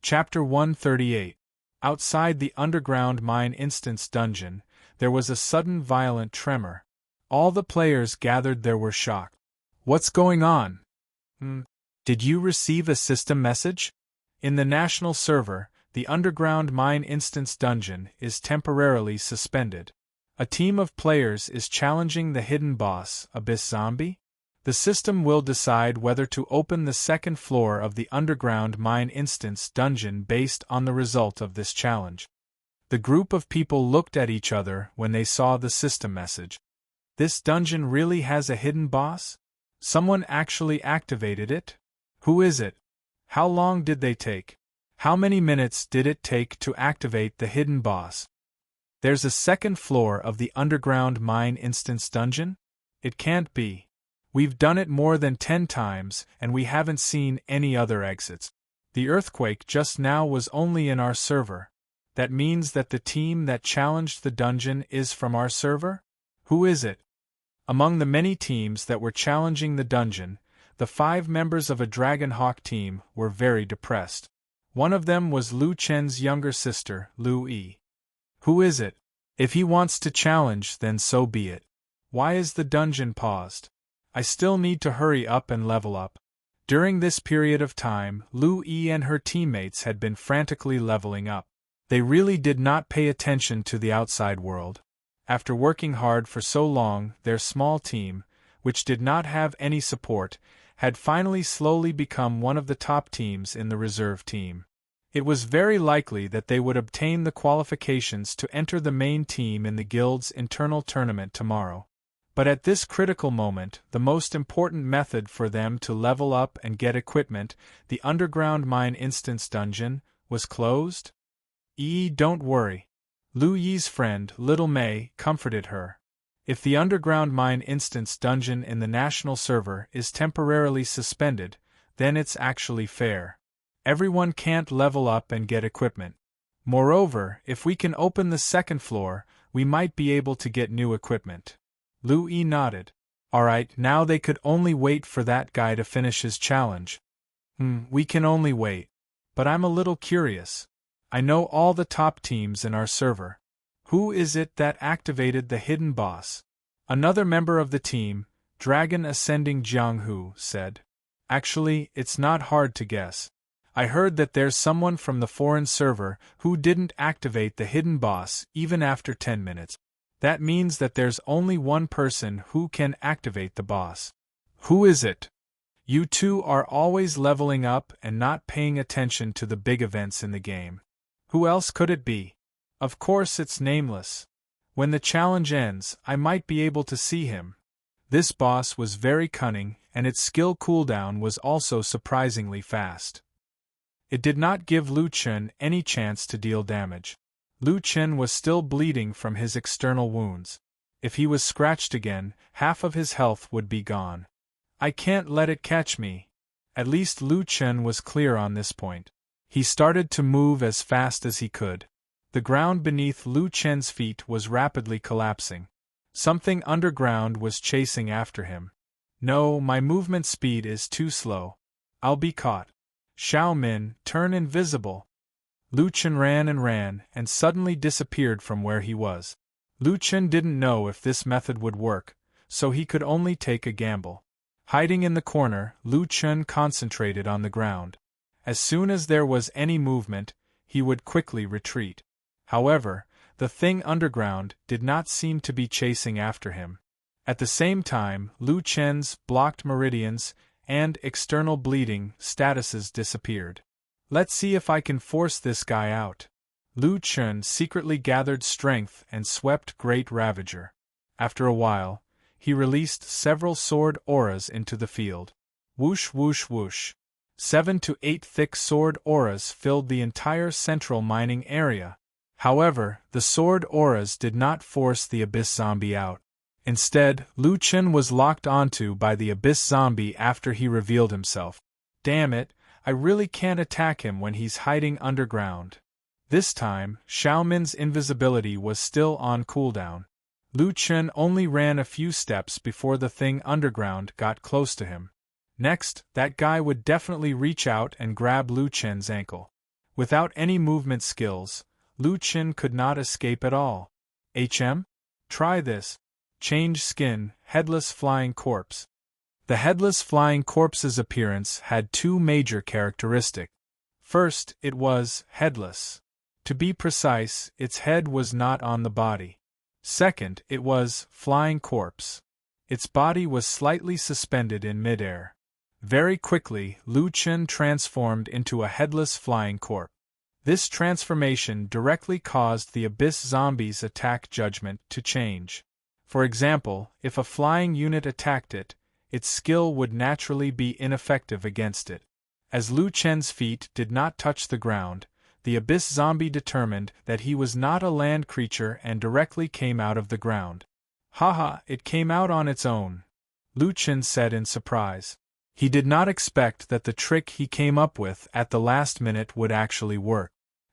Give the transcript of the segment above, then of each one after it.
Chapter 138. Outside the underground mine instance dungeon, there was a sudden violent tremor. All the players gathered there were shocked. What's going on? Did you receive a system message? In the national server, the underground mine instance dungeon is temporarily suspended. A team of players is challenging the hidden boss, Abyss Zombie. The system will decide whether to open the second floor of the underground mine instance dungeon based on the result of this challenge. The group of people looked at each other when they saw the system message. This dungeon really has a hidden boss? Someone actually activated it? Who is it? How long did they take? How many minutes did it take to activate the hidden boss? There's a second floor of the underground mine instance dungeon? It can't be. We've done it more than 10 times, and we haven't seen any other exits. The earthquake just now was only in our server. That means that the team that challenged the dungeon is from our server? Who is it? Among the many teams that were challenging the dungeon, the 5 members of a Dragonhawk team were very depressed. One of them was Lu Chen's younger sister, Lu Yi. Who is it? If he wants to challenge, then so be it. Why is the dungeon paused? I still need to hurry up and level up. During this period of time, Lu Yi and her teammates had been frantically leveling up. They really did not pay attention to the outside world. After working hard for so long, their small team, which did not have any support, had finally slowly become one of the top teams in the reserve team. It was very likely that they would obtain the qualifications to enter the main team in the guild's internal tournament tomorrow. But at this critical moment, the most important method for them to level up and get equipment, the underground mine instance dungeon, was closed? Don't worry. Lu Yi's friend, Little Mei, comforted her. If the underground mine instance dungeon in the national server is temporarily suspended, then it's actually fair. Everyone can't level up and get equipment. Moreover, if we can open the second floor, we might be able to get new equipment. Lu Yi nodded. Alright, now they could only wait for that guy to finish his challenge. We can only wait. But I'm a little curious. I know all the top teams in our server. Who is it that activated the hidden boss? Another member of the team, Dragon Ascending Jianghu, said. Actually, it's not hard to guess. I heard that there's someone from the foreign server who didn't activate the hidden boss even after 10 minutes. That means that there's only one person who can activate the boss. Who is it? You two are always leveling up and not paying attention to the big events in the game. Who else could it be? Of course it's nameless. When the challenge ends, I might be able to see him. This boss was very cunning, and its skill cooldown was also surprisingly fast. It did not give Lu Chen any chance to deal damage. Lu Chen was still bleeding from his external wounds. If he was scratched again, half of his health would be gone. I can't let it catch me. At least Lu Chen was clear on this point. He started to move as fast as he could. The ground beneath Lu Chen's feet was rapidly collapsing. Something underground was chasing after him. No, my movement speed is too slow. I'll be caught. Xiao Min, turn invisible. Lu Chen ran and suddenly disappeared from where he was. Lu Chen didn't know if this method would work, so he could only take a gamble. Hiding in the corner, Lu Chen concentrated on the ground. As soon as there was any movement, he would quickly retreat. However, the thing underground did not seem to be chasing after him. At the same time, Lu Chen's blocked meridians and external bleeding statuses disappeared. Let's see if I can force this guy out. Lu Chen secretly gathered strength and swept Great Ravager. After a while, he released several sword auras into the field. Whoosh whoosh whoosh. 7 to 8 thick sword auras filled the entire central mining area. However, the sword auras did not force the Abyss Zombie out. Instead, Lu Chen was locked onto by the Abyss Zombie after he revealed himself. Damn it, I really can't attack him when he's hiding underground. This time, Xiao Min's invisibility was still on cooldown. Lu Chen only ran a few steps before the thing underground got close to him. Next, that guy would definitely reach out and grab Lu Chen's ankle. Without any movement skills, Lu Chen could not escape at all. Try this. Change skin, headless flying corpse. The headless flying corpse's appearance had two major characteristics. First, it was headless. To be precise, its head was not on the body. Second, it was flying corpse. Its body was slightly suspended in midair. Very quickly, Lu Chen transformed into a headless flying corpse. This transformation directly caused the Abyss Zombie's attack judgment to change. For example, if a flying unit attacked it, its skill would naturally be ineffective against it. As Lu Chen's feet did not touch the ground, the Abyss Zombie determined that he was not a land creature and directly came out of the ground. Haha, it came out on its own, Lu Chen said in surprise. He did not expect that the trick he came up with at the last minute would actually work.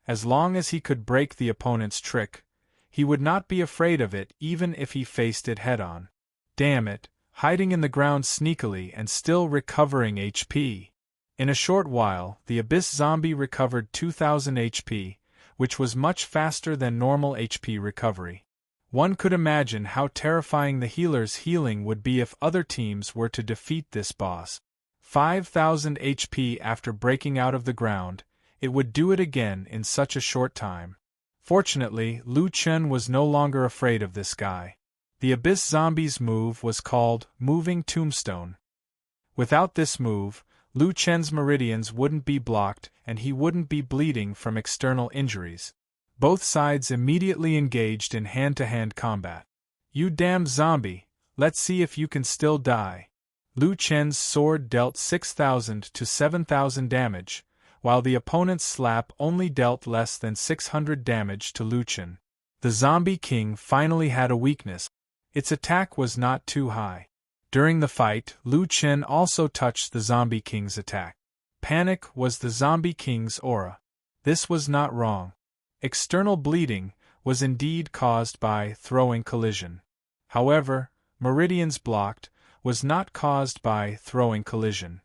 As long as he could break the opponent's trick, he would not be afraid of it even if he faced it head-on. Damn it, hiding in the ground sneakily and still recovering HP. In a short while, the Abyss Zombie recovered 2000 HP, which was much faster than normal HP recovery. One could imagine how terrifying the healer's healing would be if other teams were to defeat this boss. 5000 HP after breaking out of the ground, it would do it again in such a short time. Fortunately, Lu Chen was no longer afraid of this guy. The Abyss Zombie's move was called Moving Tombstone. Without this move, Lu Chen's meridians wouldn't be blocked and he wouldn't be bleeding from external injuries. Both sides immediately engaged in hand-to-hand combat. You damn zombie, let's see if you can still die. Lu Chen's sword dealt 6,000 to 7,000 damage, while the opponent's slap only dealt less than 600 damage to Lu Chen. The Zombie King finally had a weakness. Its attack was not too high. During the fight, Lu Chen also touched the Zombie King's attack. Panic was the Zombie King's aura. This was not wrong. External bleeding was indeed caused by throwing collision. However, meridians blocked was not caused by throwing collision.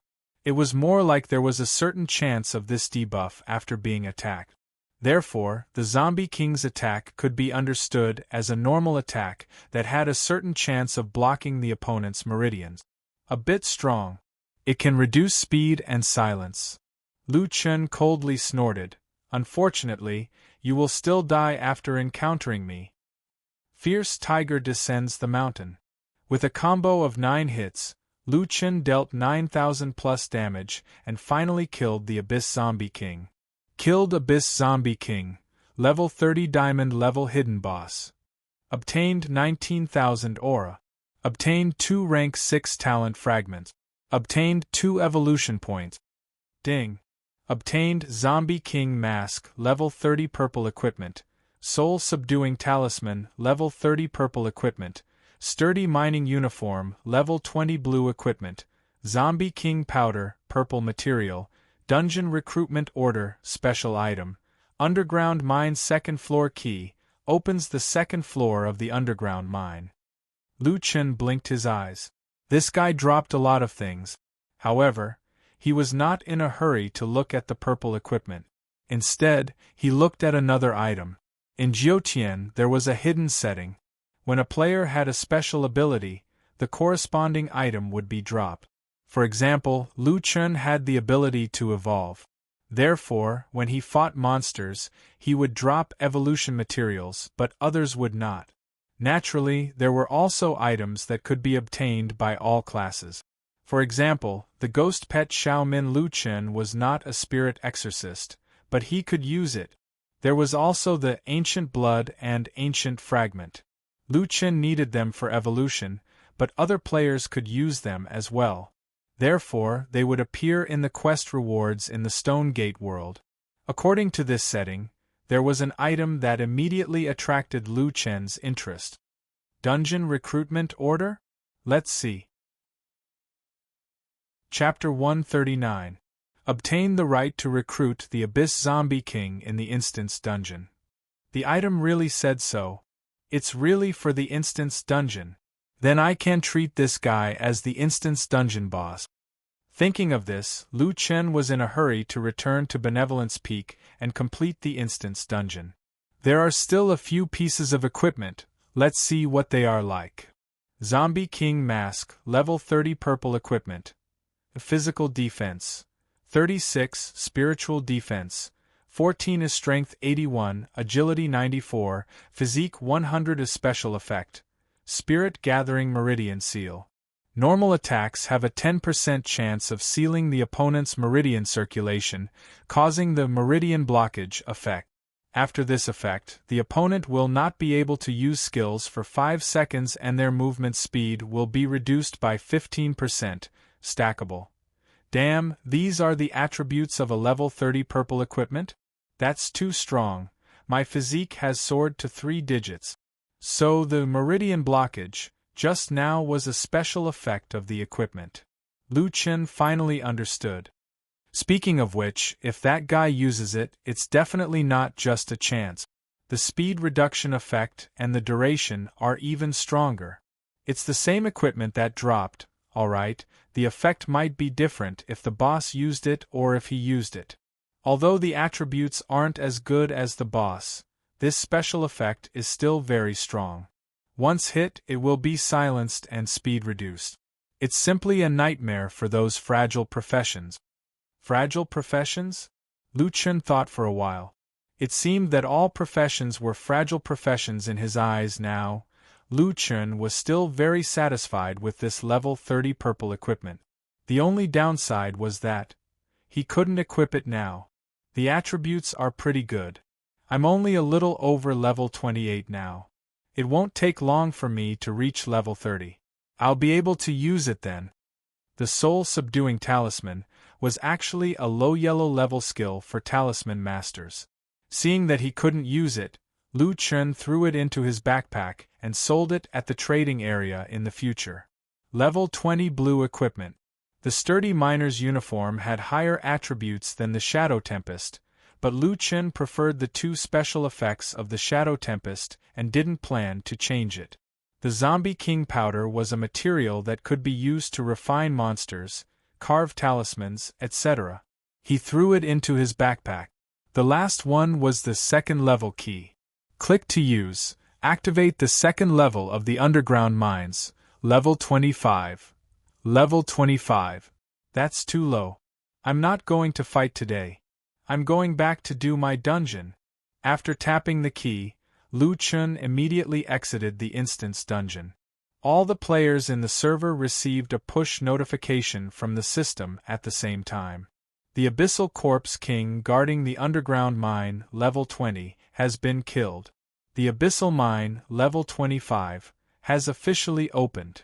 It was more like there was a certain chance of this debuff after being attacked. Therefore, the Zombie King's attack could be understood as a normal attack that had a certain chance of blocking the opponent's meridians. A bit strong. It can reduce speed and silence. Lu Chen coldly snorted. Unfortunately, you will still die after encountering me. Fierce Tiger descends the mountain. With a combo of 9 hits, Lu Chen dealt 9,000 plus damage and finally killed the Abyss Zombie King. Killed Abyss Zombie King, level 30 diamond level hidden boss. Obtained 19,000 aura. Obtained 2 rank 6 talent fragments. Obtained 2 evolution points. Ding. Obtained Zombie King mask level 30 purple equipment. Soul subduing talisman level 30 purple equipment. Sturdy mining uniform level 20 blue equipment. Zombie King powder purple material. Dungeon recruitment order special item. Underground mine second floor key opens the second floor of the underground mine. Lu Chen blinked his eyes. This guy dropped a lot of things. However, he was not in a hurry to look at the purple equipment. Instead, he looked at another item. In Jiutian there was a hidden setting. When a player had a special ability, the corresponding item would be dropped. For example, Lu Chen had the ability to evolve. Therefore, when he fought monsters, he would drop evolution materials, but others would not. Naturally, there were also items that could be obtained by all classes. For example, the ghost pet Xiaomin Lu Chen was not a spirit exorcist, but he could use it. There was also the Ancient Blood and Ancient Fragment. Lu Chen needed them for evolution, but other players could use them as well. Therefore, they would appear in the quest rewards in the Stone Gate world. According to this setting, there was an item that immediately attracted Lu Chen's interest. Dungeon recruitment order? Let's see. Chapter 139. Obtain the right to recruit the Abyss Zombie King in the Instance Dungeon. The item really said so. It's really for the Instance Dungeon. Then I can treat this guy as the Instance Dungeon boss. Thinking of this, Lu Chen was in a hurry to return to Benevolence Peak and complete the instance dungeon. There are still a few pieces of equipment, let's see what they are like. Zombie King Mask, Level 30 Purple Equipment. Physical Defense. 36, Spiritual Defense. 14 is Strength 81, Agility 94, Physique 100 is Special Effect. Spirit Gathering Meridian Seal. Normal attacks have a 10% chance of sealing the opponent's meridian circulation, causing the meridian blockage effect. After this effect, the opponent will not be able to use skills for 5 seconds and their movement speed will be reduced by 15%, stackable. Damn, these are the attributes of a level 30 purple equipment? That's too strong. My physique has soared to 3 digits. So the meridian blockage, just now, was a special effect of the equipment. Lu Chen finally understood. Speaking of which, if that guy uses it, it's definitely not just a chance. The speed reduction effect and the duration are even stronger. It's the same equipment that dropped, alright, the effect might be different if the boss used it or if he used it. Although the attributes aren't as good as the boss, this special effect is still very strong. Once hit, it will be silenced and speed reduced. It's simply a nightmare for those fragile professions. Fragile professions? Lu Chen thought for a while. It seemed that all professions were fragile professions in his eyes now. Lu Chen was still very satisfied with this level 30 purple equipment. The only downside was that he couldn't equip it now. The attributes are pretty good. I'm only a little over level 28 now. It won't take long for me to reach level 30. I'll be able to use it then. The soul-subduing talisman was actually a low yellow level skill for talisman masters. Seeing that he couldn't use it, Lu Chen threw it into his backpack and sold it at the trading area in the future. Level 20 blue equipment. The sturdy miner's uniform had higher attributes than the Shadow Tempest, but Lu Chen preferred the 2 special effects of the Shadow Tempest and didn't plan to change it. The Zombie King powder was a material that could be used to refine monsters, carve talismans, etc. He threw it into his backpack. The last one was the second level key. Click to use. Activate the second level of the underground mines. Level 25. Level 25. That's too low. I'm not going to fight today. I'm going back to do my dungeon. After tapping the key, Lu Chen immediately exited the instance dungeon. All the players in the server received a push notification from the system at the same time. The Abyssal Corpse King guarding the underground mine, level 20, has been killed. The Abyssal Mine, level 25, has officially opened.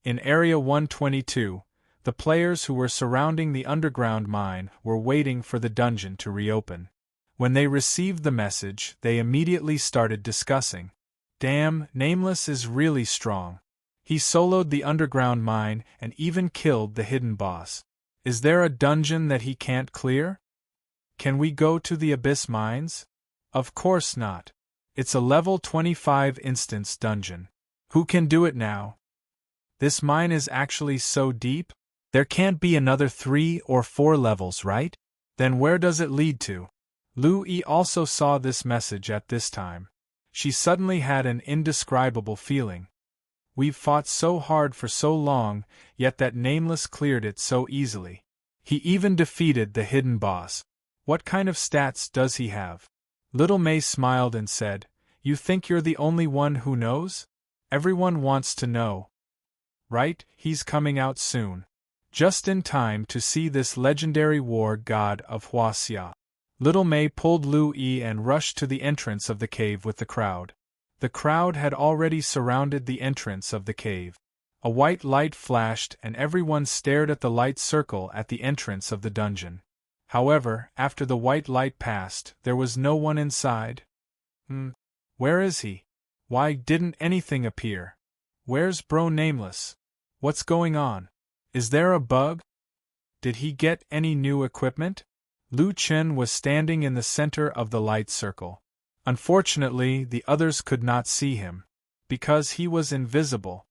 In Area 122, the players who were surrounding the underground mine were waiting for the dungeon to reopen. When they received the message, they immediately started discussing. Damn, Nameless is really strong. He soloed the underground mine and even killed the hidden boss. Is there a dungeon that he can't clear? Can we go to the Abyss Mines? Of course not. It's a level 25 instance dungeon. Who can do it now? This mine is actually so deep? There can't be another 3 or 4 levels, right? Then where does it lead to? Lu Yi also saw this message at this time. She suddenly had an indescribable feeling. We've fought so hard for so long, yet that Nameless cleared it so easily. He even defeated the hidden boss. What kind of stats does he have? Little May smiled and said, You think you're the only one who knows? Everyone wants to know. Right, he's coming out soon. Just in time to see this legendary war god of Huaxia. Little May pulled Lu Yi and rushed to the entrance of the cave with the crowd. The crowd had already surrounded the entrance of the cave. A white light flashed and everyone stared at the light circle at the entrance of the dungeon. However, after the white light passed, there was no one inside. Where is he? Why didn't anything appear? Where's Bro Nameless? What's going on? Is there a bug? Did he get any new equipment? Lu Chen was standing in the center of the light circle. Unfortunately, the others could not see him. Because he was invisible.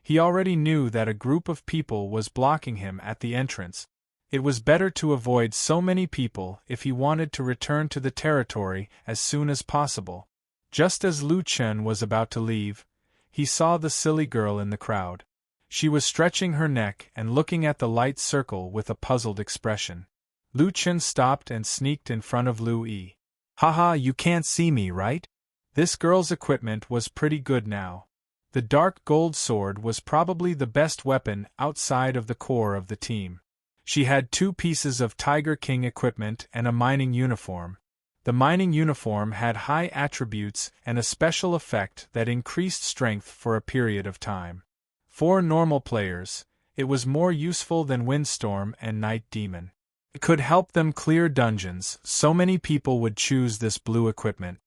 He already knew that a group of people was blocking him at the entrance. It was better to avoid so many people if he wanted to return to the territory as soon as possible. Just as Lu Chen was about to leave, he saw the silly girl in the crowd. She was stretching her neck and looking at the light circle with a puzzled expression. Lu Chen stopped and sneaked in front of Lu Yi. Haha, you can't see me, right? This girl's equipment was pretty good now. The dark gold sword was probably the best weapon outside of the core of the team. She had 2 pieces of Tiger King equipment and a mining uniform. The mining uniform had high attributes and a special effect that increased strength for a period of time. For normal players, it was more useful than Windstorm and Night Demon. It could help them clear dungeons, so many people would choose this blue equipment.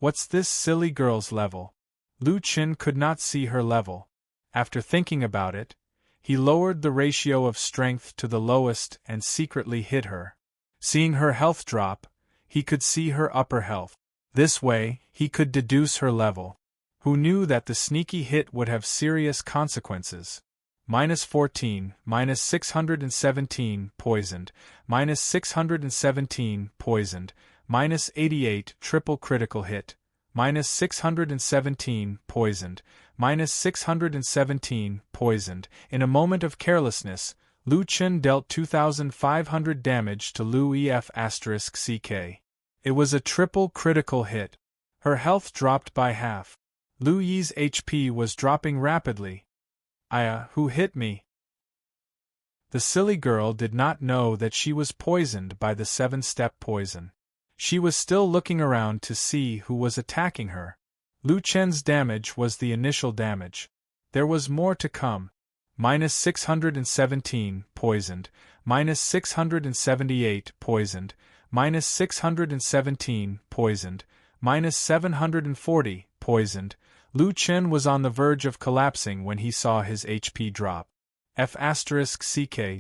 What's this silly girl's level? Lu Chen could not see her level. After thinking about it, he lowered the ratio of strength to the lowest and secretly hit her. Seeing her health drop, he could see her upper health. This way, he could deduce her level. Who knew that the sneaky hit would have serious consequences? -14, -617, poisoned, -617, poisoned, -88, triple critical hit, -617, poisoned, -617, poisoned. In a moment of carelessness, Lu Chen dealt 2,500 damage to Lu Ef*ck. It was a triple critical hit. Her health dropped by half. Lu Yi's HP was dropping rapidly. Who hit me? The silly girl did not know that she was poisoned by the 7-step poison. She was still looking around to see who was attacking her. Lu Chen's damage was the initial damage. There was more to come. -617, poisoned, -678, poisoned, -617, poisoned, -740, poisoned. Lu Chen was on the verge of collapsing when he saw his HP drop. F***,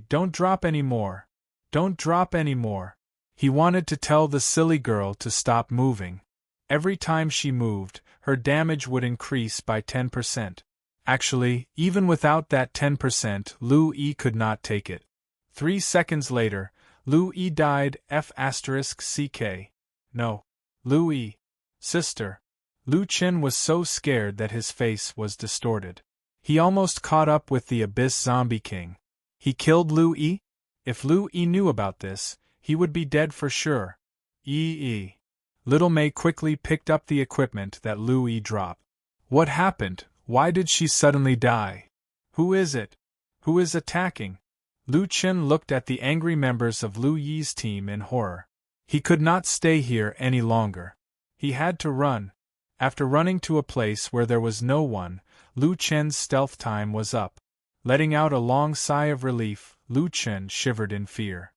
don't drop anymore. Don't drop anymore. He wanted to tell the silly girl to stop moving. Every time she moved, her damage would increase by 10%. Actually, even without that 10%, Lu Yi could not take it. 3 seconds later, Lu Yi died. F***. No. Lu Yi. Sister. Lu Chen was so scared that his face was distorted. He almost caught up with the Abyss Zombie King. He killed Lu Yi? If Lu Yi knew about this, he would be dead for sure. Little Mei quickly picked up the equipment that Lu Yi dropped. What happened? Why did she suddenly die? Who is it? Who is attacking? Lu Chen looked at the angry members of Lu Yi's team in horror. He could not stay here any longer. He had to run. After running to a place where there was no one, Lu Chen's stealth time was up. Letting out a long sigh of relief, Lu Chen shivered in fear.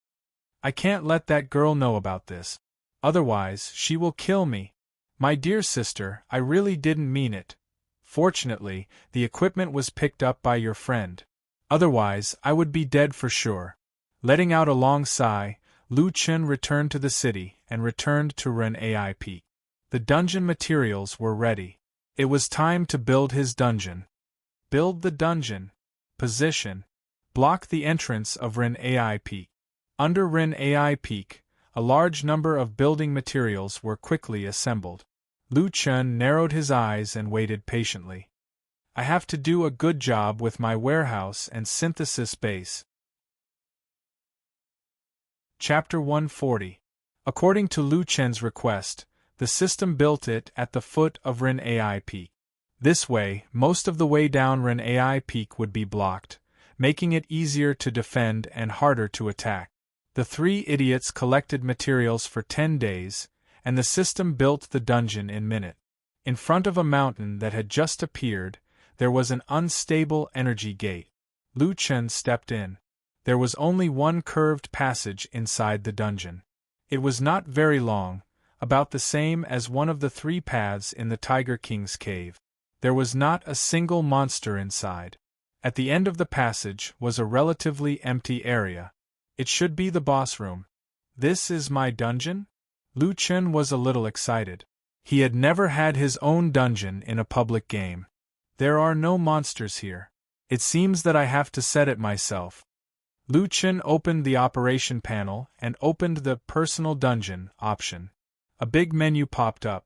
I can't let that girl know about this. Otherwise, she will kill me. My dear sister, I really didn't mean it. Fortunately, the equipment was picked up by your friend. Otherwise, I would be dead for sure. Letting out a long sigh, Lu Chen returned to the city and returned to Ren Ai Peak. The dungeon materials were ready. It was time to build his dungeon. Build the dungeon. Position. Block the entrance of Ren Ai Peak. Under Ren Ai Peak, a large number of building materials were quickly assembled. Lu Chen narrowed his eyes and waited patiently. I have to do a good job with my warehouse and synthesis base. Chapter 140. According to Lu Chen's request, the system built it at the foot of Ren Ai Peak. This way, most of the way down Ren Ai Peak would be blocked, making it easier to defend and harder to attack. The 3 idiots collected materials for 10 days, and the system built the dungeon in minutes. In front of a mountain that had just appeared, there was an unstable energy gate. Lu Chen stepped in. There was only one curved passage inside the dungeon. It was not very long, about the same as one of the 3 paths in the Tiger King's cave. There was not a single monster inside. At the end of the passage was a relatively empty area. It should be the boss room. This is my dungeon? Lu Chen was a little excited. He had never had his own dungeon in a public game. There are no monsters here. It seems that I have to set it myself. Lu Chen opened the operation panel and opened the Personal Dungeon option. A big menu popped up.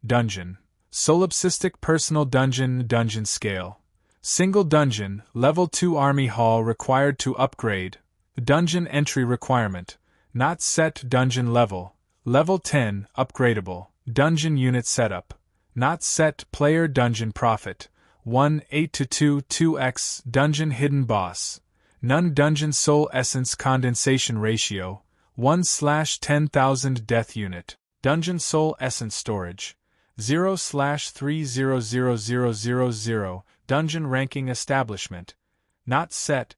Dungeon. Solipsistic Personal Dungeon. Dungeon Scale. Single Dungeon, Level 2 Army Hall required to upgrade. Dungeon Entry Requirement. Not set Dungeon Level. Level 10, Upgradable. Dungeon Unit Setup. Not set Player Dungeon Profit. 1 8 to 2 2x Dungeon Hidden Boss. None Dungeon Soul Essence Condensation Ratio. 1/10,000 Death Unit. Dungeon Soul Essence Storage. 0/300000. Dungeon Ranking Establishment. Not set.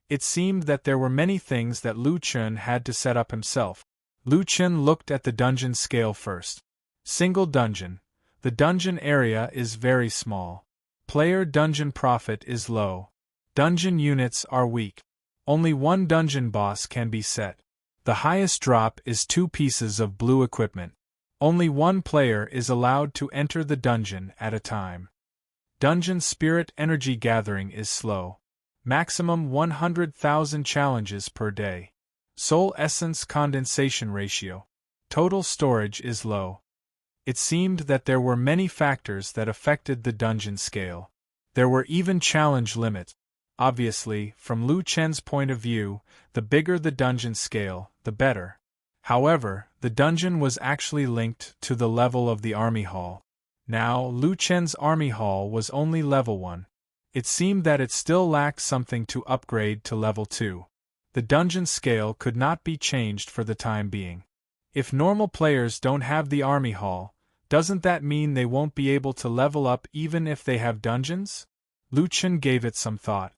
It seemed that there were many things that Lu Chen had to set up himself. Lu Chen looked at the dungeon scale first. Single Dungeon. The dungeon area is very small. Player Dungeon Profit is low. Dungeon units are weak. Only one dungeon boss can be set. The highest drop is 2 pieces of blue equipment. Only one player is allowed to enter the dungeon at a time. Dungeon Spirit Energy Gathering is slow. Maximum 100,000 challenges per day. Soul Essence Condensation Ratio. Total storage is low. It seemed that there were many factors that affected the dungeon scale. There were even challenge limits. Obviously, from Lu Chen's point of view, the bigger the dungeon scale, the better. However, the dungeon was actually linked to the level of the army hall. Now, Lu Chen's army hall was only level 1. It seemed that it still lacked something to upgrade to level 2. The dungeon scale could not be changed for the time being. If normal players don't have the army hall, doesn't that mean they won't be able to level up even if they have dungeons? Lu Chen gave it some thought.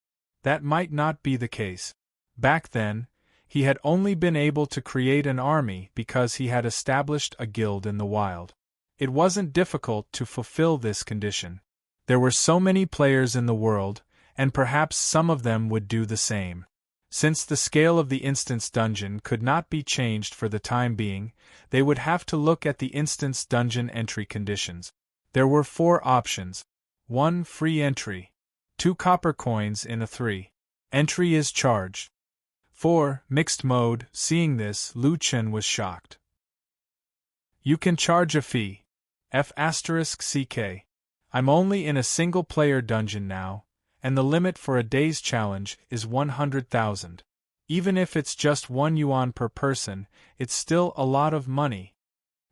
That might not be the case. Back then, he had only been able to create an army because he had established a guild in the wild. It wasn't difficult to fulfill this condition. There were so many players in the world, and perhaps some of them would do the same. Since the scale of the instance dungeon could not be changed for the time being, they would have to look at the instance dungeon entry conditions. There were 4 options. 1. Free entry. 2 copper coins in a 3. Entry is charged. 4. Mixed mode. Seeing this, Lu Chen was shocked. You can charge a fee. F***CK. I'm only in a single-player dungeon now, and the limit for a day's challenge is 100,000. Even if it's just 1 yuan per person, it's still a lot of money.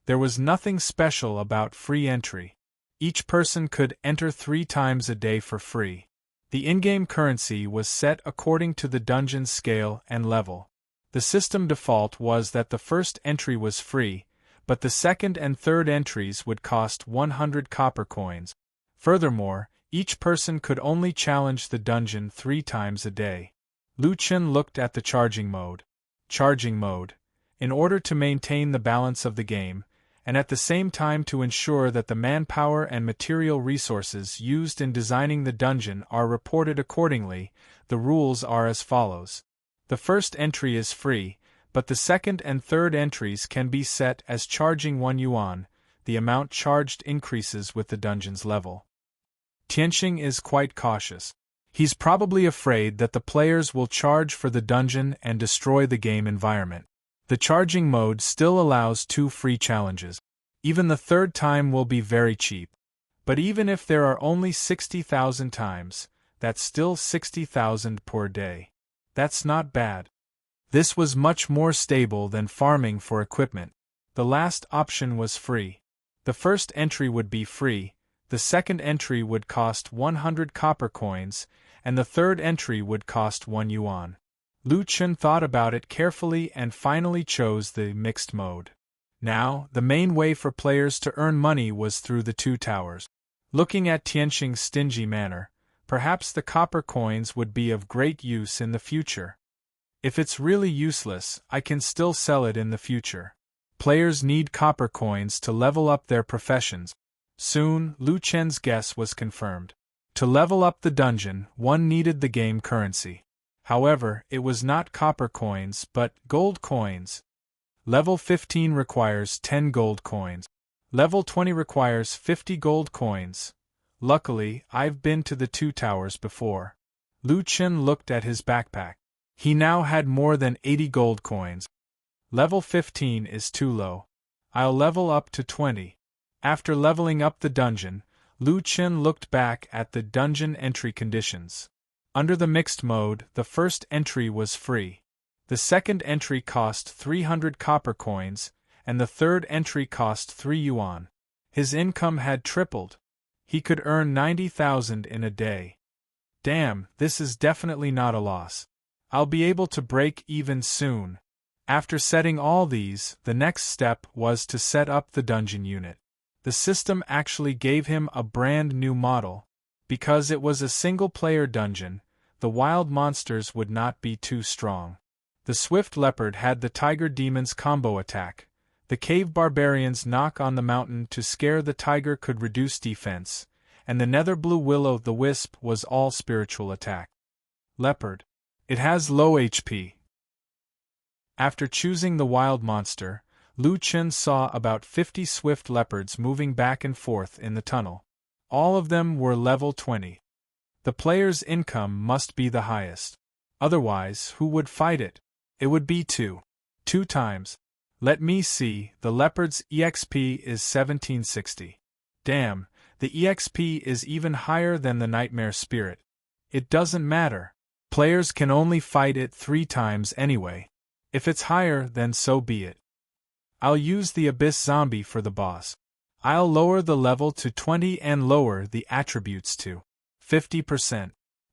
There was nothing special about free entry. Each person could enter 3 times a day for free. The in-game currency was set according to the dungeon's scale and level. The system default was that the first entry was free, but the second and third entries would cost 100 copper coins. Furthermore, each person could only challenge the dungeon 3 times a day. Lu Chen looked at the charging mode. Charging mode. In order to maintain the balance of the game, and at the same time to ensure that the manpower and material resources used in designing the dungeon are reported accordingly, the rules are as follows. The first entry is free, but the second and third entries can be set as charging 1 yuan. The amount charged increases with the dungeon's level. Tianxing is quite cautious. He's probably afraid that the players will charge for the dungeon and destroy the game environment. The charging mode still allows 2 free challenges. Even the third time will be very cheap. But even if there are only 60,000 times, that's still 60,000 per day. That's not bad. This was much more stable than farming for equipment. The last option was free. The first entry would be free, the second entry would cost 100 copper coins, and the third entry would cost 1 yuan. Lu Chen thought about it carefully and finally chose the mixed mode. Now, the main way for players to earn money was through the 2 towers. Looking at Tianxing's stingy manner, perhaps the copper coins would be of great use in the future. If it's really useless, I can still sell it in the future. Players need copper coins to level up their professions. Soon, Lu Chen's guess was confirmed. To level up the dungeon, one needed the game currency. However, it was not copper coins but gold coins. Level 15 requires 10 gold coins. Level 20 requires 50 gold coins. Luckily, I've been to the 2 towers before. Lu Chen looked at his backpack. He now had more than 80 gold coins. Level 15 is too low. I'll level up to 20. After leveling up the dungeon, Lu Chen looked back at the dungeon entry conditions. Under the mixed mode, the first entry was free. The second entry cost 300 copper coins, and the third entry cost 3 yuan. His income had tripled. He could earn 90,000 in a day. Damn, this is definitely not a loss. I'll be able to break even soon. After setting all these, the next step was to set up the dungeon unit. The system actually gave him a brand new model. Because it was a single-player dungeon, the wild monsters would not be too strong. The Swift Leopard had the Tiger Demon's combo attack. The Cave Barbarian's knock on the mountain to scare the tiger could reduce defense, and the Nether Blue Willow the Wisp was all spiritual attack. Leopard. It has low HP. After choosing the wild monster, Lu Chen saw about 50 swift leopards moving back and forth in the tunnel. All of them were level 20. The player's income must be the highest. Otherwise, who would fight it? It would be 2 times. Let me see, the leopard's EXP is 1760. Damn, the EXP is even higher than the nightmare spirit. It doesn't matter. Players can only fight it 3 times anyway. If it's higher, then so be it. I'll use the Abyss Zombie for the boss. I'll lower the level to 20 and lower the attributes to 50%.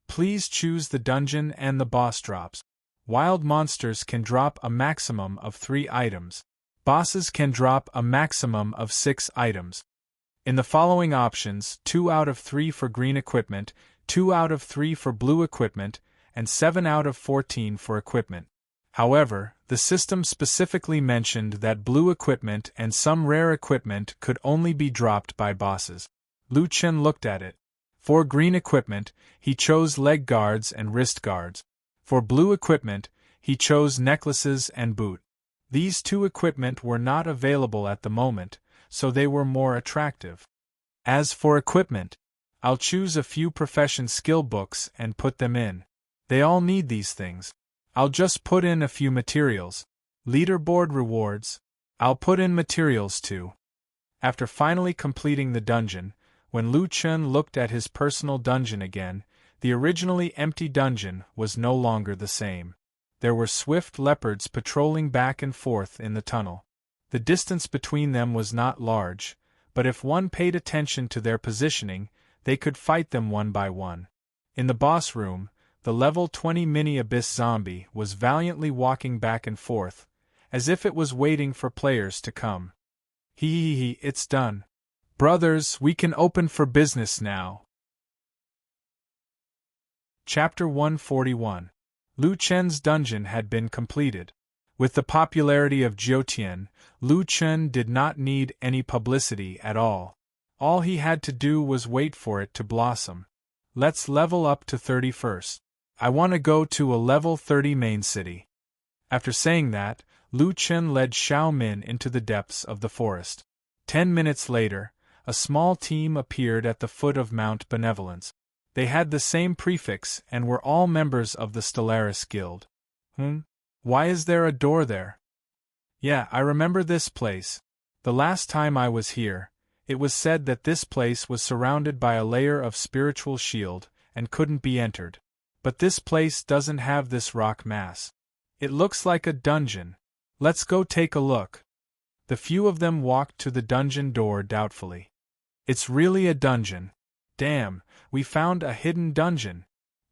Please choose the dungeon and the boss drops. Wild monsters can drop a maximum of 3 items. Bosses can drop a maximum of 6 items. In the following options, 2 out of 3 for green equipment, 2 out of 3 for blue equipment, and 7 out of 14 for equipment. However, the system specifically mentioned that blue equipment and some rare equipment could only be dropped by bosses. Lu Chen looked at it. For green equipment, he chose leg guards and wrist guards. For blue equipment, he chose necklaces and boot. These 2 equipment were not available at the moment, so they were more attractive. As for equipment, I'll choose a few profession skill books and put them in. They all need these things. I'll just put in a few materials. Leaderboard rewards. I'll put in materials too. After finally completing the dungeon, when Lu Chen looked at his personal dungeon again, the originally empty dungeon was no longer the same. There were swift leopards patrolling back and forth in the tunnel. The distance between them was not large, but if one paid attention to their positioning, they could fight them one by one. In the boss room, the level 20 mini Abyss Zombie was valiantly walking back and forth, as if it was waiting for players to come. It's done. Brothers, we can open for business now. Chapter 141. Lu Chen's dungeon had been completed. With the popularity of Jiutian, Lu Chen did not need any publicity at all. All he had to do was wait for it to blossom. Let's level up to 30 first. I want to go to a level 30 main city. After saying that, Lu Chen led Xiao Min into the depths of the forest. 10 minutes later, a small team appeared at the foot of Mount Benevolence. They had the same prefix and were all members of the Stellaris Guild. Why is there a door there? Yeah, I remember this place. The last time I was here, it was said that this place was surrounded by a layer of spiritual shield and couldn't be entered. But this place doesn't have this rock mass. It looks like a dungeon. Let's go take a look. The few of them walked to the dungeon door doubtfully. It's really a dungeon. Damn, we found a hidden dungeon.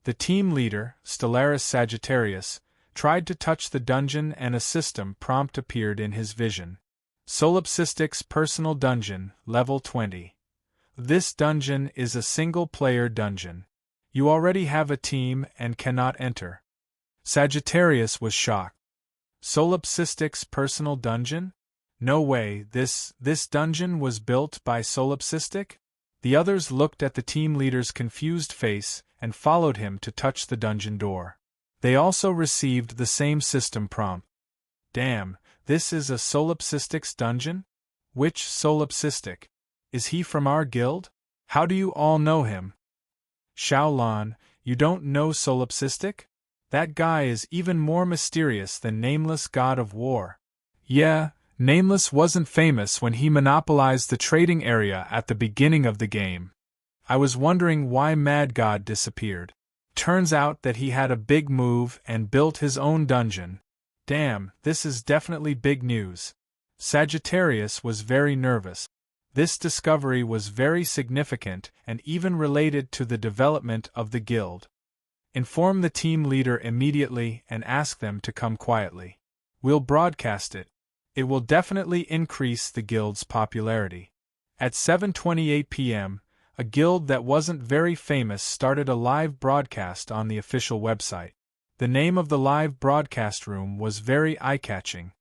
The team leader, Stellaris Sagittarius, tried to touch the dungeon and a system prompt appeared in his vision. Solipsistic's personal dungeon, level 20. This dungeon is a single-player dungeon. You already have a team and cannot enter. Sagittarius was shocked. Solipsistic's personal dungeon? No way, this dungeon was built by Solipsistic? The others looked at the team leader's confused face and followed him to touch the dungeon door. They also received the same system prompt. Damn, this is a Solipsistic's dungeon? Which Solipsistic? Is he from our guild? How do you all know him? Xiaolan, You don't know Solipsistic? That guy is even more mysterious than Nameless God of War. Yeah, Nameless wasn't famous when he monopolized the trading area at the beginning of the game. I was wondering why Mad God disappeared. Turns out that he had a big move and built his own dungeon. Damn, this is definitely big news. Sagittarius was very nervous. This discovery was very significant and even related to the development of the guild. Inform the team leader immediately and ask them to come quietly. We'll broadcast it. It will definitely increase the guild's popularity. At 7:28 p.m., a guild that wasn't very famous started a live broadcast on the official website. The name of the live broadcast room was very eye-catching.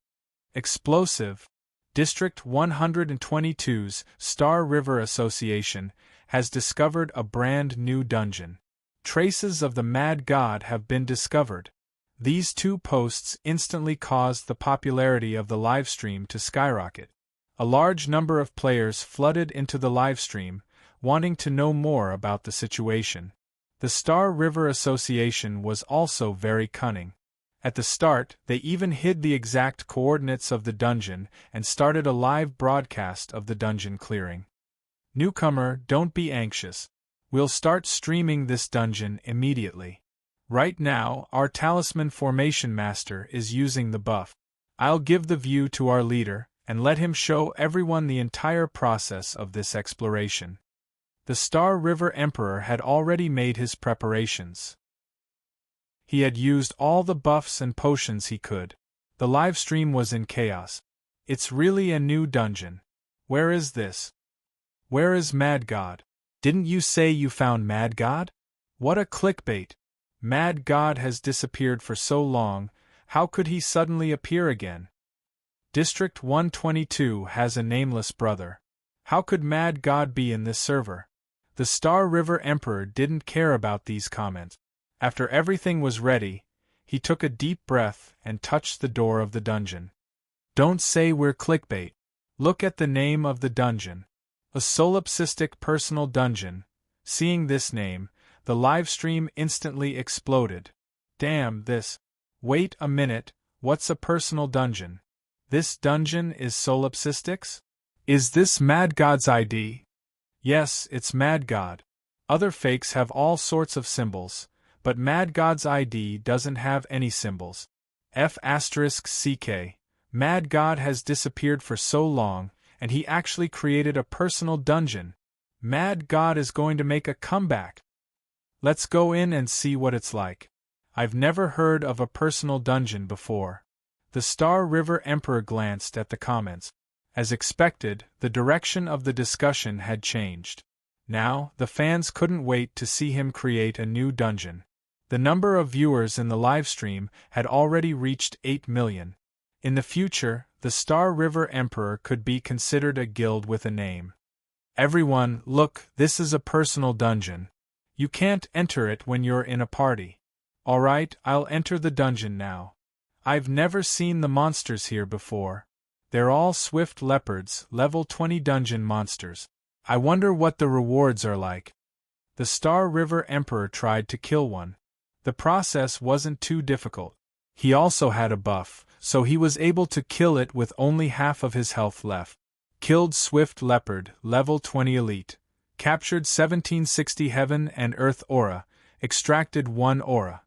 Explosive. District 122's Star River Association has discovered a brand new dungeon. Traces of the Mad God have been discovered. These two posts instantly caused the popularity of the livestream to skyrocket. A large number of players flooded into the livestream, wanting to know more about the situation. The Star River Association was also very cunning. At the start, they even hid the exact coordinates of the dungeon and started a live broadcast of the dungeon clearing. Newcomer, don't be anxious. We'll start streaming this dungeon immediately. Right now, our Talisman Formation Master is using the buff. I'll give the view to our leader and let him show everyone the entire process of this exploration. The Star River Emperor had already made his preparations. He had used all the buffs and potions he could. The live stream was in chaos. It's really a new dungeon. Where is this? Where is Mad God? Didn't you say you found Mad God? What a clickbait! Mad God has disappeared for so long, how could he suddenly appear again? District 122 has a nameless brother. How could Mad God be in this server? The Star River Emperor didn't care about these comments. After everything was ready, he took a deep breath and touched the door of the dungeon. Don't say we're clickbait. Look at the name of the dungeon. A solipsistic personal dungeon. Seeing this name, the livestream instantly exploded. Damn this. Wait a minute, what's a personal dungeon? This dungeon is solipsistics? Is this Mad God's ID? Yes, it's Mad God. Other fakes have all sorts of symbols, but Mad God's ID doesn't have any symbols. F***CK. Mad God has disappeared for so long, and he actually created a personal dungeon. Mad God is going to make a comeback. Let's go in and see what it's like. I've never heard of a personal dungeon before. The Star River Emperor glanced at the comments. As expected, the direction of the discussion had changed. Now, the fans couldn't wait to see him create a new dungeon. The number of viewers in the livestream had already reached 8 million. In the future, the Star River Emperor could be considered a guild with a name. Everyone, look, this is a personal dungeon. You can't enter it when you're in a party. Alright, I'll enter the dungeon now. I've never seen the monsters here before. They're all swift leopards, level 20 dungeon monsters. I wonder what the rewards are like. The Star River Emperor tried to kill one. The process wasn't too difficult. He also had a buff, so he was able to kill it with only half of his health left. Killed Swift Leopard, level 20 elite. Captured 1760 Heaven and Earth aura. Extracted 1 aura.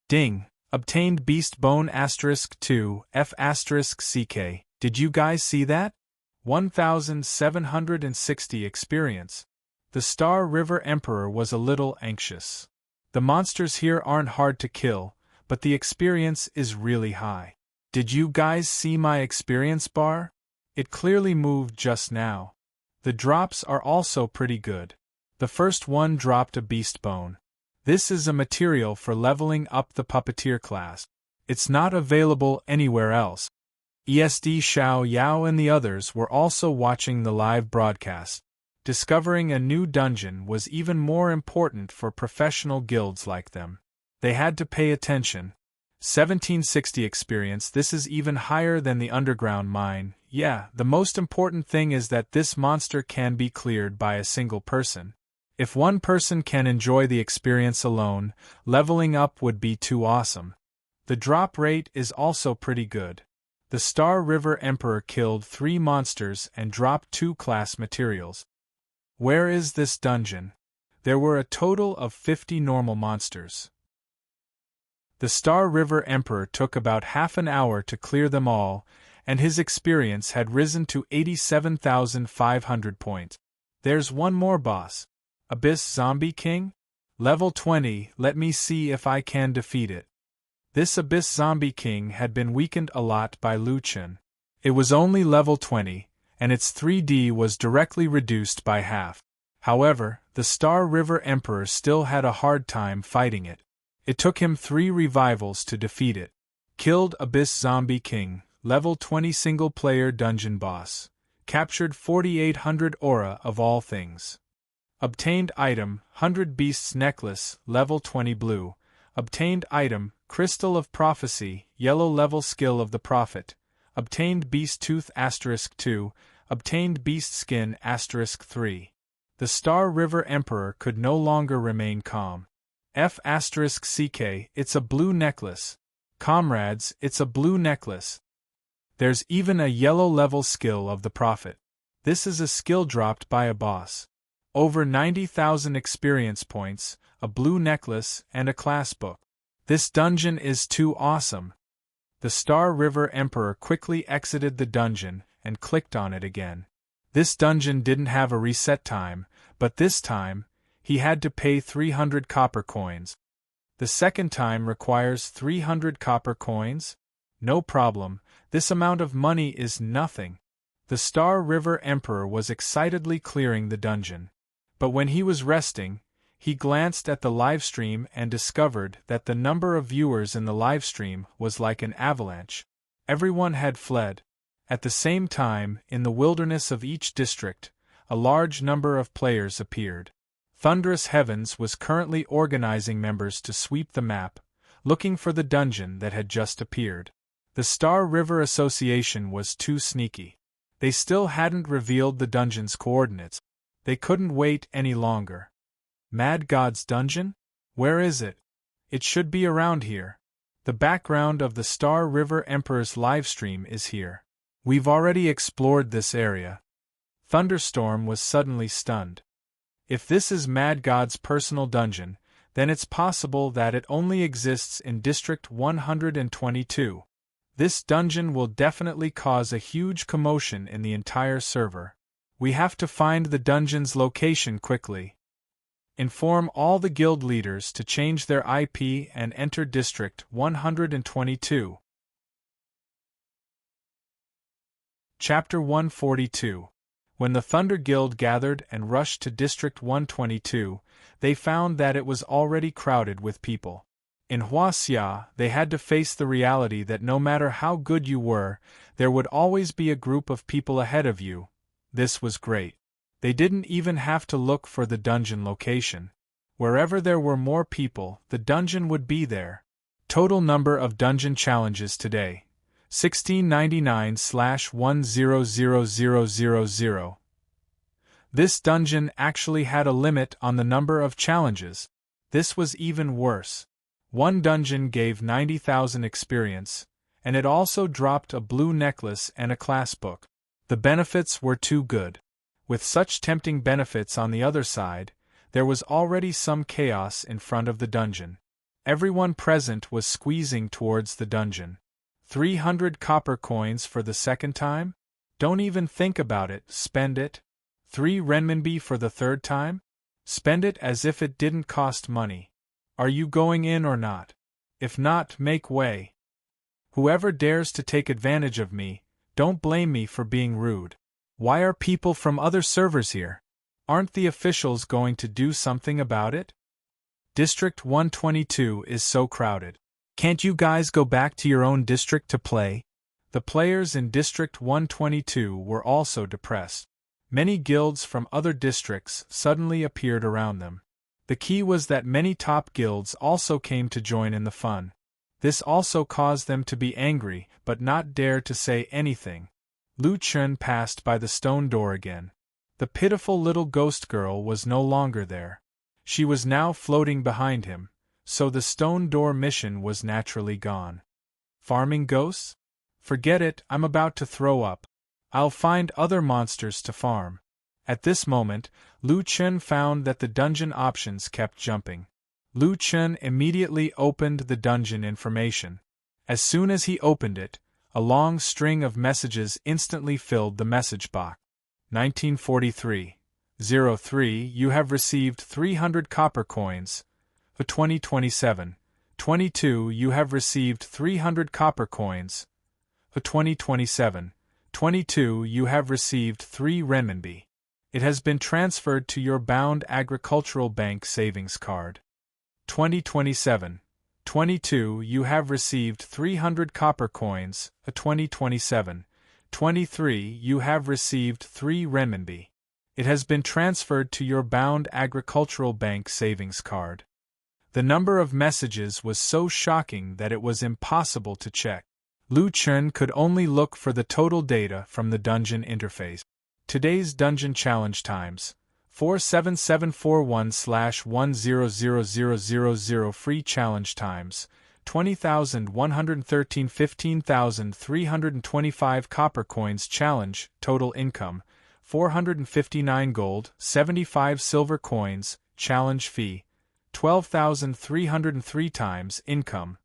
Ding. Obtained Beast Bone *2 F***CK. Did you guys see that? 1760 experience. The Star River Emperor was a little anxious. The monsters here aren't hard to kill, but the experience is really high. Did you guys see my experience bar? It clearly moved just now. The drops are also pretty good. The first one dropped a beast bone. This is a material for leveling up the puppeteer class. It's not available anywhere else. ESD Xiao Yao and the others were also watching the live broadcast. Discovering a new dungeon was even more important for professional guilds like them. They had to pay attention. 1760 experience. This is even higher than the underground mine. Yeah, the most important thing is that this monster can be cleared by a single person. If one person can enjoy the experience alone, leveling up would be too awesome. The drop rate is also pretty good. The Star River Emperor killed 3 monsters and dropped 2 class materials. Where is this dungeon? There were a total of 50 normal monsters. The Star River Emperor took about half an hour to clear them all, and his experience had risen to 87,500 points. There's one more boss. Abyss Zombie King? Level 20, let me see if I can defeat it. This Abyss Zombie King had been weakened a lot by Lu Chen. It was only level 20, and its 3D was directly reduced by half. However, the Star River Emperor still had a hard time fighting it. It took him 3 revivals to defeat it. Killed Abyss Zombie King, level 20 single-player dungeon boss. Captured 4,800 aura of all things. Obtained item, 100 Beasts Necklace, level 20 blue. Obtained item, Crystal of Prophecy, yellow level skill of the Prophet. Obtained Beast Tooth *2. Obtained Beast Skin *3. The Star River Emperor could no longer remain calm. F***CK, it's a blue necklace. Comrades, it's a blue necklace. There's even a yellow level skill of the Prophet. This is a skill dropped by a boss. Over 90,000 experience points, a blue necklace, and a class book. This dungeon is too awesome. The Star River Emperor quickly exited the dungeon and clicked on it again. This dungeon didn't have a reset time, but this time, he had to pay 300 copper coins. The second time requires 300 copper coins? No problem, this amount of money is nothing. The Star River Emperor was excitedly clearing the dungeon. But when he was resting, he glanced at the livestream and discovered that the number of viewers in the livestream was like an avalanche. Everyone had fled. At the same time, in the wilderness of each district, a large number of players appeared. Thunderous Heavens was currently organizing members to sweep the map, looking for the dungeon that had just appeared. The Star River Association was too sneaky. They still hadn't revealed the dungeon's coordinates. They couldn't wait any longer. Mad God's dungeon? Where is it? It should be around here. The background of the Star River Emperor's livestream is here. We've already explored this area. Thunderstorm was suddenly stunned. If this is Mad God's personal dungeon, then it's possible that it only exists in District 122. This dungeon will definitely cause a huge commotion in the entire server. We have to find the dungeon's location quickly. Inform all the guild leaders to change their IP and enter District 122. Chapter 142. When the Thunder Guild gathered and rushed to District 122, they found that it was already crowded with people. In Huaxia, they had to face the reality that no matter how good you were, there would always be a group of people ahead of you. This was great. They didn't even have to look for the dungeon location. Wherever there were more people, the dungeon would be there. Total number of dungeon challenges today: 1699/100000. This dungeon actually had a limit on the number of challenges. This was even worse. One dungeon gave 90,000 experience, and it also dropped a blue necklace and a class book. The benefits were too good. With such tempting benefits on the other side, there was already some chaos in front of the dungeon. Everyone present was squeezing towards the dungeon. 300 copper coins for the second time? Don't even think about it, spend it. 3 renminbi for the third time? Spend it as if it didn't cost money. Are you going in or not? If not, make way. Whoever dares to take advantage of me, don't blame me for being rude. Why are people from other servers here? Aren't the officials going to do something about it? District 122 is so crowded. Can't you guys go back to your own district to play? The players in District 122 were also depressed. Many guilds from other districts suddenly appeared around them. The key was that many top guilds also came to join in the fun. This also caused them to be angry but not dare to say anything. Lu Chen passed by the stone door again. The pitiful little ghost girl was no longer there. She was now floating behind him, so the stone door mission was naturally gone. Farming ghosts? Forget it, I'm about to throw up. I'll find other monsters to farm. At this moment, Lu Chen found that the dungeon options kept jumping. Lu Chen immediately opened the dungeon information. As soon as he opened it, a long string of messages instantly filled the message box. 1943. 03 You have received 300 copper coins. For 2027. 22 You have received 300 copper coins. For 2027. 22 You have received 3 renminbi. It has been transferred to your bound agricultural bank savings card. 2027. 22 You have received 300 copper coins. A 2027. 23 You have received 3 renminbi. It has been transferred to your bound agricultural bank savings card. The number of messages was so shocking that it was impossible to check. Lu Chen could only look for the total data from the dungeon interface. Today's dungeon challenge times: 47741/100000 free challenge times: 20,113 15,325 copper coins challenge, total income 459 gold, 75 silver coins, challenge fee 12,303 times income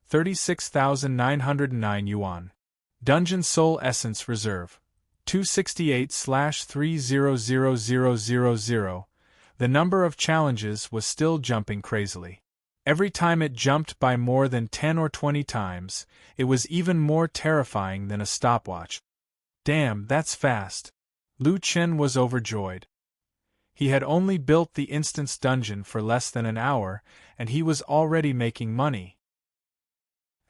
36,909 yuan. Dungeon Soul Essence Reserve 268/3000000. The number of challenges was still jumping crazily. Every time it jumped by more than 10 or 20 times, it was even more terrifying than a stopwatch. Damn, that's fast. Lu Chen was overjoyed. He had only built the instance dungeon for less than an hour, and he was already making money.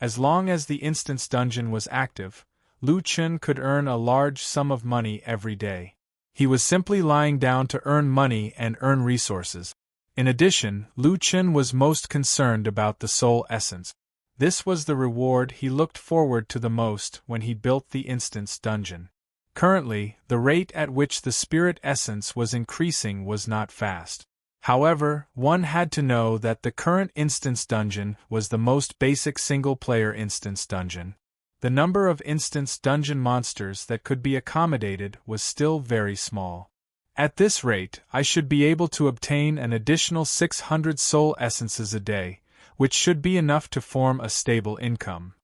As long as the instance dungeon was active, Lu Chen could earn a large sum of money every day. He was simply lying down to earn money and earn resources. In addition, Lu Chen was most concerned about the soul essence. This was the reward he looked forward to the most when he built the instance dungeon. Currently, the rate at which the spirit essence was increasing was not fast. However, one had to know that the current instance dungeon was the most basic single-player instance dungeon. The number of instance dungeon monsters that could be accommodated was still very small. At this rate, I should be able to obtain an additional 600 soul essences a day, which should be enough to form a stable income.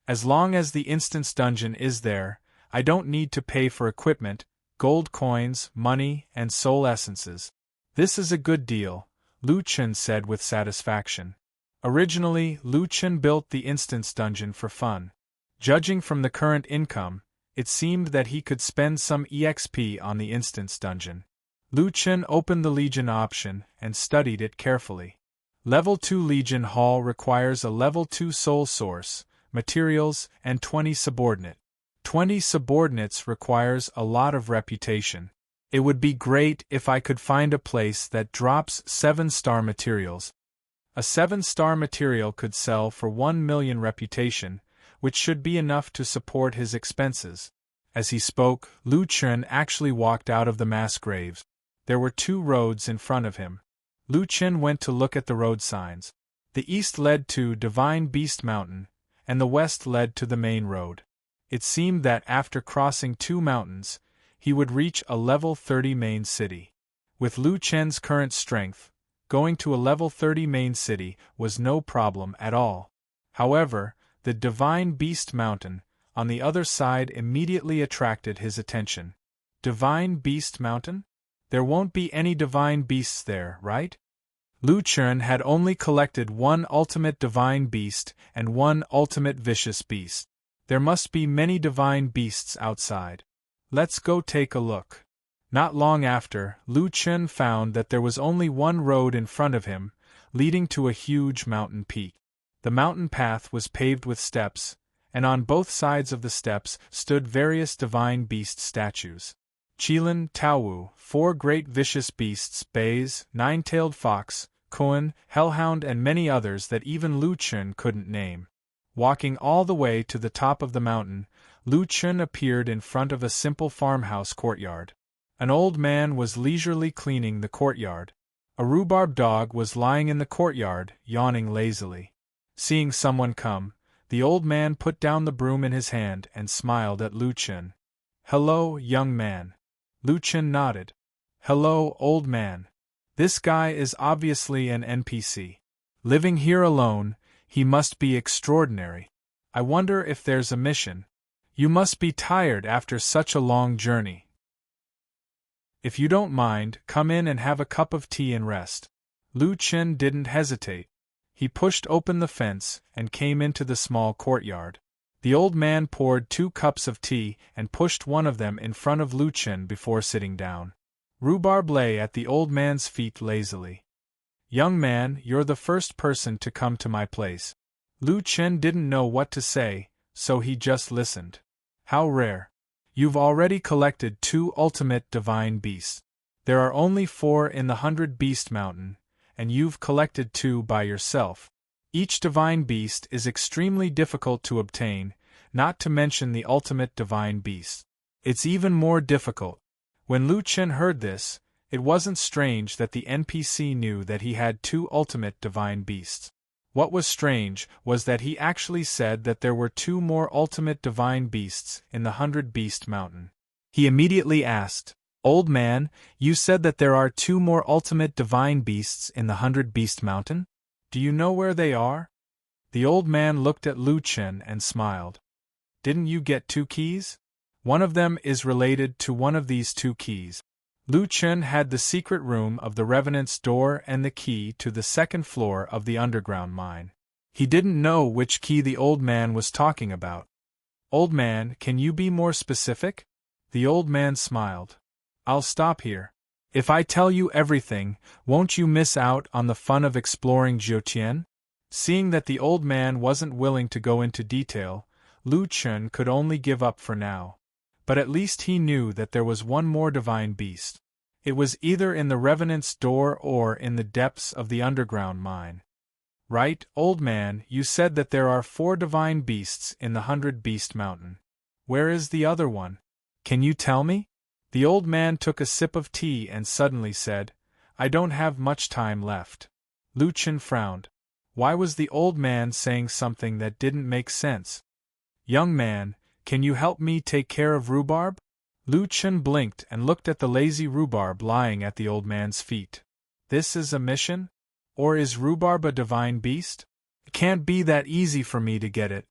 As long as the instance dungeon is there, I don't need to pay for equipment, gold coins, money, and soul essences. This is a good deal, Lu Chen said with satisfaction. Originally, Lu Chen built the instance dungeon for fun. Judging from the current income, it seemed that he could spend some EXP on the instance dungeon. Lu Chen opened the Legion option and studied it carefully. Level 2 Legion Hall requires a Level 2 soul source, materials, and 20 subordinate. 20 subordinates requires a lot of reputation. It would be great if I could find a place that drops 7-star materials. A 7-star material could sell for 1 million reputation, which should be enough to support his expenses. As he spoke, Lu Chen actually walked out of the mass graves. There were 2 roads in front of him. Lu Chen went to look at the road signs. The east led to Divine Beast Mountain, and the west led to the main road. It seemed that after crossing 2 mountains, he would reach a level 30 main city. With Lu Chen's current strength, going to a level 30 main city was no problem at all. However, the Divine Beast Mountain, on the other side, immediately attracted his attention. Divine Beast Mountain? There won't be any divine beasts there, right? Lu Chen had only collected 1 ultimate divine beast and 1 ultimate vicious beast. There must be many divine beasts outside. Let's go take a look. Not long after, Lu Chen found that there was only 1 road in front of him, leading to a huge mountain peak. The mountain path was paved with steps, and on both sides of the steps stood various divine beast statues. Qilin, Taowu, 4 great vicious beasts, Bays, 9-tailed fox, Kuan, hellhound, and many others that even Lu Chen couldn't name. Walking all the way to the top of the mountain, Lu Chen appeared in front of a simple farmhouse courtyard. An old man was leisurely cleaning the courtyard. A rhubarb dog was lying in the courtyard, yawning lazily. Seeing someone come, the old man put down the broom in his hand and smiled at Lu Chen. "Hello, young man." Lu Chen nodded. "Hello, old man. This guy is obviously an NPC. Living here alone, he must be extraordinary. I wonder if there's a mission. You must be tired after such a long journey. If you don't mind, come in and have a cup of tea and rest." Lu Chen didn't hesitate. He pushed open the fence and came into the small courtyard. The old man poured 2 cups of tea and pushed one of them in front of Lu Chen before sitting down. Rhubarb lay at the old man's feet lazily. "Young man, you're the first person to come to my place." Lu Chen didn't know what to say, so he just listened. "How rare. You've already collected 2 ultimate divine beasts. There are only 4 in the 100-beast mountain, and you've collected 2 by yourself. Each divine beast is extremely difficult to obtain, not to mention the ultimate divine beast. It's even more difficult." When Lu Chen heard this, it wasn't strange that the NPC knew that he had 2 ultimate divine beasts. What was strange was that he actually said that there were 2 more ultimate divine beasts in the 100-beast mountain. He immediately asked, "Old man, you said that there are 2 more ultimate divine beasts in the 100-beast mountain? Do you know where they are?" The old man looked at Lu Chen and smiled. "Didn't you get 2 keys? One of them is related to one of these 2 keys." Lu Chen had the secret room of the Revenant's door and the key to the 2nd floor of the underground mine. He didn't know which key the old man was talking about. "Old man, can you be more specific?" The old man smiled. "I'll stop here. If I tell you everything, won't you miss out on the fun of exploring Jiutian?" Seeing that the old man wasn't willing to go into detail, Lu Chen could only give up for now. But at least he knew that there was one more divine beast. It was either in the Revenant's door or in the depths of the underground mine. "Right, old man, you said that there are 4 divine beasts in the 100-beast mountain. Where is the other one? Can you tell me?" The old man took a sip of tea and suddenly said, "I don't have much time left." Lu Chen frowned. Why was the old man saying something that didn't make sense? "Young man, can you help me take care of Rhubarb?" Lu Chen blinked and looked at the lazy Rhubarb lying at the old man's feet. "This is a mission? Or is Rhubarb a divine beast? It can't be that easy for me to get it."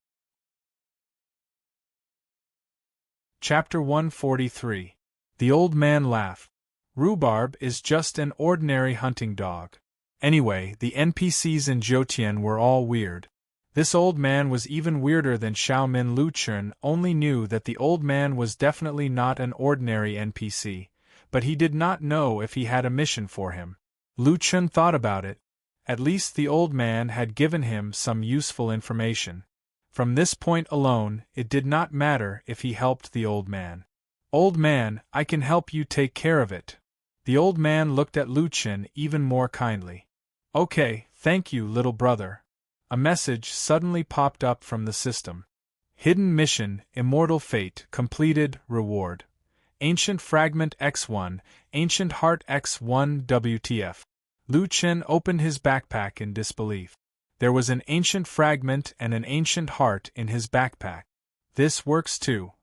Chapter 143. The Old Man Laughed. Rhubarb is just an ordinary hunting dog. Anyway, the NPCs in Jiutian were all weird. This old man was even weirder than Xiaomin. Lu Chen only knew that the old man was definitely not an ordinary NPC, but he did not know if he had a mission for him. Lu Chen thought about it. At least the old man had given him some useful information. From this point alone, it did not matter if he helped the old man. "Old man, I can help you take care of it." The old man looked at Lu Chen even more kindly. "Okay, thank you, little brother." A message suddenly popped up from the system. Hidden mission, Immortal Fate, completed, reward. Ancient Fragment X1, Ancient Heart X1 WTF. Lu Chen opened his backpack in disbelief. There was an ancient fragment and an ancient heart in his backpack. This works too.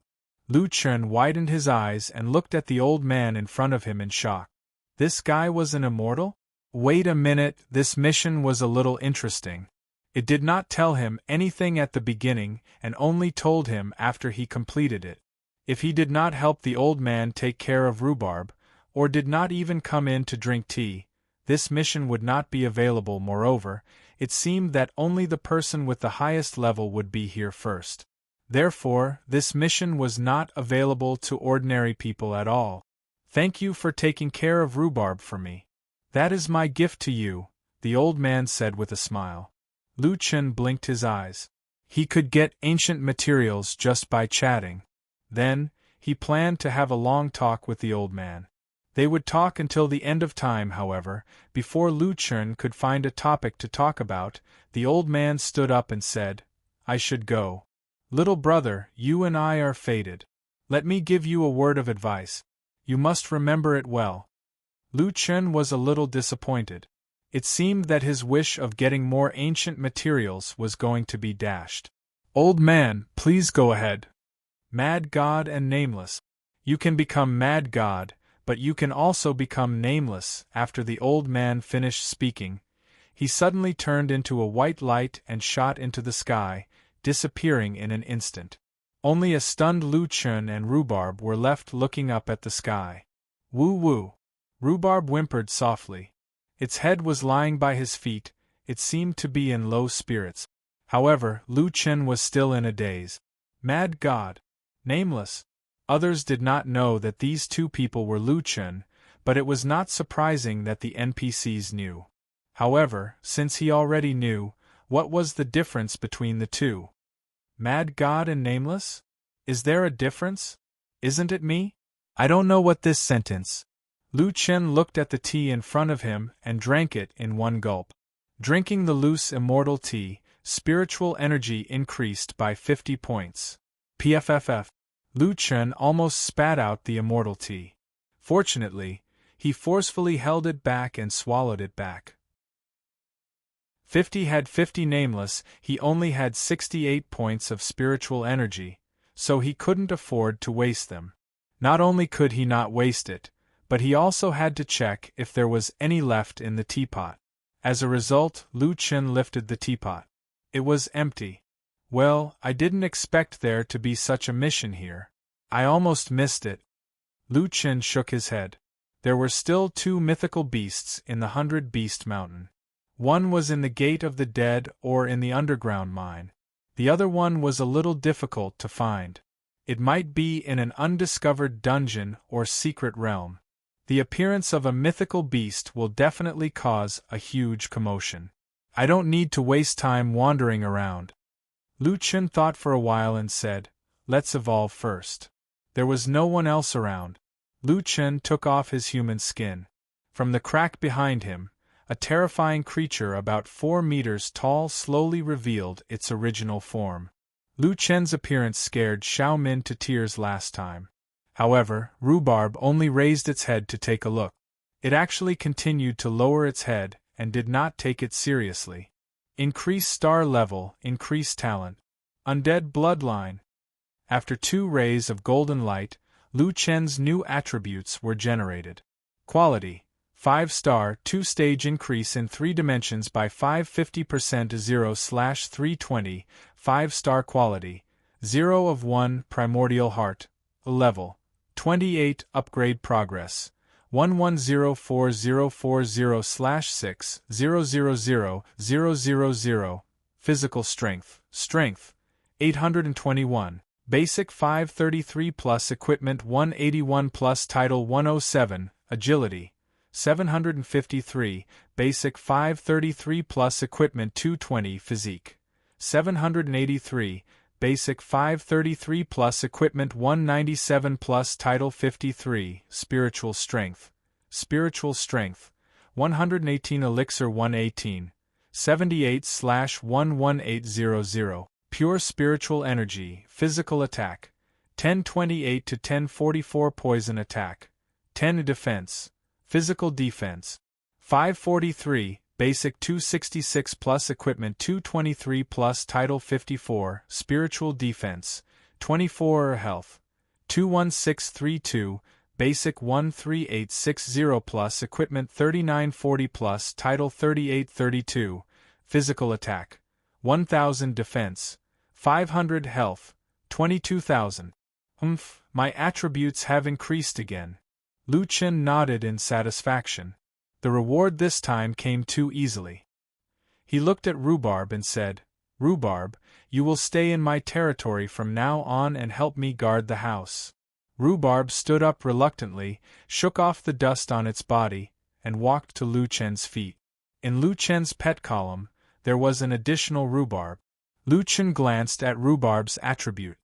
Lu Chen widened his eyes and looked at the old man in front of him in shock. This guy was an immortal? Wait a minute, this mission was a little interesting. It did not tell him anything at the beginning and only told him after he completed it. If he did not help the old man take care of Rhubarb, or did not even come in to drink tea, this mission would not be available. Moreover, it seemed that only the person with the highest level would be here first. Therefore, this mission was not available to ordinary people at all. "Thank you for taking care of Rhubarb for me. That is my gift to you," the old man said with a smile. Lu Chen blinked his eyes. He could get ancient materials just by chatting. Then, he planned to have a long talk with the old man. They would talk until the end of time. However, before Lu Chen could find a topic to talk about, the old man stood up and said, "I should go. Little brother, you and I are fated. Let me give you a word of advice. You must remember it well. Lu Chen was a little disappointed. It seemed that his wish of getting more ancient materials was going to be dashed. Old man, please go ahead. Mad God and Nameless. You can become Mad God, but you can also become nameless. After the old man finished speaking, he suddenly turned into a white light and shot into the sky, disappearing in an instant. Only a stunned Lu Chen and Rhubarb were left looking up at the sky. Woo woo. Rhubarb whimpered softly. Its head was lying by his feet. It seemed to be in low spirits. However, Lu Chen was still in a daze. Mad God. Nameless. Others did not know that these two people were Lu Chen, but it was not surprising that the NPCs knew. However, since he already knew, what was the difference between the two? Mad God and Nameless? Is there a difference? Isn't it me? I don't know what this sentence. Lu Chen looked at the tea in front of him and drank it in one gulp. Drinking the loose immortal tea, spiritual energy increased by 50 points. PFFF. Lu Chen almost spat out the immortal tea. Fortunately, he forcefully held it back and swallowed it back. 50 had 50 nameless, he only had 68 points of spiritual energy, so he couldn't afford to waste them. Not only could he not waste it, but he also had to check if there was any left in the teapot. As a result, Lu Chen lifted the teapot. It was empty. Well, I didn't expect there to be such a mission here. I almost missed it. Lu Chen shook his head. There were still 2 mythical beasts in the 100-Beast Mountain. One was in the Gate of the Dead or in the underground mine. The other one was a little difficult to find. It might be in an undiscovered dungeon or secret realm. The appearance of a mythical beast will definitely cause a huge commotion. I don't need to waste time wandering around. Lu Chen thought for a while and said, "Let's evolve first." There was no one else around. Lu Chen took off his human skin. From the crack behind him, a terrifying creature about 4 meters tall slowly revealed its original form. Lu Chen's appearance scared Xiao Min to tears last time. However, Rhubarb only raised its head to take a look. It actually continued to lower its head and did not take it seriously. Increase star level, increase talent. Undead bloodline. After 2 rays of golden light, Lu Chen's new attributes were generated. Quality: 5-star, 2-stage increase in 3 dimensions by 550% 0/320, 5-star quality, 0 of 1 primordial heart, level 28 upgrade progress, 11044040/6000000, physical strength, 821, basic 533 plus equipment 181 plus title 107, agility, 753, basic 533 plus equipment 220 physique, 783, basic 533 plus equipment 197 plus title 53, spiritual strength, 118 elixir 118, 78/11800, pure spiritual energy, physical attack, 1028 to 1044 poison attack, 10 defense, physical defense, 543, basic 266 plus equipment 223 plus title 54, spiritual defense, 24 health, 21632, basic 13860 plus equipment 3940 plus title 3832, physical attack, 1000 defense, 500 health, 22,000. My attributes have increased again. Lu Chen nodded in satisfaction. The reward this time came too easily. He looked at Rhubarb and said, "Rhubarb, you will stay in my territory from now on and help me guard the house." Rhubarb stood up reluctantly, shook off the dust on its body, and walked to Lu Chen's feet. In Lu Chen's pet column, there was an additional Rhubarb. Lu Chen glanced at Rhubarb's attribute.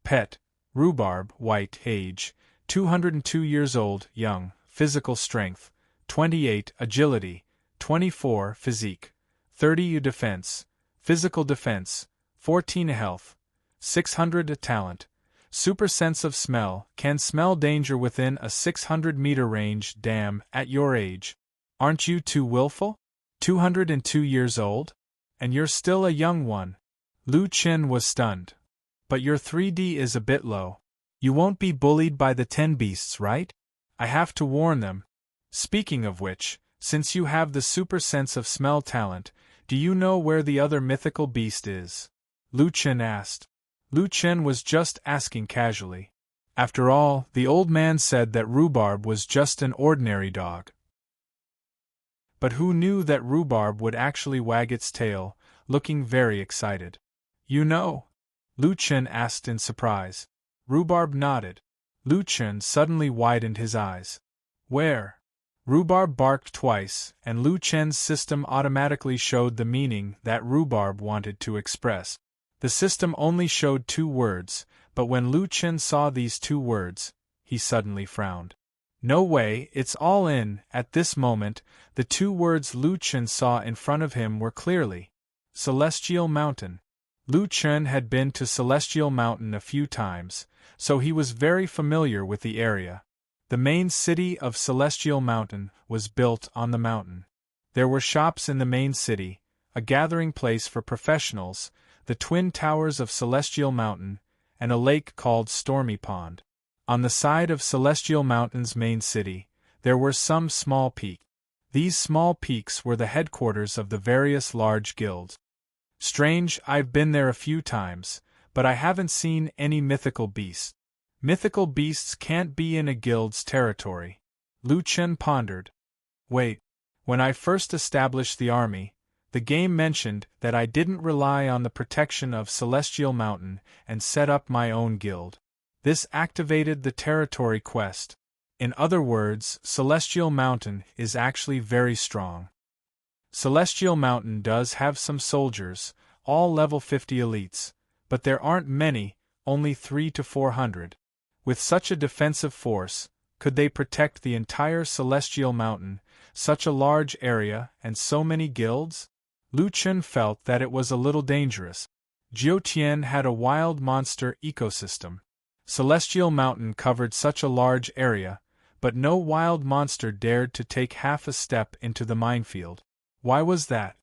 Pet, Rhubarb, white, age, 202 years old, young, physical strength, 28 agility, 24 physique, 30 defense, physical defense, 14 health, 600 talent, Super sense of smell, can smell danger within a 600-meter range. Damn, at your age. Aren't you too willful? 202 years old? And you're still a young one. Lu Chen was stunned. But your 3D is a bit low. You won't be bullied by the 10 beasts, right? I have to warn them. Speaking of which, since you have the super sense of smell talent, do you know where the other mythical beast is? Lu Chen asked. Lu Chen was just asking casually. After all, the old man said that Rhubarb was just an ordinary dog. But who knew that Rhubarb would actually wag its tail, looking very excited? You know? Lu Chen asked in surprise. Rhubarb nodded. Lu Chen suddenly widened his eyes. Where? Rhubarb barked twice, and Lu Chen's system automatically showed the meaning that Rhubarb wanted to express. The system only showed 2 words, but when Lu Chen saw these 2 words, he suddenly frowned. No way, it's all in. At this moment, the 2 words Lu Chen saw in front of him were clearly Celestial Mountain. Lu Chen had been to Celestial Mountain a few times, so he was very familiar with the area. The main city of Celestial Mountain was built on the mountain. There were shops in the main city, a gathering place for professionals, the twin towers of Celestial Mountain, and a lake called Stormy Pond. On the side of Celestial Mountain's main city, there were some small peaks. These small peaks were the headquarters of the various large guilds. Strange, I've been there a few times, but I haven't seen any mythical beasts. Mythical beasts can't be in a guild's territory. Lu Chen pondered. Wait, when I first established the army, the game mentioned that I didn't rely on the protection of Celestial Mountain and set up my own guild. This activated the territory quest. In other words, Celestial Mountain is actually very strong. Celestial Mountain does have some soldiers, all level 50 elites, but there aren't many, only 300 to 400. With such a defensive force, could they protect the entire Celestial Mountain, such a large area and so many guilds? Lu Chen felt that it was a little dangerous. Jiutian had a wild monster ecosystem. Celestial Mountain covered such a large area, but no wild monster dared to take half a step into the minefield. Why was that?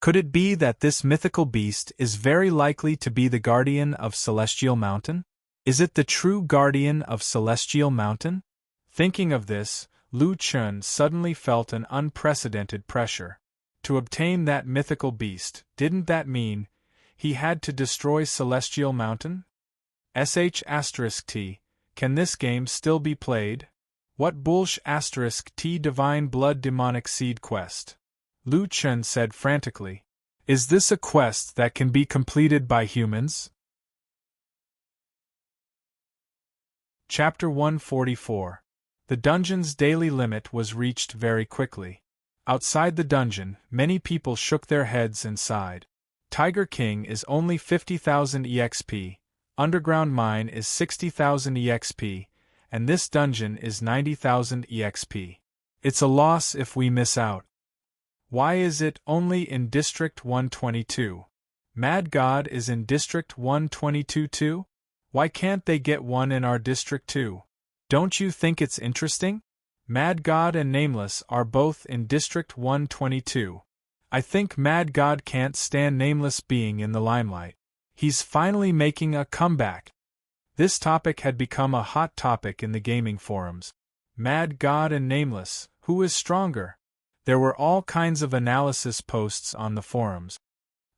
Could it be that this mythical beast is very likely to be the guardian of Celestial Mountain? Is it the true guardian of Celestial Mountain? Thinking of this, Lu Chen suddenly felt an unprecedented pressure. To obtain that mythical beast, didn't that mean he had to destroy Celestial Mountain? **T. Can this game still be played? What bullsh** **T Divine Blood Demonic Seed Quest? Lu Chen said frantically. Is this a quest that can be completed by humans? Chapter 144. The dungeon's daily limit was reached very quickly. Outside the dungeon, many people shook their heads and sighed. Tiger King is only 50,000 EXP, Underground Mine is 60,000 EXP, and this dungeon is 90,000 EXP. It's a loss if we miss out. Why is it only in District 122? Mad God is in District 122 too? Why can't they get one in our district too? Don't you think it's interesting? Mad God and Nameless are both in District 122. I think Mad God can't stand Nameless being in the limelight. He's finally making a comeback. This topic had become a hot topic in the gaming forums. Mad God and Nameless, who is stronger? There were all kinds of analysis posts on the forums.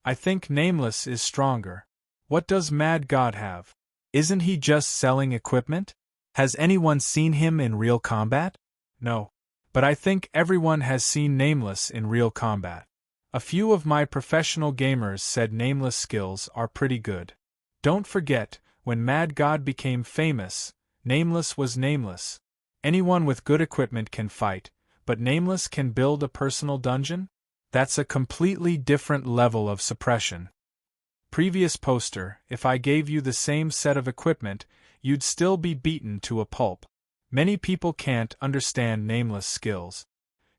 I think Nameless is stronger. What does Mad God have? Isn't he just selling equipment? Has anyone seen him in real combat? No. But I think everyone has seen Nameless in real combat. A few of my professional gamers said Nameless skills are pretty good. Don't forget, when Mad God became famous, Nameless was Nameless. Anyone with good equipment can fight, but Nameless can build a personal dungeon? That's a completely different level of suppression. Previous poster, if I gave you the same set of equipment, you'd still be beaten to a pulp. Many people can't understand Nameless skills.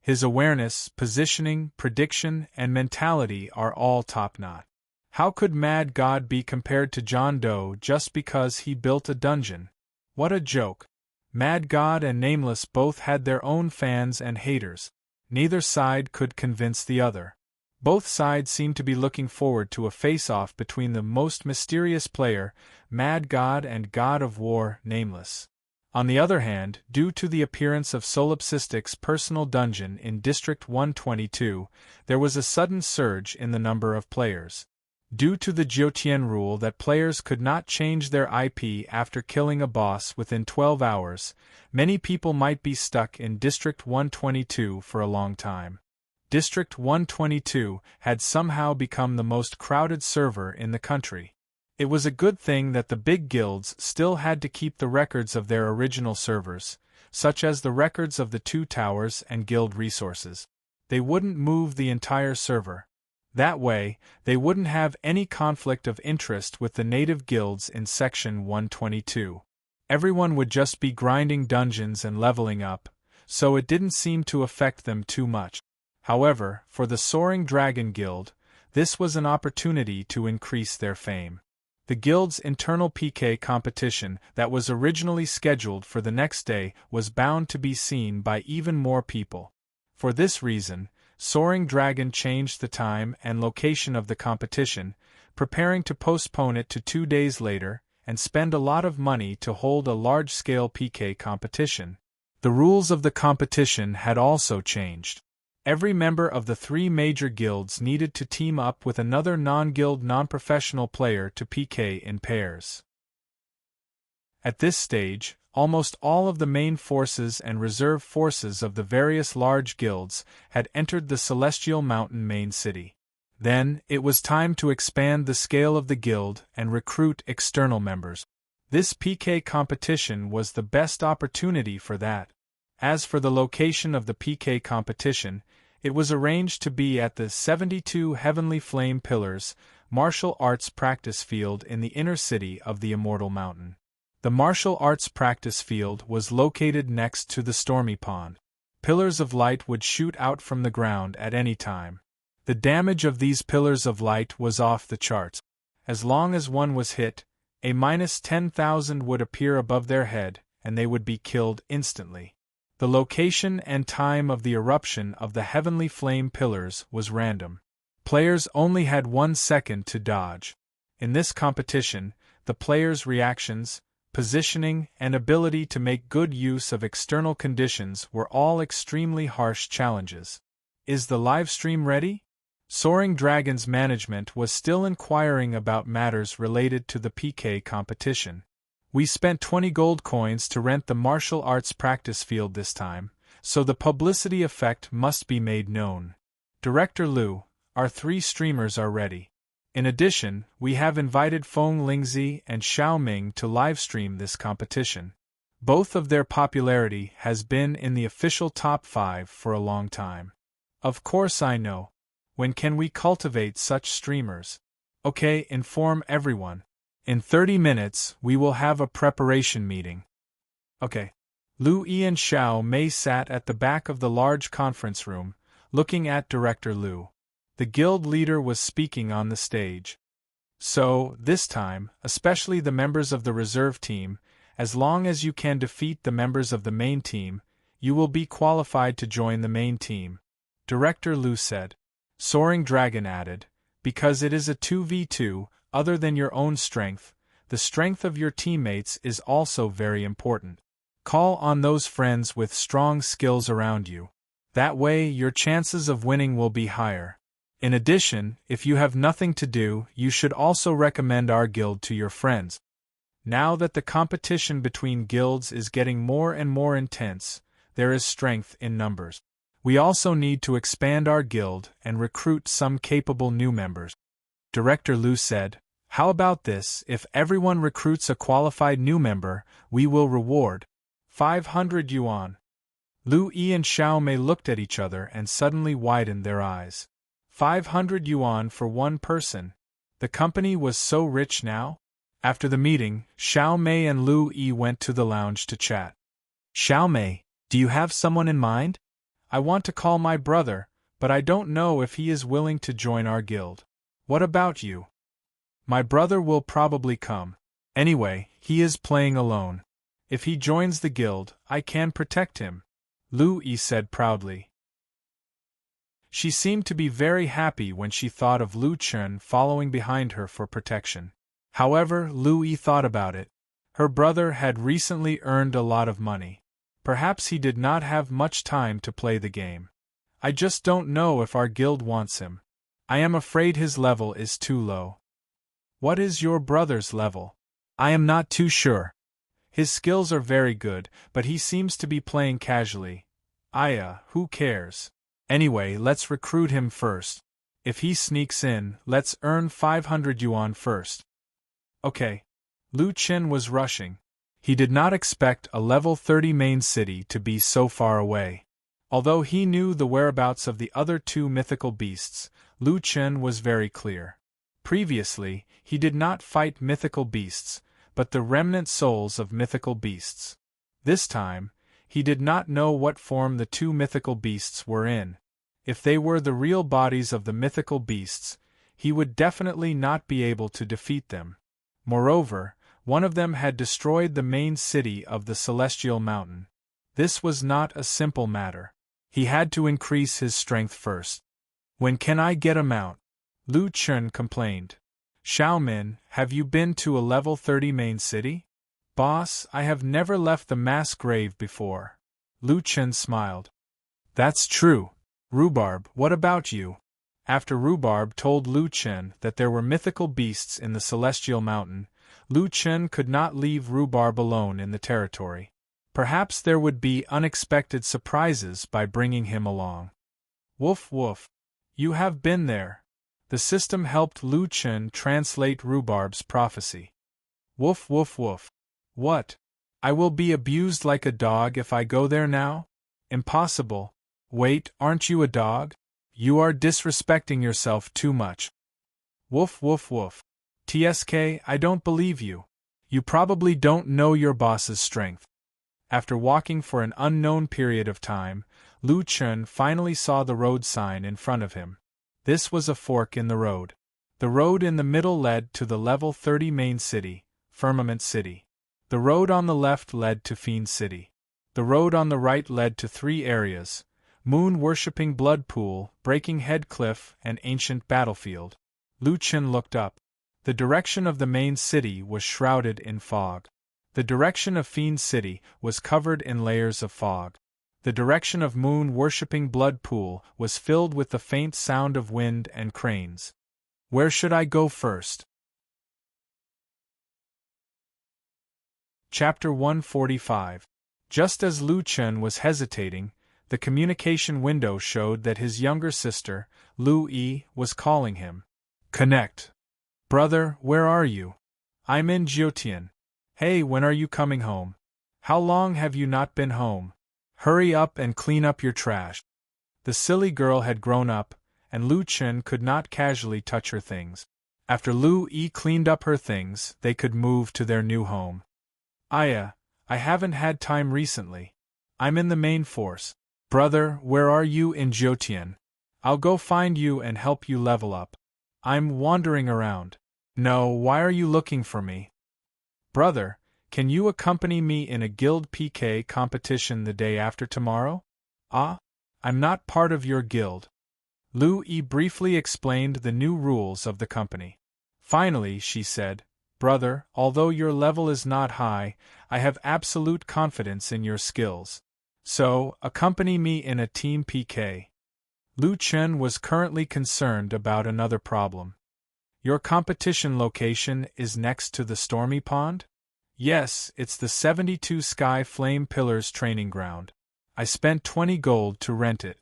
His awareness, positioning, prediction, and mentality are all top-notch. How could Mad God be compared to John Doe just because he built a dungeon? What a joke. Mad God and Nameless both had their own fans and haters. Neither side could convince the other. Both sides seemed to be looking forward to a face-off between the most mysterious player, Mad God, and God of War, Nameless. On the other hand, due to the appearance of Solipsistic's personal dungeon in District 122, there was a sudden surge in the number of players. Due to the Jiutian rule that players could not change their IP after killing a boss within 12 hours, many people might be stuck in District 122 for a long time. District 122 had somehow become the most crowded server in the country. It was a good thing that the big guilds still had to keep the records of their original servers, such as the records of the 2 towers and guild resources. They wouldn't move the entire server. That way, they wouldn't have any conflict of interest with the native guilds in Section 122. Everyone would just be grinding dungeons and leveling up, so it didn't seem to affect them too much. However, for the Soaring Dragon Guild, this was an opportunity to increase their fame. The guild's internal PK competition that was originally scheduled for the next day was bound to be seen by even more people. For this reason, Soaring Dragon changed the time and location of the competition, preparing to postpone it to 2 days later and spend a lot of money to hold a large-scale PK competition. The rules of the competition had also changed. Every member of the 3 major guilds needed to team up with another non-guild non-professional player to PK in pairs. At this stage, almost all of the main forces and reserve forces of the various large guilds had entered the Celestial Mountain main city. Then, it was time to expand the scale of the guild and recruit external members. This PK competition was the best opportunity for that. As for the location of the PK competition, it was arranged to be at the 72 Heavenly Flame Pillars martial arts practice field in the inner city of the Immortal Mountain. The martial arts practice field was located next to the Stormy Pond. Pillars of light would shoot out from the ground at any time. The damage of these pillars of light was off the charts. As long as one was hit, a -10,000 would appear above their head, and they would be killed instantly. The location and time of the eruption of the Heavenly Flame Pillars was random. Players only had 1 second to dodge. In this competition, the players' reactions, positioning, and ability to make good use of external conditions were all extremely harsh challenges. Is the live stream ready? Soaring Dragon's management was still inquiring about matters related to the PK competition. We spent 20 gold coins to rent the martial arts practice field this time, so the publicity effect must be made known. Director Liu, our 3 streamers are ready. In addition, we have invited Feng Lingzi and Xiao Ming to livestream this competition. Both of their popularity has been in the official top 5 for a long time. Of course I know. When can we cultivate such streamers? Okay, inform everyone. In 30 minutes, we will have a preparation meeting. Okay. Lu Yi and Xiao Mei sat at the back of the large conference room, looking at Director Liu. The guild leader was speaking on the stage. So, this time, especially the members of the reserve team, as long as you can defeat the members of the main team, you will be qualified to join the main team. Director Liu said. Soaring Dragon added, because it is a 2v2, other than your own strength, the strength of your teammates is also very important. Call on those friends with strong skills around you. That way, your chances of winning will be higher. In addition, if you have nothing to do, you should also recommend our guild to your friends. Now that the competition between guilds is getting more and more intense, there is strength in numbers. We also need to expand our guild and recruit some capable new members. Director Liu said, how about this, if everyone recruits a qualified new member, we will reward 500 yuan. Lu Yi and Xiao Mei looked at each other and suddenly widened their eyes. 500 yuan for one person. The company was so rich now? After the meeting, Xiao Mei and Lu Yi went to the lounge to chat. Xiao Mei, do you have someone in mind? I want to call my brother, but I don't know if he is willing to join our guild. What about you? My brother will probably come. Anyway, he is playing alone. If he joins the guild, I can protect him, Lu Yi said proudly. She seemed to be very happy when she thought of Lu Chen following behind her for protection. However, Lu Yi thought about it. Her brother had recently earned a lot of money. Perhaps he did not have much time to play the game. I just don't know if our guild wants him. I am afraid his level is too low. What is your brother's level? I am not too sure. His skills are very good, but he seems to be playing casually. Who cares? Anyway, let's recruit him first. If he sneaks in, let's earn 500 yuan first. Okay. Lu Chen was rushing. He did not expect a level 30 main city to be so far away. Although he knew the whereabouts of the other two mythical beasts, Lu Chen was very clear. Previously, he did not fight mythical beasts, but the remnant souls of mythical beasts. This time, he did not know what form the two mythical beasts were in. If they were the real bodies of the mythical beasts, he would definitely not be able to defeat them. Moreover, one of them had destroyed the main city of the Celestial Mountain. This was not a simple matter. He had to increase his strength first. When can I get a mount? Lu Chen complained. Xiaomin, have you been to a level 30 main city? Boss, I have never left the mass grave before. Lu Chen smiled. That's true. Rhubarb, what about you? After Rhubarb told Lu Chen that there were mythical beasts in the Celestial Mountain, Lu Chen could not leave Rhubarb alone in the territory. Perhaps there would be unexpected surprises by bringing him along. Woof woof. You have been there. The system helped Lu Chen translate Rhubarb's prophecy. Woof woof woof. What? I will be abused like a dog if I go there now? Impossible. Wait, aren't you a dog? You are disrespecting yourself too much. Woof woof woof. TSK, I don't believe you. You probably don't know your boss's strength. After walking for an unknown period of time, Lu Chen finally saw the road sign in front of him. This was a fork in the road. The road in the middle led to the level 30 main city, Firmament City. The road on the left led to Fiend City. The road on the right led to three areas: Moon-worshipping Blood Pool, Breaking Head Cliff, and Ancient Battlefield. Lu Chen looked up. The direction of the main city was shrouded in fog. The direction of Fiend City was covered in layers of fog. The direction of Moon-worshipping Blood Pool was filled with the faint sound of wind and cranes. Where should I go first? Chapter 145. Just as Lu Chen was hesitating, the communication window showed that his younger sister, Lu Yi, was calling him. Connect. Brother, where are you? I'm in Jiutian. Hey, when are you coming home? How long have you not been home? Hurry up and clean up your trash. The silly girl had grown up, and Lu Chen could not casually touch her things. After Lu Yi cleaned up her things, they could move to their new home. I haven't had time recently. I'm in the main force. Brother, where are you in Jiutian? I'll go find you and help you level up. I'm wandering around. No, why are you looking for me? Brother, can you accompany me in a guild PK competition the day after tomorrow? I'm not part of your guild. Lu Yi briefly explained the new rules of the company. Finally, she said, Brother, although your level is not high, I have absolute confidence in your skills. So, accompany me in a team PK. Lu Chen was currently concerned about another problem. Your competition location is next to the Stormy Pond? Yes, it's the 72 Sky Flame Pillars training ground. I spent 20 gold to rent it.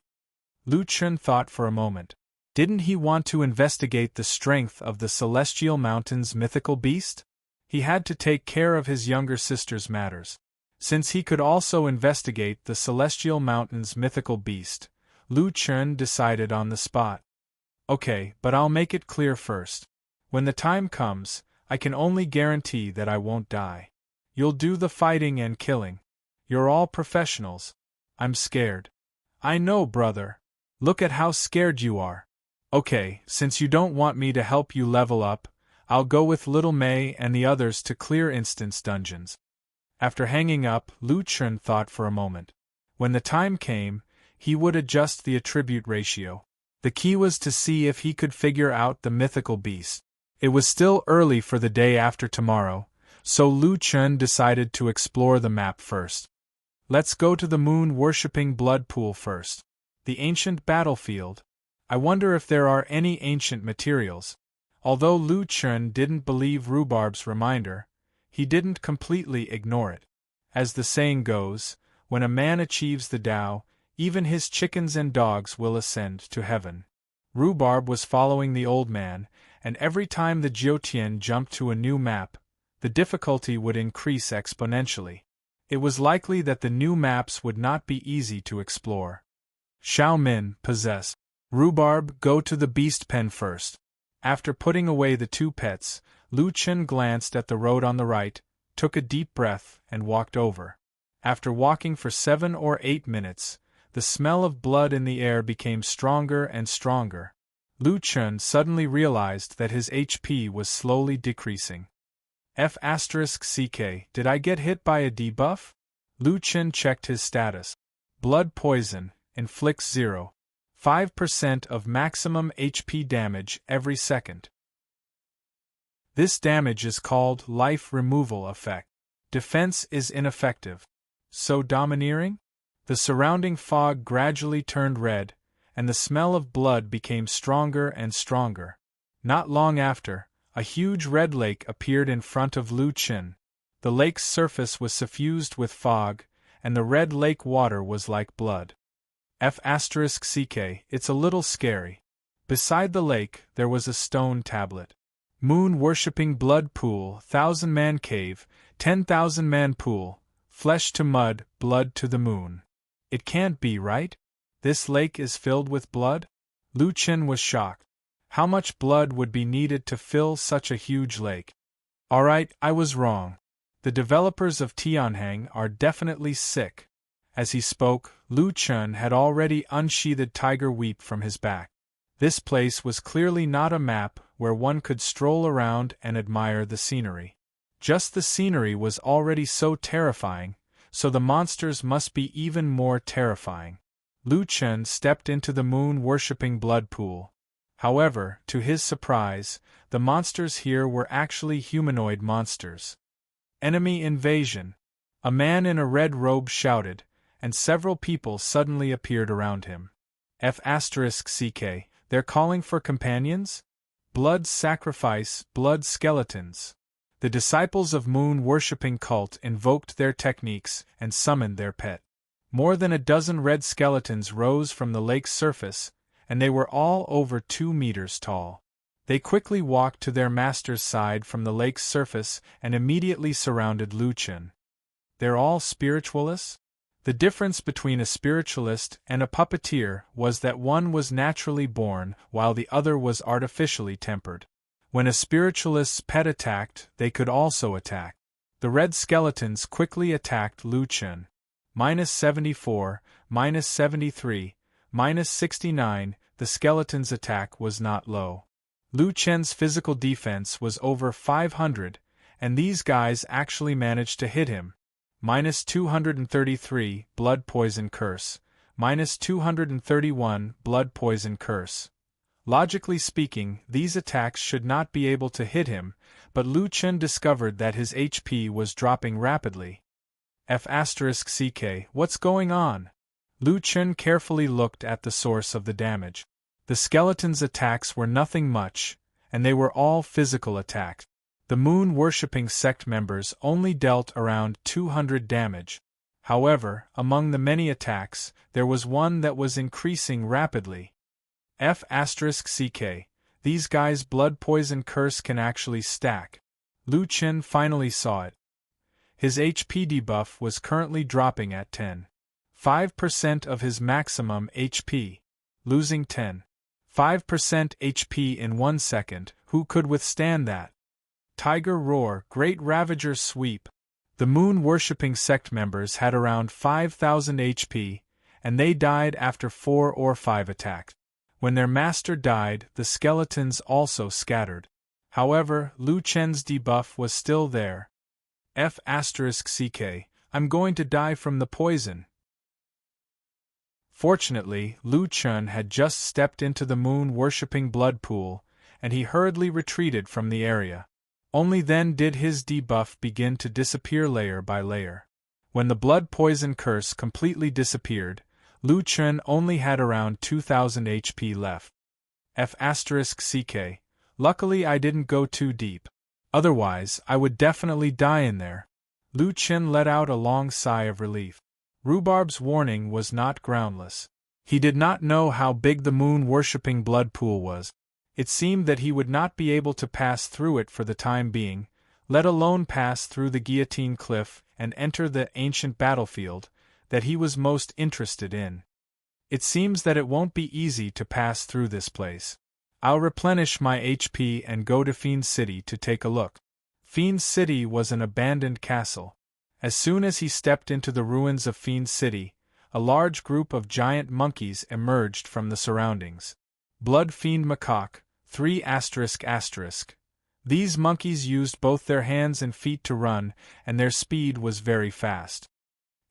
Lu Chen thought for a moment. Didn't he want to investigate the strength of the Celestial Mountain's mythical beast? He had to take care of his younger sister's matters. Since he could also investigate the Celestial Mountain's mythical beast, Lu Chen decided on the spot. Okay, but I'll make it clear first. When the time comes, I can only guarantee that I won't die. You'll do the fighting and killing. You're all professionals. I'm scared. I know, brother. Look at how scared you are. Okay, since you don't want me to help you level up, I'll go with Little May and the others to clear instance dungeons. After hanging up, Lu Chun thought for a moment. When the time came, he would adjust the attribute ratio. The key was to see if he could figure out the mythical beast. It was still early for the day after tomorrow, so Lu Chun decided to explore the map first. Let's go to the moon-worshipping blood pool first. The ancient battlefield. I wonder if there are any ancient materials. Although Lu Chun didn't believe Rhubarb's reminder, he didn't completely ignore it. As the saying goes, when a man achieves the Tao, even his chickens and dogs will ascend to heaven. Rhubarb was following the old man, and every time the Jiutian jumped to a new map, the difficulty would increase exponentially. It was likely that the new maps would not be easy to explore. Xiao Min, possess. Rhubarb, go to the beast pen first. After putting away the two pets, Lu Chun glanced at the road on the right, took a deep breath, and walked over. After walking for 7 or 8 minutes, the smell of blood in the air became stronger and stronger. Lu Chun suddenly realized that his HP was slowly decreasing. F***CK, did I get hit by a debuff? Lu Chun checked his status. Blood poison, inflicts 0.5% of maximum HP damage every second. This damage is called life removal effect. Defense is ineffective. So domineering? The surrounding fog gradually turned red, and the smell of blood became stronger and stronger. Not long after, a huge red lake appeared in front of Lu Chun. The lake's surface was suffused with fog, and the red lake water was like blood. F***CK, it's a little scary. Beside the lake, there was a stone tablet. Moon-worshipping blood pool, 1,000-man cave, 10,000-man pool, flesh to mud, blood to the moon. It can't be right? This lake is filled with blood? Lu Chun was shocked. How much blood would be needed to fill such a huge lake? Alright, I was wrong. The developers of Tianheng are definitely sick. As he spoke, Lu Chun had already unsheathed Tiger Weep from his back. This place was clearly not a map where one could stroll around and admire the scenery. Just the scenery was already so terrifying, so the monsters must be even more terrifying. Lu Chun stepped into the moon-worshipping blood pool. However, to his surprise, the monsters here were actually humanoid monsters. Enemy invasion! A man in a red robe shouted, and several people suddenly appeared around him. F***CK, they're calling for companions? Blood sacrifice, blood skeletons. The disciples of moon-worshipping cult invoked their techniques and summoned their pet. More than a dozen red skeletons rose from the lake's surface, and they were all over 2 meters tall. They quickly walked to their master's side from the lake's surface and immediately surrounded Lu Chun. They're all spiritualists? The difference between a spiritualist and a puppeteer was that one was naturally born while the other was artificially tempered. When a spiritualist's pet attacked, they could also attack. The red skeletons quickly attacked Lu Chun. -74, -73, -69, the skeleton's attack was not low. Lu Chun's physical defense was over 500, and these guys actually managed to hit him. -233, blood poison curse. -231, blood poison curse. Logically speaking, these attacks should not be able to hit him, but Lu Chun discovered that his HP was dropping rapidly. F***CK, what's going on? Lu Chun carefully looked at the source of the damage. The skeleton's attacks were nothing much, and they were all physical attacks. The moon-worshipping sect members only dealt around 200 damage. However, among the many attacks, there was one that was increasing rapidly. F***CK, these guys' blood poison curse can actually stack. Lu Chun finally saw it. His HP debuff was currently dropping at 10.5% of his maximum HP. Losing 10.5% HP in 1 second, who could withstand that? Tiger Roar, Great Ravager Sweep. The moon-worshipping sect members had around 5,000 HP, and they died after 4 or 5 attacks. When their master died, the skeletons also scattered. However, Lu Chen's debuff was still there. F***ck, I'm going to die from the poison. Fortunately, Lu Chen had just stepped into the moon-worshipping blood pool, and he hurriedly retreated from the area. Only then did his debuff begin to disappear layer by layer. When the blood poison curse completely disappeared, Lu Chen only had around 2000 HP left. F***ck, luckily I didn't go too deep. Otherwise, I would definitely die in there. Lu Chen let out a long sigh of relief. Rhubarb's warning was not groundless. He did not know how big the moon-worshipping blood pool was. It seemed that he would not be able to pass through it for the time being, let alone pass through the guillotine cliff and enter the ancient battlefield that he was most interested in. It seems that it won't be easy to pass through this place. I'll replenish my HP and go to Fiend City to take a look. Fiend City was an abandoned castle. As soon as he stepped into the ruins of Fiend City, a large group of giant monkeys emerged from the surroundings. Blood Fiend Macaque, 3***. These monkeys used both their hands and feet to run, and their speed was very fast.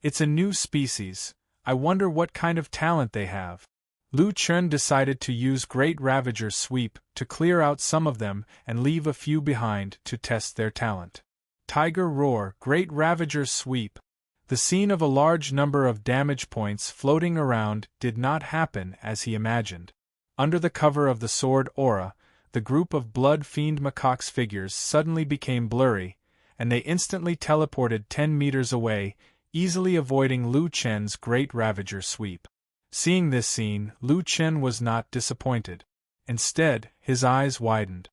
It's a new species. I wonder what kind of talent they have. Lu Chen decided to use Great Ravager's Sweep to clear out some of them and leave a few behind to test their talent. Tiger Roar, Great Ravager's Sweep. The scene of a large number of damage points floating around did not happen as he imagined. Under the cover of the sword aura, the group of Blood Fiend Macaque's figures suddenly became blurry, and they instantly teleported 10 meters away, easily avoiding Lu Chen's Great Ravager Sweep. Seeing this scene, Lu Chen was not disappointed. Instead, his eyes widened.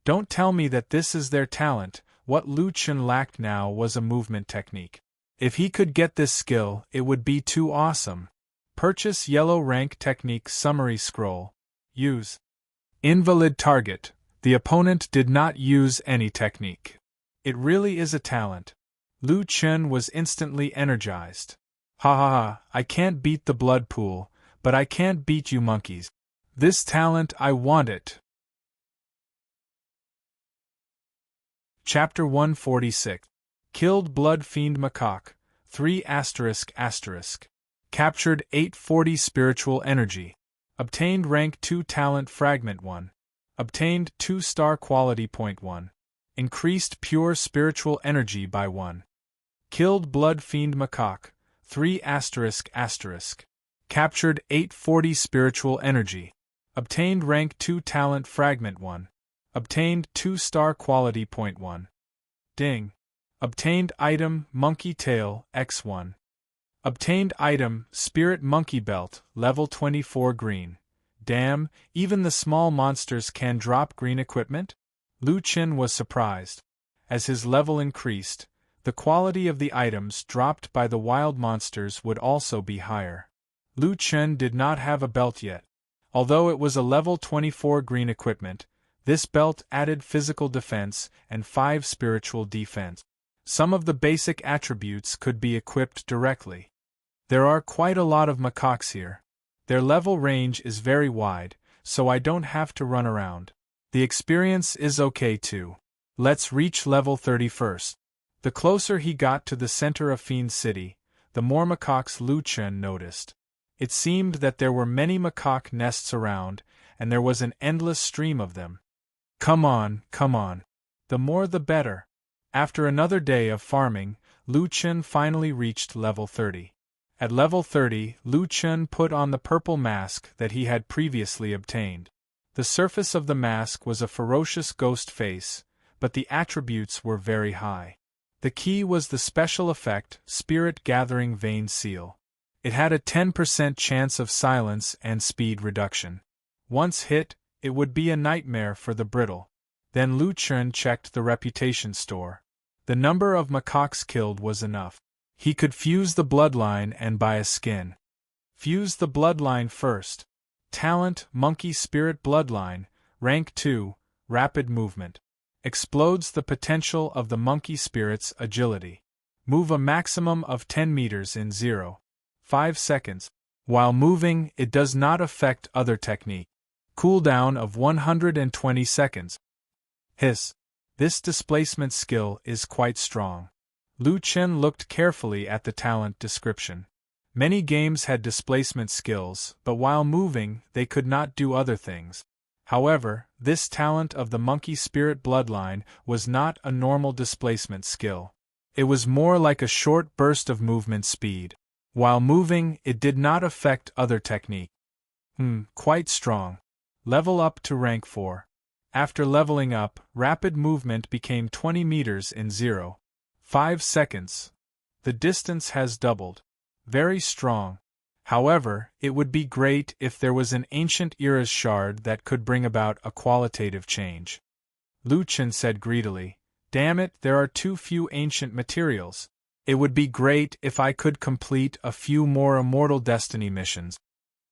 Don't tell me that this is their talent. What Lu Chen lacked now was a movement technique. If he could get this skill, it would be too awesome. Purchase Yellow Rank Technique Summary Scroll. Use. Invalid target. The opponent did not use any technique. It really is a talent. Lu Chen was instantly energized. Ha ha ha, I can't beat the blood pool, but I can't beat you monkeys. This talent, I want it. Chapter 146. Killed Blood Fiend Macaque, 3***. Captured 840 spiritual energy. Obtained Rank 2 Talent Fragment 1. Obtained 2-star Quality Point 1. Increased Pure Spiritual Energy by 1. Killed Blood Fiend Macaque, 3***. Captured 840 spiritual energy. Obtained Rank 2 Talent Fragment 1. Obtained 2-star Quality Point 1. Ding. Obtained Item Monkey Tail X1. Obtained Item Spirit Monkey Belt Level 24 Green. Damn, even the small monsters can drop green equipment? Lu Chen was surprised. As his level increased, the quality of the items dropped by the wild monsters would also be higher. Lu Chen did not have a belt yet. Although it was a level 24 green equipment, this belt added physical defense and 5 spiritual defense. Some of the basic attributes could be equipped directly. There are quite a lot of macaques here. Their level range is very wide, so I don't have to run around. The experience is okay too. Let's reach level 30 first. The closer he got to the center of Fiend City, the more macaques Lu Chen noticed. It seemed that there were many macaque nests around, and there was an endless stream of them. Come on, come on. The more the better. After another day of farming, Lu Chen finally reached level 30. At level 30, Lu Chen put on the purple mask that he had previously obtained. The surface of the mask was a ferocious ghost face, but the attributes were very high. The key was the special effect, Spirit Gathering Vein Seal. It had a 10% chance of silence and speed reduction. Once hit, it would be a nightmare for the brittle. Then Lu Chen checked the reputation store. The number of macaques killed was enough. He could fuse the bloodline and buy a skin. Fuse the bloodline first. Talent, Monkey Spirit Bloodline, Rank 2, Rapid Movement. Explodes the potential of the monkey spirit's agility. Move a maximum of 10 meters in 0.5 seconds. While moving, it does not affect other technique. Cooldown of 120 seconds. Hiss. This displacement skill is quite strong. Lu Chen looked carefully at the talent description. Many games had displacement skills, but while moving, they could not do other things. However, this talent of the monkey spirit bloodline was not a normal displacement skill. It was more like a short burst of movement speed. While moving, it did not affect other technique. Quite strong. Level up to rank 4. After leveling up, rapid movement became 20 meters in 0.5 seconds. The distance has doubled. Very strong. However, it would be great if there was an ancient era's shard that could bring about a qualitative change. Lu Chen said greedily, "Damn it, there are too few ancient materials. It would be great if I could complete a few more Immortal Destiny missions."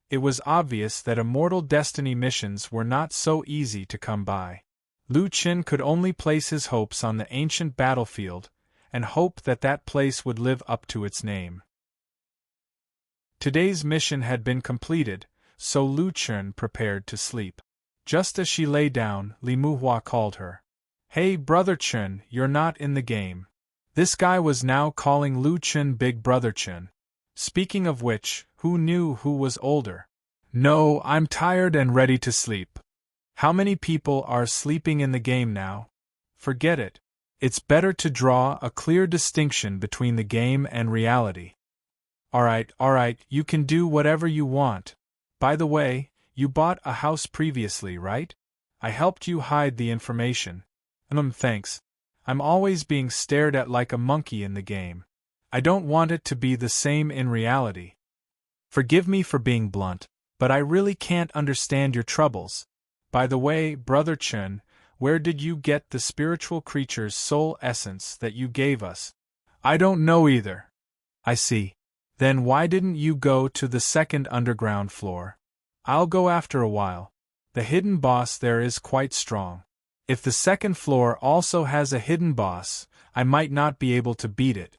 It was obvious that Immortal Destiny missions were not so easy to come by. Lu Chen could only place his hopes on the ancient battlefield, and hope that that place would live up to its name. Today's mission had been completed, so Lu Chen prepared to sleep. Just as she lay down, Li Muhua called her. "Hey, Brother Chen, you're not in the game." This guy was now calling Lu Chen Big Brother Chen. Speaking of which, who knew who was older? "No, I'm tired and ready to sleep." How many people are sleeping in the game now? Forget it. It's better to draw a clear distinction between the game and reality. Alright, you can do whatever you want. By the way, you bought a house previously, right? I helped you hide the information. Thanks. I'm always being stared at like a monkey in the game. I don't want it to be the same in reality. Forgive me for being blunt, but I really can't understand your troubles. By the way, Brother Chen, where did you get the spiritual creature's soul essence that you gave us? I don't know either. I see. Then why didn't you go to the second underground floor? I'll go after a while. The hidden boss there is quite strong. If the second floor also has a hidden boss, I might not be able to beat it.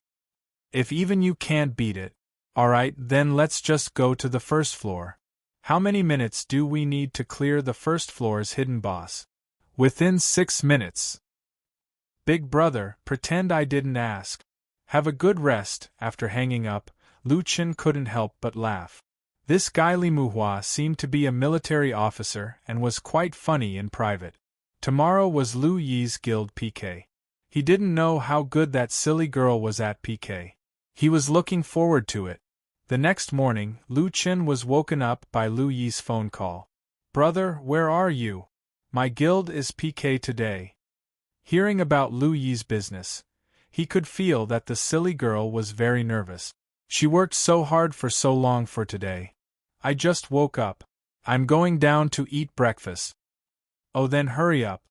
If even you can't beat it, alright, then let's just go to the first floor. How many minutes do we need to clear the first floor's hidden boss? Within 6 minutes. Big brother, pretend I didn't ask. Have a good rest. After hanging up, Lu Chen couldn't help but laugh. This guy Li Muhua seemed to be a military officer and was quite funny in private. Tomorrow was Lu Yi's guild PK. He didn't know how good that silly girl was at PK. He was looking forward to it. The next morning, Lu Chen was woken up by Lu Yi's phone call. "Brother, where are you? My guild is PK today." Hearing about Lu Yi's business, he could feel that the silly girl was very nervous. She worked so hard for so long for today. "I just woke up. I'm going down to eat breakfast." "Oh, then hurry up.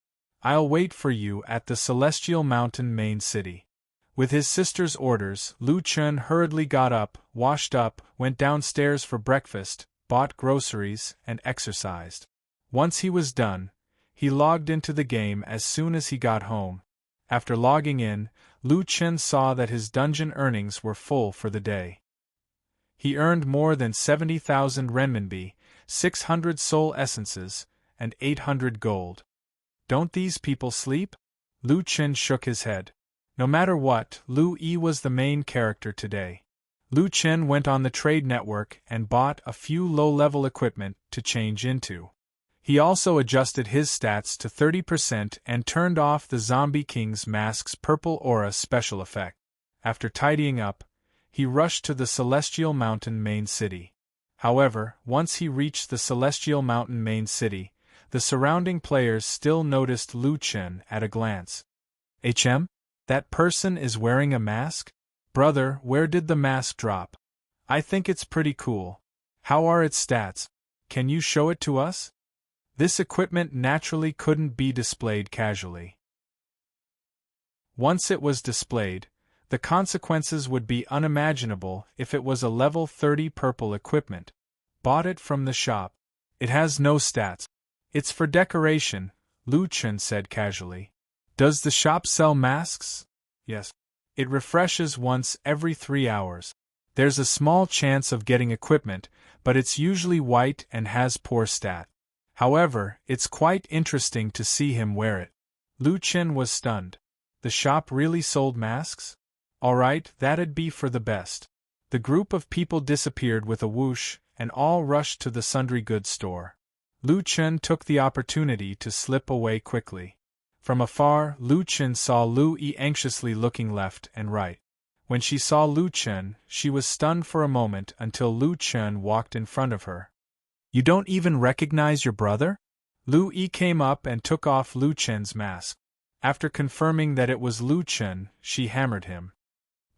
I'll wait for you at the Celestial Mountain main city." With his sister's orders, Lu Chen hurriedly got up, washed up, went downstairs for breakfast, bought groceries, and exercised. Once he was done, he logged into the game as soon as he got home. After logging in, Lu Chen saw that his dungeon earnings were full for the day. He earned more than 70,000 renminbi, 600 soul essences, and 800 gold. Don't these people sleep? Lu Chen shook his head. No matter what, Lu Yi was the main character today. Lu Chen went on the trade network and bought a few low-level equipment to change into. He also adjusted his stats to 30% and turned off the Zombie King's mask's purple aura special effect. After tidying up, he rushed to the Celestial Mountain main city. However, once he reached the Celestial Mountain main city, the surrounding players still noticed Lu Chen at a glance. That person is wearing a mask? Brother, where did the mask drop? I think it's pretty cool. How are its stats? Can you show it to us? This equipment naturally couldn't be displayed casually. Once it was displayed, the consequences would be unimaginable if it was a level 30 purple equipment. Bought it from the shop. It has no stats. It's for decoration, Lu Chen said casually. Does the shop sell masks? Yes. It refreshes once every 3 hours. There's a small chance of getting equipment, but it's usually white and has poor stat. However, it's quite interesting to see him wear it. Lu Chen was stunned. The shop really sold masks? Alright, that'd be for the best. The group of people disappeared with a whoosh, and all rushed to the sundry goods store. Lu Chen took the opportunity to slip away quickly. From afar, Lu Chen saw Lu Yi anxiously looking left and right. When she saw Lu Chen, she was stunned for a moment until Lu Chen walked in front of her. You don't even recognize your brother? Lu Yi came up and took off Lu Chen's mask. After confirming that it was Lu Chen, she hammered him.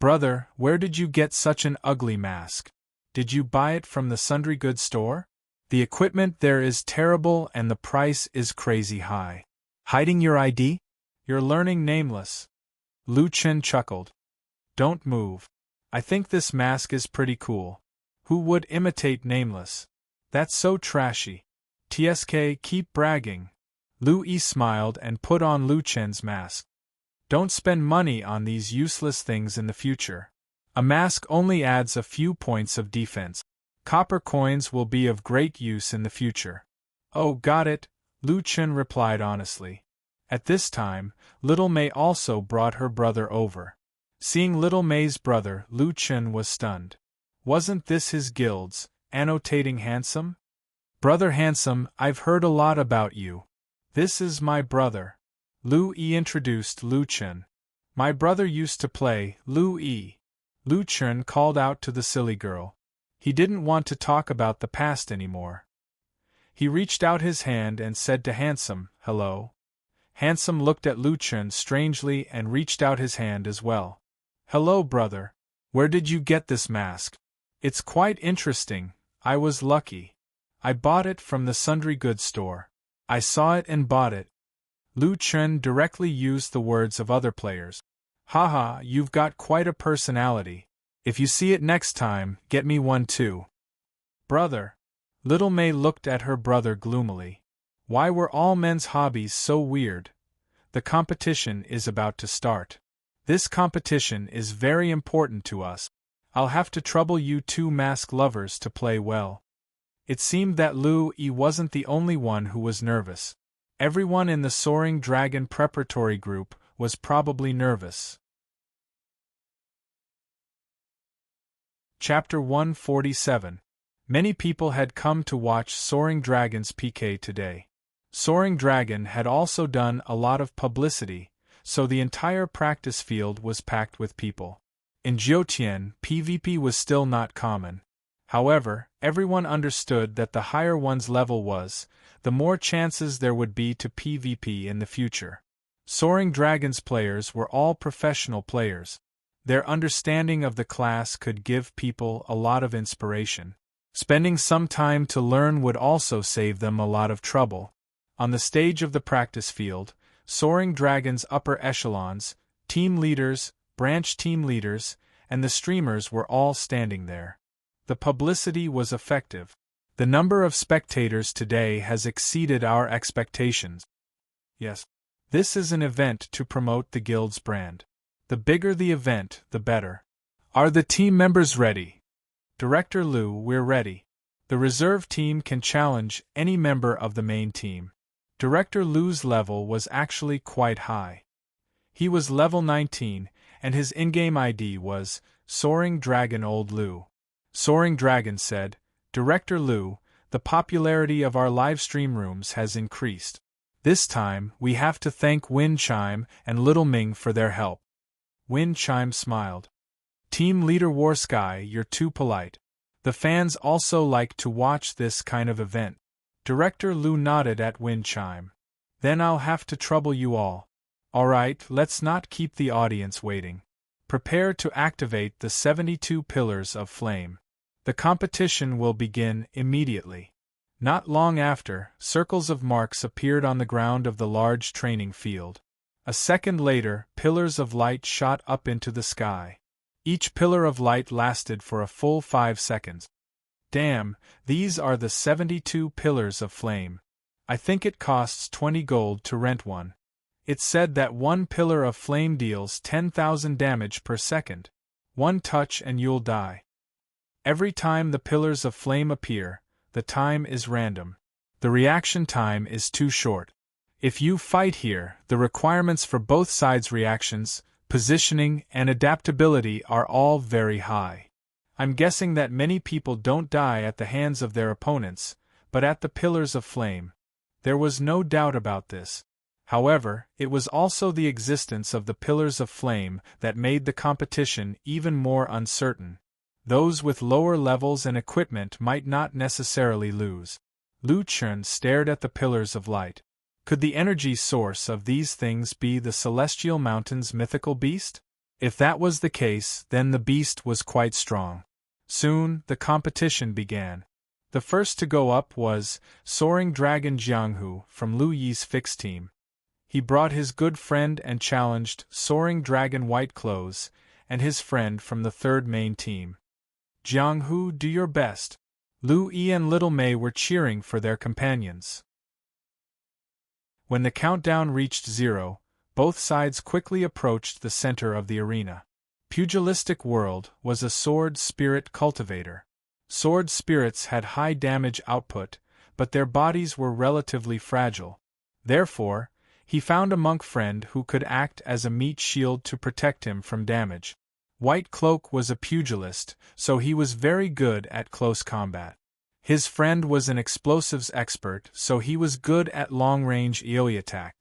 Brother, where did you get such an ugly mask? Did you buy it from the sundry goods store? The equipment there is terrible and the price is crazy high. Hiding your ID? You're learning Nameless. Lu Chen chuckled. Don't move. I think this mask is pretty cool. Who would imitate Nameless? That's so trashy. TSK, keep bragging. Lu Yi smiled and put on Lu Chen's mask. Don't spend money on these useless things in the future. A mask only adds a few points of defense. Copper coins will be of great use in the future. Oh, got it, Lu Chen replied honestly. At this time, Little May also brought her brother over. Seeing Little May's brother, Lu Chen was stunned. Wasn't this his guild's, annotating Handsome? Brother Handsome, I've heard a lot about you. This is my brother. Lu Yi introduced Lu Chen. My brother used to play, Lu Yi. Lu Chen called out to the silly girl. He didn't want to talk about the past anymore. He reached out his hand and said to Handsome, hello. Handsome looked at Lu Chen strangely and reached out his hand as well. Hello, brother. Where did you get this mask? It's quite interesting. I was lucky. I bought it from the sundry goods store. I saw it and bought it. Lu Chen directly used the words of other players. Haha, you've got quite a personality. If you see it next time, get me one too. Brother. Little May looked at her brother gloomily. Why were all men's hobbies so weird? The competition is about to start. This competition is very important to us. I'll have to trouble you two mask lovers to play well. It seemed that Lu Yi wasn't the only one who was nervous. Everyone in the Soaring Dragon preparatory group was probably nervous. Chapter 147. Many people had come to watch Soaring Dragon's PK today. Soaring Dragon had also done a lot of publicity, so the entire practice field was packed with people. In Jiutian, PvP was still not common. However, everyone understood that the higher one's level was, the more chances there would be to PvP in the future. Soaring Dragon's players were all professional players. Their understanding of the class could give people a lot of inspiration. Spending some time to learn would also save them a lot of trouble. On the stage of the practice field, Soaring Dragon's upper echelons, team leaders, branch team leaders, and the streamers were all standing there. The publicity was effective. The number of spectators today has exceeded our expectations. Yes. This is an event to promote the guild's brand. The bigger the event, the better. Are the team members ready? Director Lu, we're ready. The reserve team can challenge any member of the main team. Director Lu's level was actually quite high. He was level 19, and his in-game ID was Soaring Dragon Old Lu. Soaring Dragon said, Director Lu, the popularity of our live stream rooms has increased. This time, we have to thank Wind Chime and Little Ming for their help. Wind Chime smiled. Team Leader War Sky, you're too polite. The fans also like to watch this kind of event. Director Lu nodded at Wind Chime. Then I'll have to trouble you all. Alright, let's not keep the audience waiting. Prepare to activate the 72 Pillars of Flame. The competition will begin immediately. Not long after, circles of marks appeared on the ground of the large training field. A second later, pillars of light shot up into the sky. Each pillar of light lasted for a full 5 seconds. Damn, these are the 72 Pillars of Flame. I think it costs 20 gold to rent one. It's said that one pillar of flame deals 10,000 damage per second. One touch and you'll die. Every time the pillars of flame appear, the time is random. The reaction time is too short. If you fight here, the requirements for both sides' reactions, positioning, and adaptability are all very high. I'm guessing that many people don't die at the hands of their opponents, but at the Pillars of Flame. There was no doubt about this. However, it was also the existence of the Pillars of Flame that made the competition even more uncertain. Those with lower levels and equipment might not necessarily lose. Lu Chun stared at the Pillars of Light. Could the energy source of these things be the Celestial Mountain's mythical beast? If that was the case, then the beast was quite strong. Soon, the competition began. The first to go up was Soaring Dragon Jianghu from Lu Yi's fixed team. He brought his good friend and challenged Soaring Dragon White Clothes and his friend from the third main team. Jianghu, do your best. Lu Yi and Little Mei were cheering for their companions. When the countdown reached 0, both sides quickly approached the center of the arena. Pugilistic World was a sword spirit cultivator. Sword spirits had high damage output, but their bodies were relatively fragile. Therefore, he found a monk friend who could act as a meat shield to protect him from damage. White Cloak was a pugilist, so he was very good at close combat. His friend was an explosives expert, so he was good at long-range AoE attack.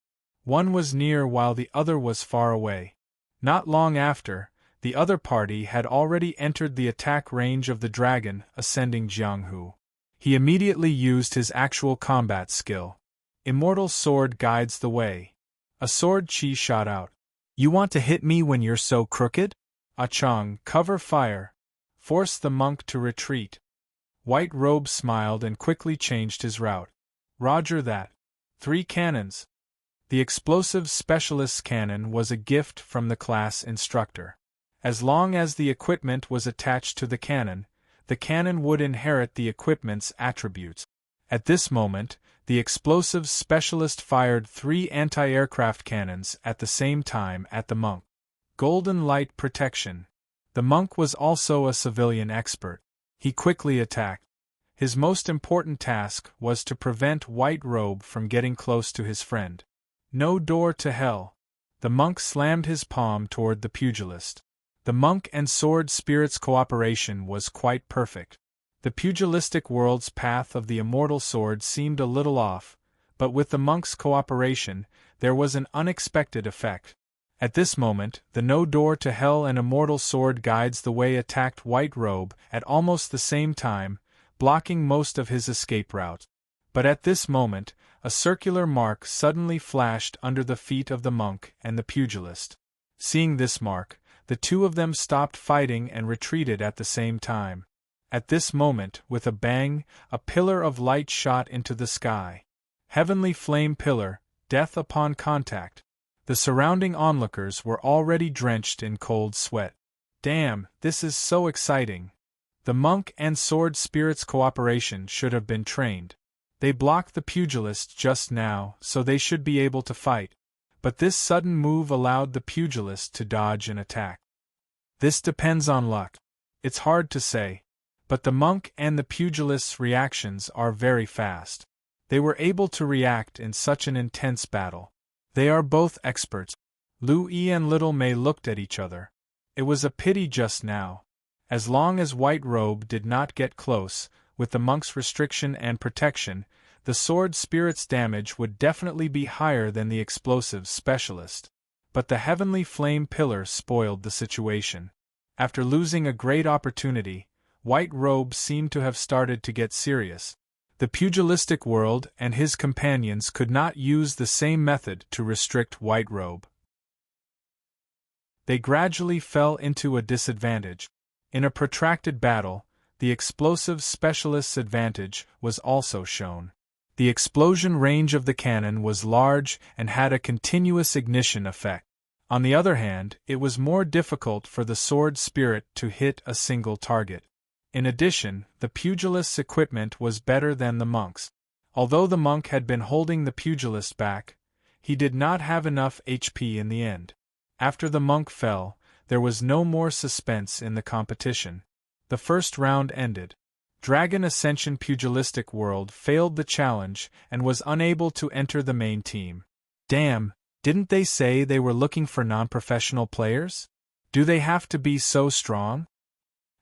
One was near while the other was far away. Not long after, the other party had already entered the attack range of the dragon, ascending Jianghu. He immediately used his actual combat skill. Immortal Sword guides the way. A sword chi shot out. You want to hit me when you're so crooked? Chong, cover fire. Force the monk to retreat. White Robe smiled and quickly changed his route. Roger that. 3 cannons. The explosive specialist's cannon was a gift from the class instructor. As long as the equipment was attached to the cannon would inherit the equipment's attributes. At this moment, the explosive specialist fired 3 anti-aircraft cannons at the same time at the monk. Golden light protection. The monk was also a civilian expert. He quickly attacked. His most important task was to prevent White Robe from getting close to his friend. No door to hell. The monk slammed his palm toward the pugilist. The monk and sword spirit's cooperation was quite perfect. The pugilistic world's path of the immortal sword seemed a little off, but with the monk's cooperation, there was an unexpected effect. At this moment, the No Door to Hell and Immortal Sword Guides the Way attacked White Robe at almost the same time, blocking most of his escape route. But at this moment, a circular mark suddenly flashed under the feet of the monk and the pugilist. Seeing this mark, the two of them stopped fighting and retreated at the same time. At this moment, with a bang, a pillar of light shot into the sky. Heavenly Flame Pillar, Death upon Contact. The surrounding onlookers were already drenched in cold sweat. Damn, this is so exciting. The monk and sword spirit's cooperation should have been trained. They blocked the pugilist just now, so they should be able to fight. But this sudden move allowed the pugilist to dodge an attack. This depends on luck. It's hard to say. But the monk and the pugilist's reactions are very fast. They were able to react in such an intense battle. They are both experts. Lu Yi and Little Mei looked at each other. It was a pity just now. As long as White Robe did not get close, with the monk's restriction and protection, the sword spirit's damage would definitely be higher than the explosive specialist. But the Heavenly Flame Pillar spoiled the situation. After losing a great opportunity, White Robe seemed to have started to get serious. The pugilistic world and his companions could not use the same method to restrict White Robe. They gradually fell into a disadvantage. In a protracted battle, the explosive specialist's advantage was also shown. The explosion range of the cannon was large and had a continuous ignition effect. On the other hand, it was more difficult for the sword spirit to hit a single target. In addition, the pugilist's equipment was better than the monk's. Although the monk had been holding the pugilist back, he did not have enough HP in the end. After the monk fell, there was no more suspense in the competition. The first round ended. Dragon Ascension Pugilistic World failed the challenge and was unable to enter the main team. Damn, didn't they say they were looking for non-professional players? Do they have to be so strong?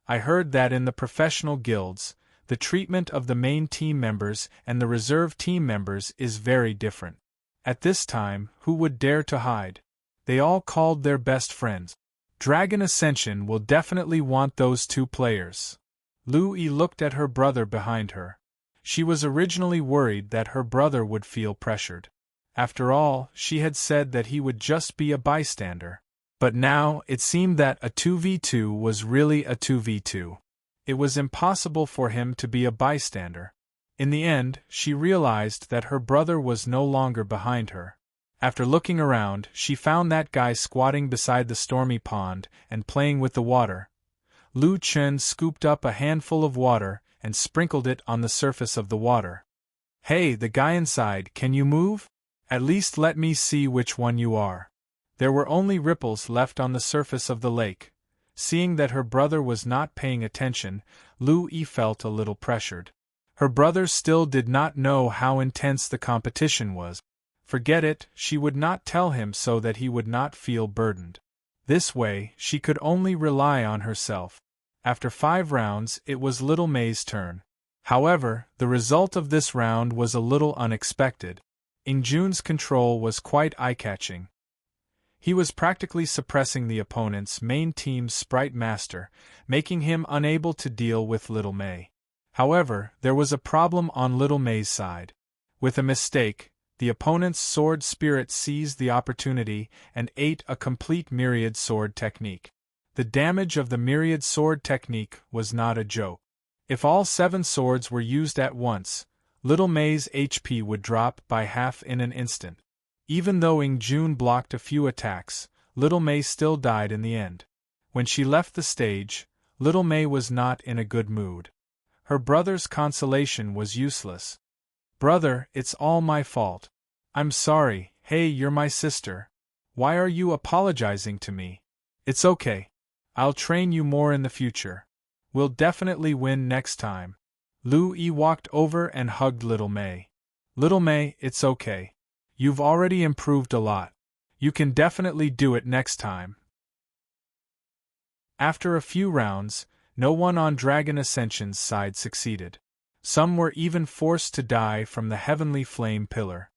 I heard that in the professional guilds, the treatment of the main team members and the reserve team members is very different. At this time, who would dare to hide? They all called their best friends. Dragon Ascension will definitely want those two players. Lu Yi looked at her brother behind her. She was originally worried that her brother would feel pressured. After all, she had said that he would just be a bystander. But now, it seemed that a 2v2 was really a 2v2. It was impossible for him to be a bystander. In the end, she realized that her brother was no longer behind her. After looking around, she found that guy squatting beside the stormy pond and playing with the water. Lu Chen scooped up a handful of water and sprinkled it on the surface of the water. "Hey, the guy inside, can you move? At least let me see which one you are." There were only ripples left on the surface of the lake. Seeing that her brother was not paying attention, Lu Yi felt a little pressured. Her brother still did not know how intense the competition was. Forget it, she would not tell him so that he would not feel burdened. This way, she could only rely on herself. After 5 rounds, it was Little May's turn. However, the result of this round was a little unexpected. Ingjune's control was quite eye-catching. He was practically suppressing the opponent's main team's sprite master, making him unable to deal with Little May. However, there was a problem on Little May's side. With a mistake, the opponent's sword spirit seized the opportunity and ate a complete myriad sword technique. The damage of the myriad sword technique was not a joke. If all 7 swords were used at once, Little May's HP would drop by half in an instant. Even though Ingjune blocked a few attacks, Little May still died in the end. When she left the stage, Little May was not in a good mood. Her brother's consolation was useless. "Brother, it's all my fault. I'm sorry. Hey, you're my sister. Why are you apologizing to me? It's okay. I'll train you more in the future. We'll definitely win next time." Lu Yi walked over and hugged Little May. "Little May, it's okay. You've already improved a lot. You can definitely do it next time." After a few rounds, no one on Dragon Ascension's side succeeded. Some were even forced to die from the Heavenly Flame Pillar.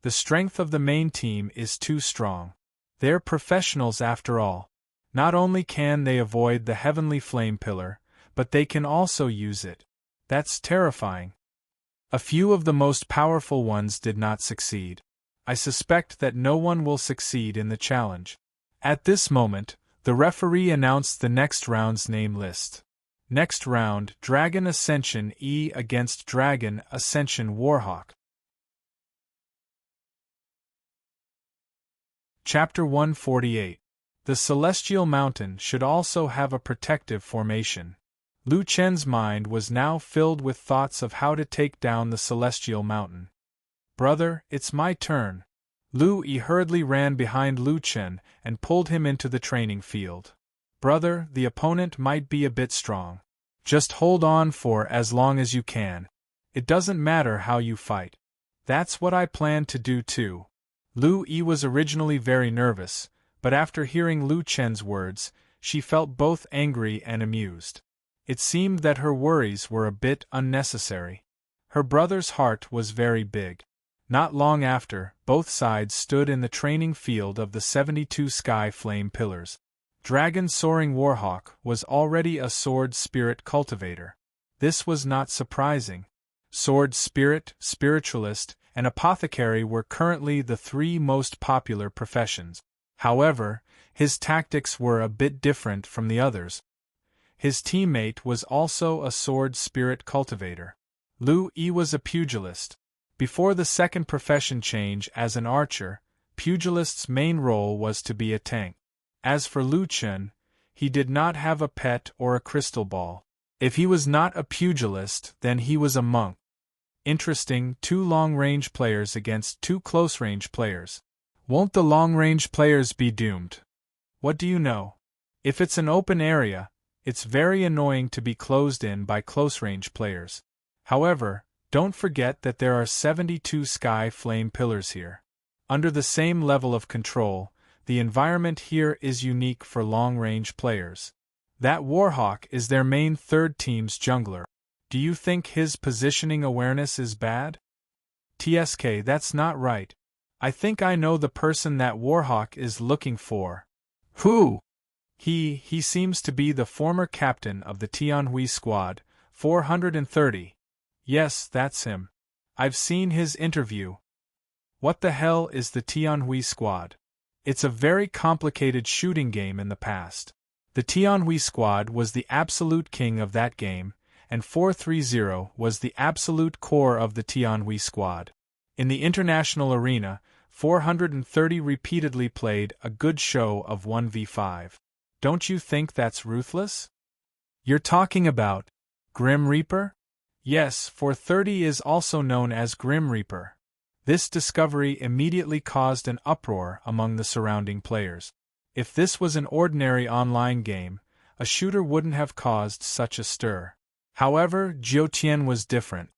The strength of the main team is too strong. They're professionals after all. Not only can they avoid the Heavenly Flame Pillar, but they can also use it. That's terrifying. A few of the most powerful ones did not succeed. I suspect that no one will succeed in the challenge. At this moment, the referee announced the next round's name list. Next round, Dragon Ascension E against Dragon Ascension Warhawk. Chapter 148. The Celestial Mountain should also have a protective formation. Lu Chen's mind was now filled with thoughts of how to take down the Celestial Mountain. "Brother, it's my turn." Lu Yi hurriedly ran behind Lu Chen and pulled him into the training field. "Brother, the opponent might be a bit strong. Just hold on for as long as you can. It doesn't matter how you fight." "That's what I planned to do too." Lu Yi was originally very nervous, but after hearing Lu Chen's words, she felt both angry and amused. It seemed that her worries were a bit unnecessary. Her brother's heart was very big. Not long after, both sides stood in the training field of the 72 Sky Flame Pillars. Dragon Soaring Warhawk was already a sword spirit cultivator. This was not surprising. Sword spirit, spiritualist, and apothecary were currently the 3 most popular professions. However, his tactics were a bit different from the others. His teammate was also a sword spirit cultivator. Lu Yi was a pugilist. Before the second profession change as an archer, pugilist's main role was to be a tank. As for Lu Chen, he did not have a pet or a crystal ball. If he was not a pugilist, then he was a monk. Interesting, 2 long-range players against 2 close-range players. Won't the long-range players be doomed? What do you know? If it's an open area, It's very annoying to be closed in by close-range players. However, don't forget that there are 72 sky flame pillars here. Under the same level of control, the environment here is unique for long-range players. That Warhawk is their main third team's jungler. Do you think his positioning awareness is bad? TSK, that's not right. I think I know the person that Warhawk is looking for. Who? He seems to be the former captain of the Tianhui squad, 430. Yes, that's him. I've seen his interview. What the hell is the Tianhui squad? It's a very complicated shooting game in the past. The Tianhui squad was the absolute king of that game, and 430 was the absolute core of the Tianhui squad. In the international arena, 430 repeatedly played a good show of 1v5. Don't you think that's ruthless? You're talking about Grim Reaper? Yes, 430 is also known as Grim Reaper. This discovery immediately caused an uproar among the surrounding players. If this was an ordinary online game, a shooter wouldn't have caused such a stir. However, Jiutian was different.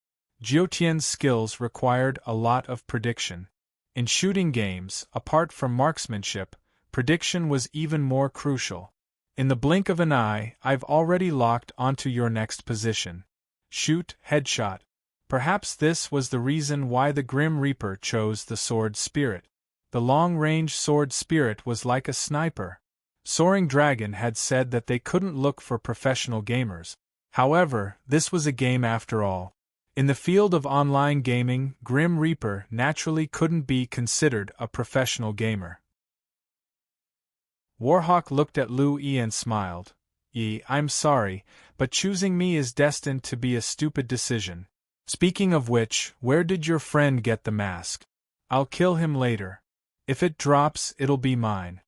Jiutian's skills required a lot of prediction. In shooting games, apart from marksmanship, prediction was even more crucial. In the blink of an eye, I've already locked onto your next position. Shoot, headshot. Perhaps this was the reason why the Grim Reaper chose the Sword Spirit. The long-range Sword Spirit was like a sniper. Soaring Dragon had said that they couldn't look for professional gamers. However, this was a game after all. In the field of online gaming, Grim Reaper naturally couldn't be considered a professional gamer. Warhawk looked at Lu Yi and smiled. I'm sorry, but choosing me is destined to be a stupid decision. Speaking of which, where did your friend get the mask? I'll kill him later. If it drops, it'll be mine.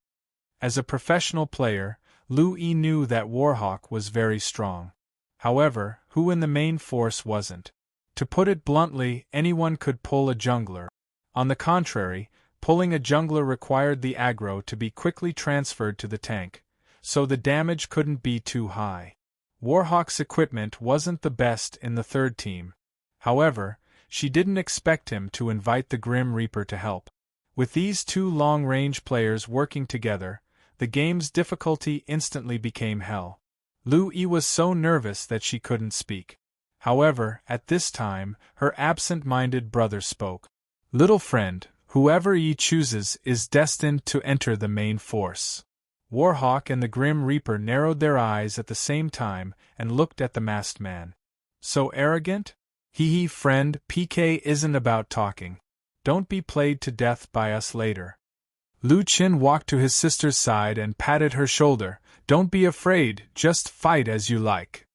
As a professional player, Lu Yi knew that Warhawk was very strong. However, who in the main force wasn't? To put it bluntly, anyone could pull a jungler. On the contrary, pulling a jungler required the aggro to be quickly transferred to the tank, so the damage couldn't be too high. Warhawk's equipment wasn't the best in the third team. However, she didn't expect him to invite the Grim Reaper to help. With these two long-range players working together, the game's difficulty instantly became hell. Lu Yi was so nervous that she couldn't speak. However, at this time, her absent-minded brother spoke. Little friend, whoever Yi chooses is destined to enter the main force. Warhawk and the Grim Reaper narrowed their eyes at the same time and looked at the masked man. So arrogant? Hee friend, PK isn't about talking. Don't be played to death by us later. Lu Qin walked to his sister's side and patted her shoulder. Don't be afraid, just fight as you like.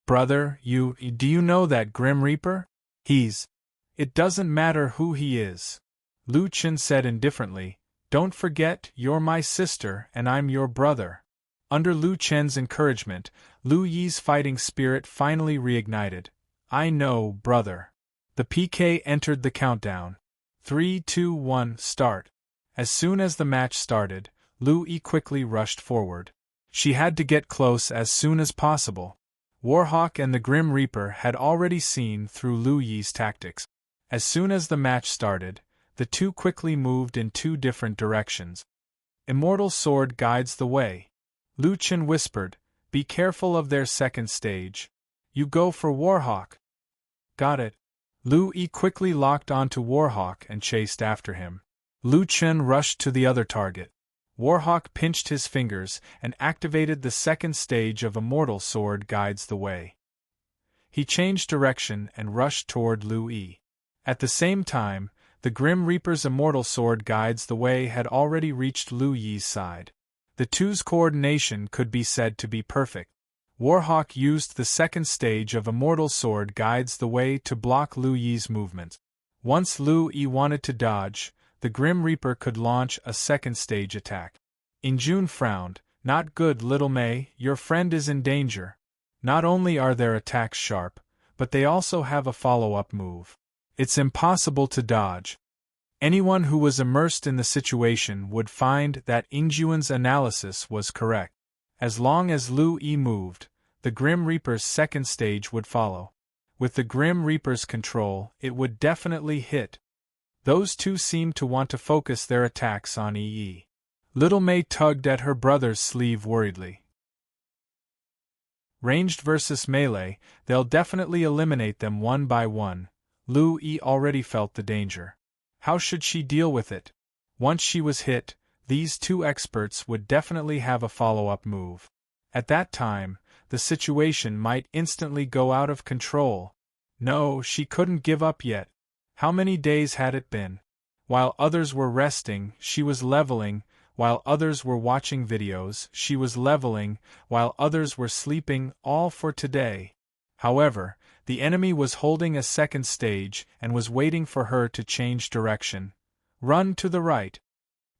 Brother, do you know that Grim Reaper? It doesn't matter who he is. Lu Qin said indifferently. Don't forget, you're my sister and I'm your brother. Under Lu Chen's encouragement, Lu Yi's fighting spirit finally reignited. I know, brother. The PK entered the countdown. 3, 2, 1, start. As soon as the match started, Lu Yi quickly rushed forward. She had to get close as soon as possible. Warhawk and the Grim Reaper had already seen through Lu Yi's tactics. As soon as the match started, the two quickly moved in two different directions. Immortal Sword guides the way. Lu Qin whispered, be careful of their second stage. You go for Warhawk. Got it. Lu Yi quickly locked onto Warhawk and chased after him. Lu Qin rushed to the other target. Warhawk pinched his fingers and activated the second stage of Immortal Sword guides the way. He changed direction and rushed toward Lu Yi. At the same time, the Grim Reaper's Immortal Sword guides the way had already reached Lu Yi's side. The two's coordination could be said to be perfect. Warhawk used the second stage of Immortal Sword guides the way to block Lu Yi's movement. Once Lu Yi wanted to dodge, the Grim Reaper could launch a second stage attack. Injun frowned. Not good, little Mei, your friend is in danger. Not only are their attacks sharp, but they also have a follow-up move. It's impossible to dodge. Anyone who was immersed in the situation would find that Injuan's analysis was correct. As long as Lu Yi moved, the Grim Reaper's second stage would follow. With the Grim Reaper's control, it would definitely hit. Those two seemed to want to focus their attacks on EE. Little May tugged at her brother's sleeve worriedly. Ranged versus melee, they'll definitely eliminate them one by one. Lu E already felt the danger. How should she deal with it? Once she was hit, these two experts would definitely have a follow-up move. At that time, the situation might instantly go out of control. No, she couldn't give up yet. How many days had it been? While others were resting, she was leveling. While others were watching videos, she was leveling. While others were sleeping, all for today. However, the enemy was holding a second stage and was waiting for her to change direction. Run to the right.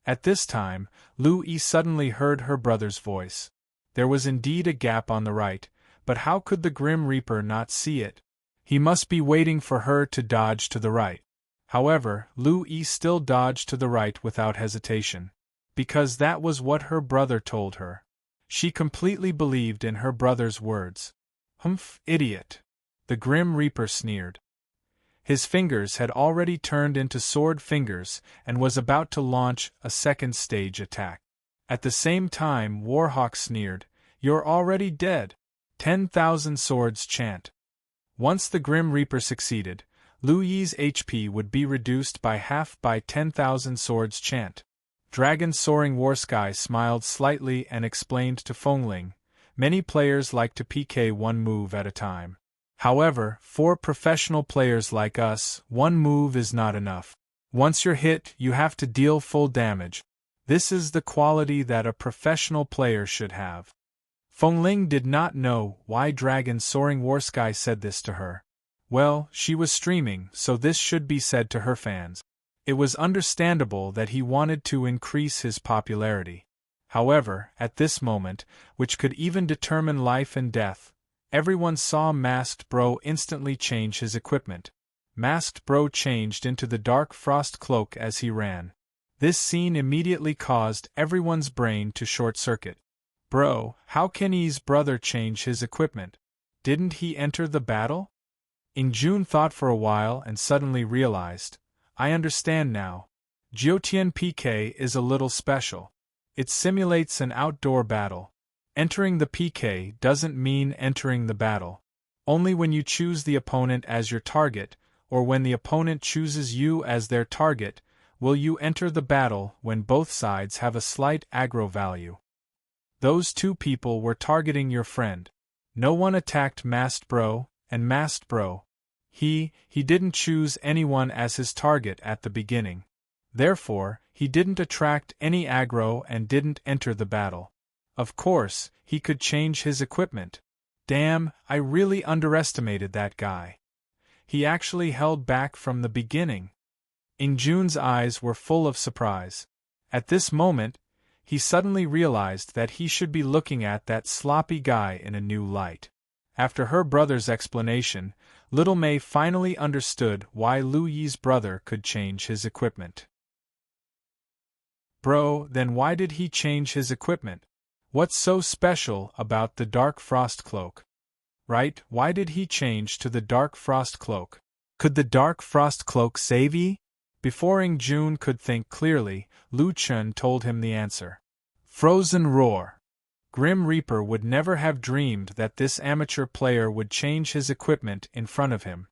At this time, Lu E suddenly heard her brother's voice. There was indeed a gap on the right, but how could the Grim Reaper not see it? He must be waiting for her to dodge to the right. However, Lu E still dodged to the right without hesitation. Because that was what her brother told her. She completely believed in her brother's words. Humph, idiot! The Grim Reaper sneered. His fingers had already turned into sword fingers and was about to launch a second stage attack. At the same time, Warhawk sneered, "You're already dead." 10,000 swords chant. Once the Grim Reaper succeeded, Lu Yi's HP would be reduced by half by 10,000 swords chant. Dragon Soaring Warsky smiled slightly and explained to Fengling, "Many players like to PK one move at a time. However, for professional players like us, one move is not enough. Once you're hit, you have to deal full damage. This is the quality that a professional player should have." Fengling did not know why Dragon Soaring Warsky said this to her. Well, she was streaming, so this should be said to her fans. It was understandable that he wanted to increase his popularity. However, at this moment, which could even determine life and death, everyone saw Masked Bro instantly change his equipment. Masked Bro changed into the Dark Frost Cloak as he ran. This scene immediately caused everyone's brain to short-circuit. Bro, how can E's brother change his equipment? Didn't he enter the battle? June thought for a while and suddenly realized, I understand now. Jiutian PK is a little special. It simulates an outdoor battle. Entering the PK doesn't mean entering the battle. Only when you choose the opponent as your target, or when the opponent chooses you as their target, will you enter the battle when both sides have a slight aggro value. Those two people were targeting your friend. No one attacked Masked Bro, and Masked Bro. He didn't choose anyone as his target at the beginning. Therefore, he didn't attract any aggro and didn't enter the battle. Of course, he could change his equipment. Damn, I really underestimated that guy. He actually held back from the beginning. June's eyes were full of surprise. At this moment, he suddenly realized that he should be looking at that sloppy guy in a new light. After her brother's explanation, Little May finally understood why Lu Yi's brother could change his equipment. Bro, then why did he change his equipment? What's so special about the Dark Frost Cloak? Right, why did he change to the Dark Frost Cloak? Could the Dark Frost Cloak save Yi? Before June could think clearly, Lu Chun told him the answer. Frozen Roar. Grim Reaper would never have dreamed that this amateur player would change his equipment in front of him.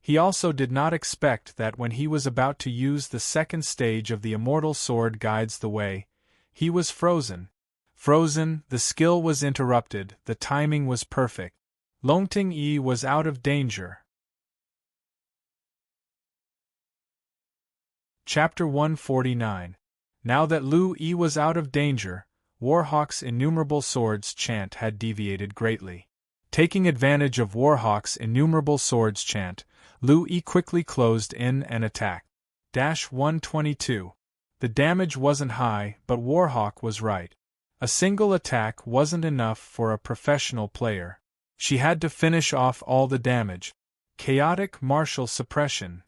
He also did not expect that when he was about to use the second stage of the Immortal Sword Guides the Way, he was frozen. Frozen, the skill was interrupted, the timing was perfect. Longting Yi was out of danger. Chapter 149. Now that Lu Yi was out of danger, Warhawk's innumerable swords chant had deviated greatly. Taking advantage of Warhawk's innumerable swords chant, Lu Yi quickly closed in and attacked. 122. The damage wasn't high, but Warhawk was right. A single attack wasn't enough for a professional player. She had to finish off all the damage. Chaotic Martial Suppression.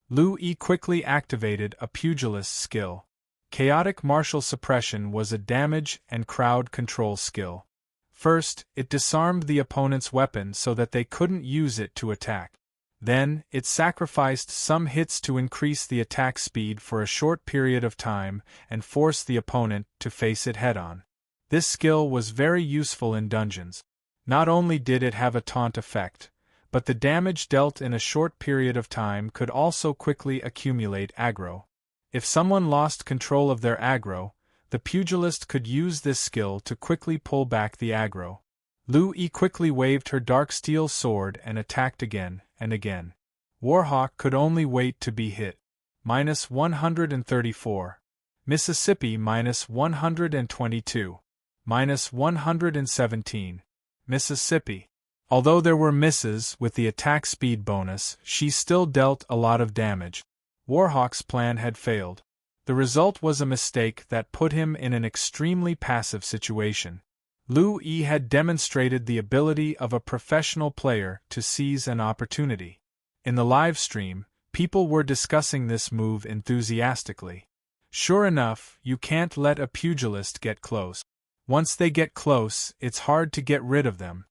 Lu Yi quickly activated a pugilist skill. Chaotic Martial Suppression was a damage and crowd control skill. First, it disarmed the opponent's weapon so that they couldn't use it to attack. Then, it sacrificed some hits to increase the attack speed for a short period of time and force the opponent to face it head-on. This skill was very useful in dungeons. Not only did it have a taunt effect, but the damage dealt in a short period of time could also quickly accumulate aggro. If someone lost control of their aggro, the pugilist could use this skill to quickly pull back the aggro. Lu E quickly waved her dark steel sword and attacked again and again. Warhawk could only wait to be hit. -134. Mississippi -122. -117. Mississippi. Although there were misses with the attack speed bonus, she still dealt a lot of damage. Warhawk's plan had failed. The result was a mistake that put him in an extremely passive situation. Lu E had demonstrated the ability of a professional player to seize an opportunity. In the live stream, people were discussing this move enthusiastically. Sure enough, you can't let a pugilist get close. Once they get close, it's hard to get rid of them.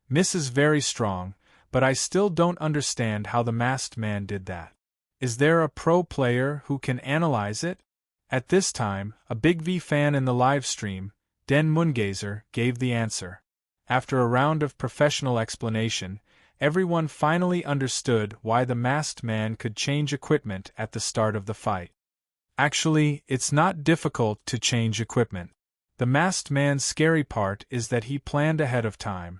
Miss is very strong, but I still don't understand how the masked man did that. Is there a pro player who can analyze it? At this time, a Big V fan in the live stream, Den Mungazer, gave the answer. After a round of professional explanation, everyone finally understood why the masked man could change equipment at the start of the fight. Actually, it's not difficult to change equipment. The masked man's scary part is that he planned ahead of time.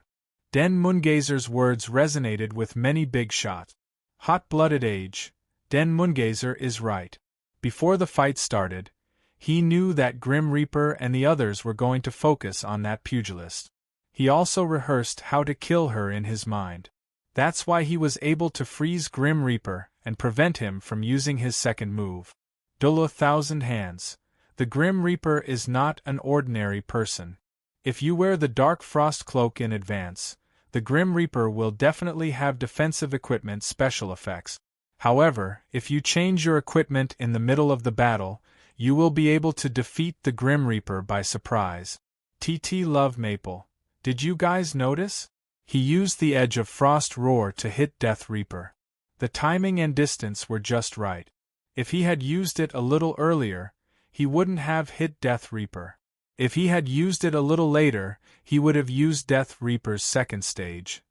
Den Mungazer's words resonated with many big shots. Hot-blooded age, Den Mungazer is right. Before the fight started, he knew that Grim Reaper and the others were going to focus on that pugilist. He also rehearsed how to kill her in his mind. That's why he was able to freeze Grim Reaper and prevent him from using his second move. Dull 1,000 hands. The Grim Reaper is not an ordinary person. If you wear the Dark Frost cloak in advance, the Grim Reaper will definitely have defensive equipment special effects. However, if you change your equipment in the middle of the battle, you will be able to defeat the Grim Reaper by surprise. TT Love Maple. Did you guys notice? He used the edge of Frost Roar to hit Death Reaper. The timing and distance were just right. If he had used it a little earlier, he wouldn't have hit Death Reaper. If he had used it a little later, he would have used Death Reaper's second stage.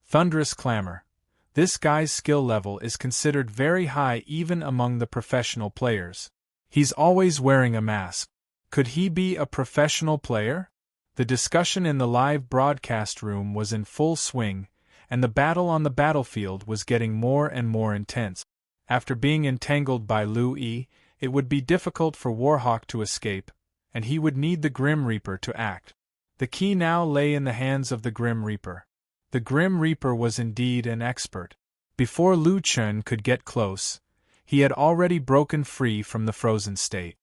Thunderous Clamor. This guy's skill level is considered very high even among the professional players. He's always wearing a mask. Could he be a professional player? The discussion in the live broadcast room was in full swing, and the battle on the battlefield was getting more and more intense. After being entangled by Lu E, it would be difficult for Warhawk to escape, and he would need the Grim Reaper to act. The key now lay in the hands of the Grim Reaper. The Grim Reaper was indeed an expert. Before Lu Chen could get close, he had already broken free from the frozen state.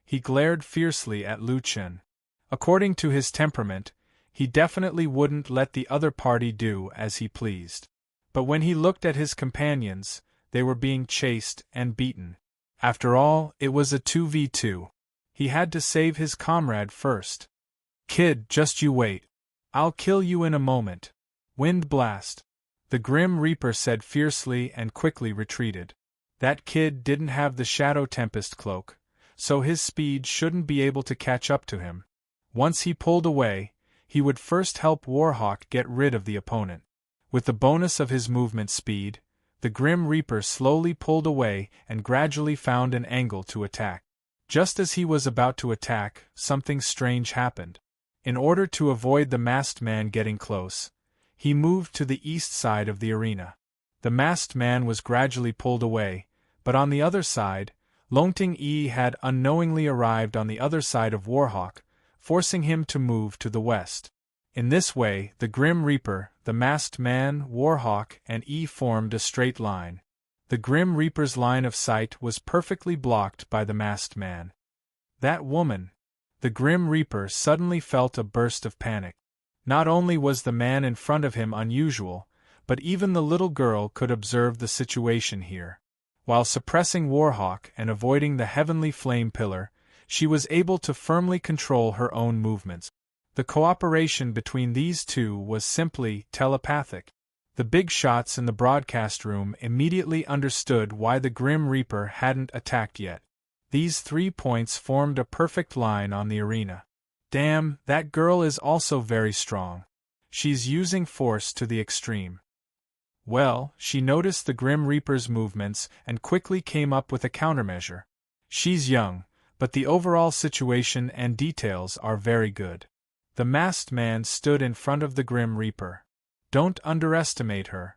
He glared fiercely at Lu Chen. According to his temperament, he definitely wouldn't let the other party do as he pleased. But when he looked at his companions, they were being chased and beaten. After all, it was a 2v2. He had to save his comrade first. Kid, just you wait. I'll kill you in a moment. Wind blast. The Grim Reaper said fiercely and quickly retreated. That kid didn't have the Shadow Tempest cloak, so his speed shouldn't be able to catch up to him. Once he pulled away, he would first help Warhawk get rid of the opponent. With the bonus of his movement speed, the Grim Reaper slowly pulled away and gradually found an angle to attack. Just as he was about to attack, something strange happened. In order to avoid the masked man getting close, he moved to the east side of the arena. The masked man was gradually pulled away, but on the other side, Longting E had unknowingly arrived on the other side of Warhawk, forcing him to move to the west. In this way, the Grim Reaper, the masked man, Warhawk, and E formed a straight line. The Grim Reaper's line of sight was perfectly blocked by the masked man. That woman! The Grim Reaper suddenly felt a burst of panic. Not only was the man in front of him unusual, but even the little girl could observe the situation here. While suppressing Warhawk and avoiding the heavenly flame pillar, She was able to firmly control her own movements. The cooperation between these two was simply telepathic. The big shots in the broadcast room immediately understood why the Grim Reaper hadn't attacked yet. These 3 points formed a perfect line on the arena. Damn, that girl is also very strong. She's using force to the extreme. Well, she noticed the Grim Reaper's movements and quickly came up with a countermeasure. She's young, but the overall situation and details are very good. The masked man stood in front of the Grim Reaper. Don't underestimate her.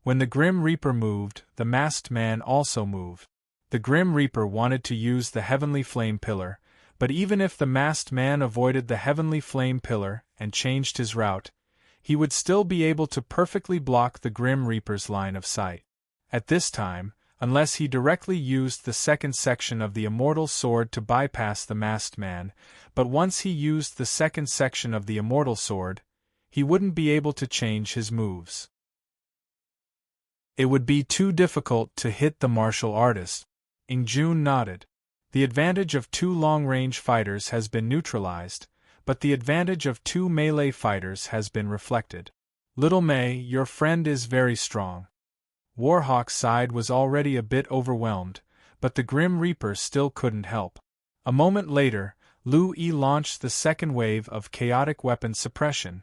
When the Grim Reaper moved, the masked man also moved. The Grim Reaper wanted to use the Heavenly Flame Pillar, but even if the masked man avoided the Heavenly Flame Pillar and changed his route, he would still be able to perfectly block the Grim Reaper's line of sight. At this time, unless he directly used the second section of the Immortal Sword to bypass the masked man, but once he used the second section of the Immortal Sword, he wouldn't be able to change his moves. It would be too difficult to hit the martial artist. Jun nodded. The advantage of 2 long-range fighters has been neutralized, but the advantage of 2 melee fighters has been reflected. Little May, your friend is very strong. Warhawk's side was already a bit overwhelmed, but the Grim Reaper still couldn't help. A moment later, Lu Yi launched the second wave of chaotic weapon suppression.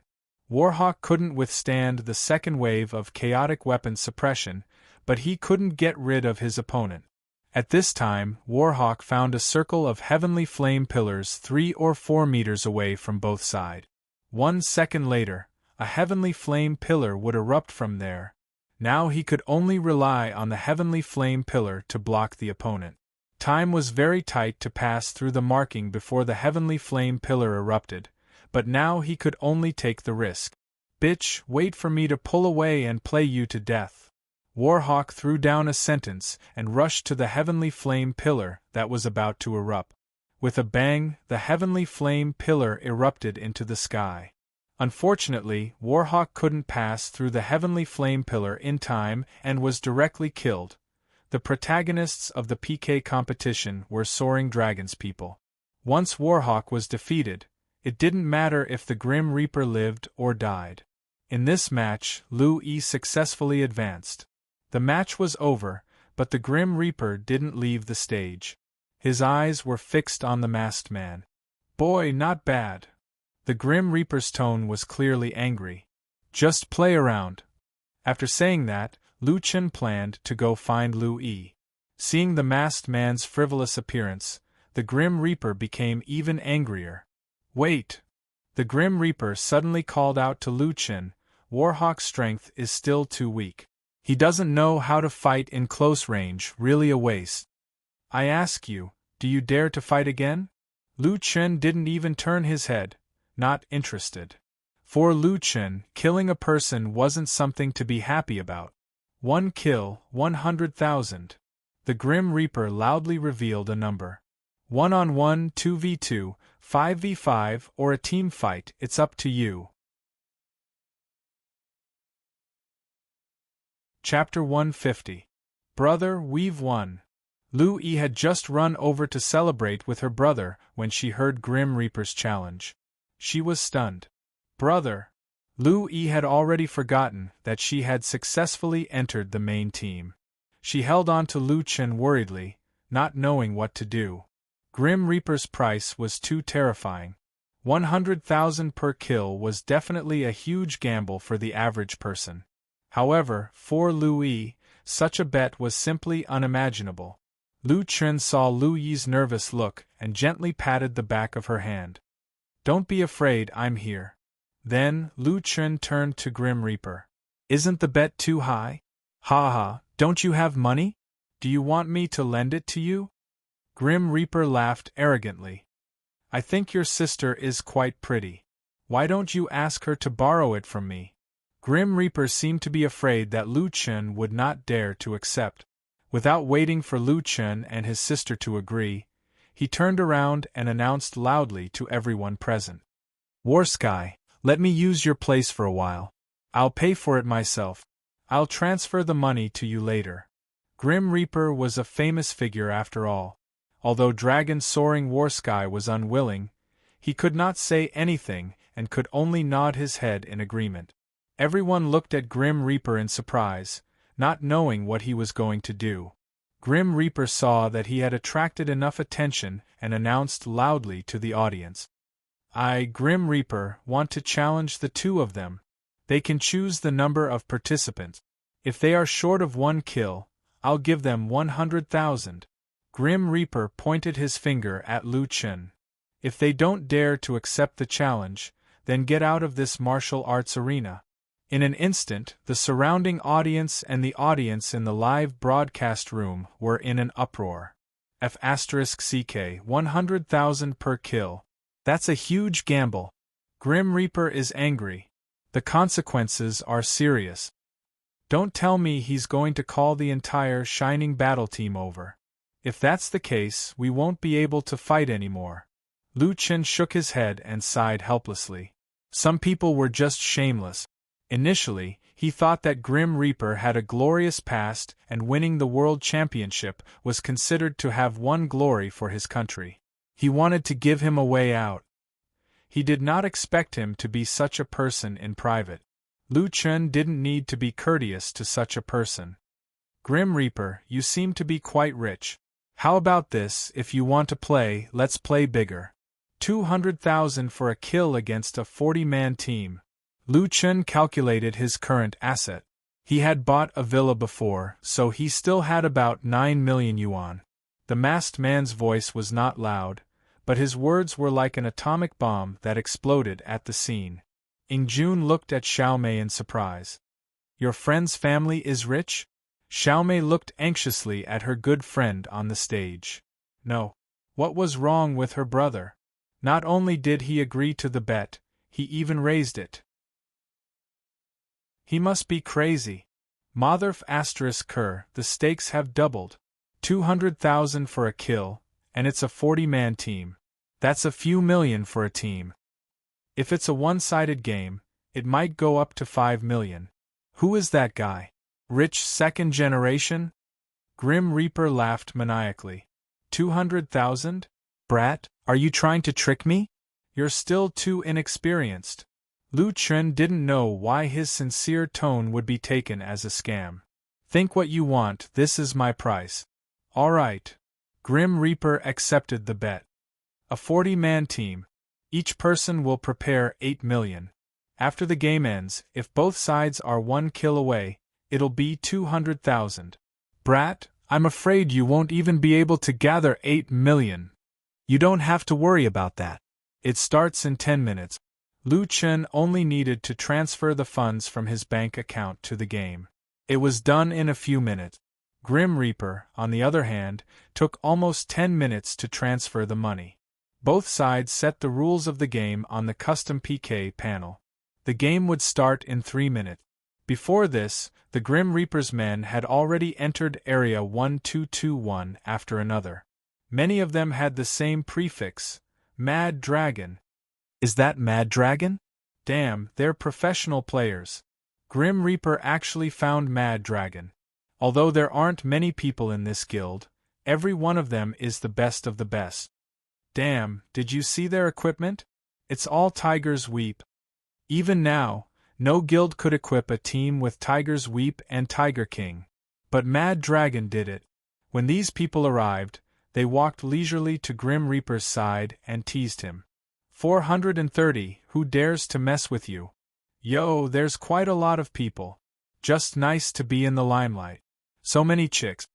Warhawk couldn't withstand the second wave of chaotic weapon suppression, but he couldn't get rid of his opponent. At this time, Warhawk found a circle of heavenly flame pillars 3 or 4 meters away from both sides. 1 second later, a heavenly flame pillar would erupt from there. Now he could only rely on the heavenly flame pillar to block the opponent. Time was very tight to pass through the marking before the heavenly flame pillar erupted, but now he could only take the risk. Bitch, wait for me to pull away and play you to death. Warhawk threw down a sentence and rushed to the heavenly flame pillar that was about to erupt. With a bang, the heavenly flame pillar erupted into the sky. Unfortunately, Warhawk couldn't pass through the heavenly flame pillar in time and was directly killed. The protagonists of the PK competition were Soaring Dragons people. Once Warhawk was defeated, it didn't matter if the Grim Reaper lived or died. In this match, Lu Yi successfully advanced. The match was over, but the Grim Reaper didn't leave the stage. His eyes were fixed on the masked man. Boy, not bad. The Grim Reaper's tone was clearly angry. Just play around. After saying that, Lu Chen planned to go find Lu Yi. Seeing the masked man's frivolous appearance, the Grim Reaper became even angrier. Wait! The Grim Reaper suddenly called out to Lu Chen, Warhawk's strength is still too weak. He doesn't know how to fight in close range, really a waste. I ask you, do you dare to fight again? Lu Chen didn't even turn his head, not interested. For Lu Chen, killing a person wasn't something to be happy about. 1 kill, 100,000. The Grim Reaper loudly revealed a number. 1-on-1, 2v2, 5v5, or a team fight, it's up to you. Chapter 150. Brother, we've won. Lu Yi had just run over to celebrate with her brother when she heard Grim Reaper's challenge. She was stunned. Brother! Lu Yi had already forgotten that she had successfully entered the main team. She held on to Lu Chen worriedly, not knowing what to do. Grim Reaper's price was too terrifying. 100,000 per kill was definitely a huge gamble for the average person. However, for Lu Yi, such a bet was simply unimaginable. Lu Chen saw Lu Yi's nervous look and gently patted the back of her hand. Don't be afraid, I'm here. Then, Lu Chen turned to Grim Reaper. Isn't the bet too high? Ha ha, don't you have money? Do you want me to lend it to you? Grim Reaper laughed arrogantly. I think your sister is quite pretty. Why don't you ask her to borrow it from me? Grim Reaper seemed to be afraid that Lu Chen would not dare to accept. Without waiting for Lu Chen and his sister to agree, he turned around and announced loudly to everyone present. Warsky, let me use your place for a while. I'll pay for it myself. I'll transfer the money to you later. Grim Reaper was a famous figure after all. Although Dragon Soaring Warsky was unwilling, he could not say anything and could only nod his head in agreement. Everyone looked at Grim Reaper in surprise, not knowing what he was going to do. Grim Reaper saw that he had attracted enough attention and announced loudly to the audience, "I, Grim Reaper, want to challenge the two of them. They can choose the number of participants. If they are short of 1 kill, I'll give them 100,000. Grim Reaper pointed his finger at Lu Chen. "If they don't dare to accept the challenge, then get out of this martial arts arena." In an instant, the surrounding audience and the audience in the live broadcast room were in an uproar. F***CK 100,000 per kill. That's a huge gamble. Grim Reaper is angry. The consequences are serious. Don't tell me he's going to call the entire Shining Battle team over. If that's the case, we won't be able to fight anymore. Lu Chen shook his head and sighed helplessly. Some people were just shameless. Initially, he thought that Grim Reaper had a glorious past and winning the World Championship was considered to have won glory for his country. He wanted to give him a way out. He did not expect him to be such a person in private. Lu Chen didn't need to be courteous to such a person. "Grim Reaper, you seem to be quite rich. How about this, if you want to play, let's play bigger. 200,000 for a kill against a 40-man team." Lu Chen calculated his current asset. He had bought a villa before, so he still had about 9 million yuan. The masked man's voice was not loud, but his words were like an atomic bomb that exploded at the scene. Ingjun looked at Xiaomei in surprise. "Your friend's family is rich?" Xiaomei looked anxiously at her good friend on the stage. No. What was wrong with her brother? Not only did he agree to the bet, he even raised it. He must be crazy. Motherf ***, the stakes have doubled. 200,000 for a kill, and it's a 40-man team. That's a few million for a team. If it's a one-sided game, it might go up to 5 million. Who is that guy? Rich second generation? Grim Reaper laughed maniacally. 200,000? Brat, are you trying to trick me? You're still too inexperienced. Lu Chen didn't know why his sincere tone would be taken as a scam. Think what you want, this is my price. All right. Grim Reaper accepted the bet. A 40-man team. Each person will prepare 8 million. After the game ends, if both sides are 1 kill away, it'll be 200,000. Brat, I'm afraid you won't even be able to gather 8 million. You don't have to worry about that. It starts in 10 minutes. Lu Chen only needed to transfer the funds from his bank account to the game. It was done in a few minutes. Grim Reaper, on the other hand, took almost 10 minutes to transfer the money. Both sides set the rules of the game on the custom PK panel. The game would start in 3 minutes. Before this, the Grim Reaper's men had already entered Area 1221 after another. Many of them had the same prefix, Mad Dragon. Is that Mad Dragon? Damn, they're professional players. Grim Reaper actually found Mad Dragon. Although there aren't many people in this guild, every one of them is the best of the best. Damn, did you see their equipment? It's all Tiger's Weep. Even now, no guild could equip a team with Tiger's Weep and Tiger King. But Mad Dragon did it. When these people arrived, they walked leisurely to Grim Reaper's side and teased him. 430, who dares to mess with you? Yo, there's quite a lot of people. Just nice to be in the limelight. So many chicks.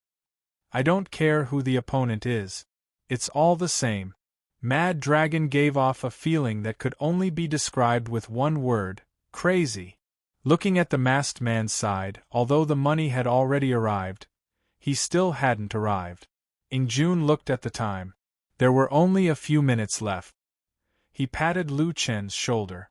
I don't care who the opponent is. It's all the same. Mad Dragon gave off a feeling that could only be described with one word, crazy. Looking at the masked man's side, although the money had already arrived, he still hadn't arrived. Ingjun looked at the time. There were only a few minutes left. He patted Lu Chen's shoulder.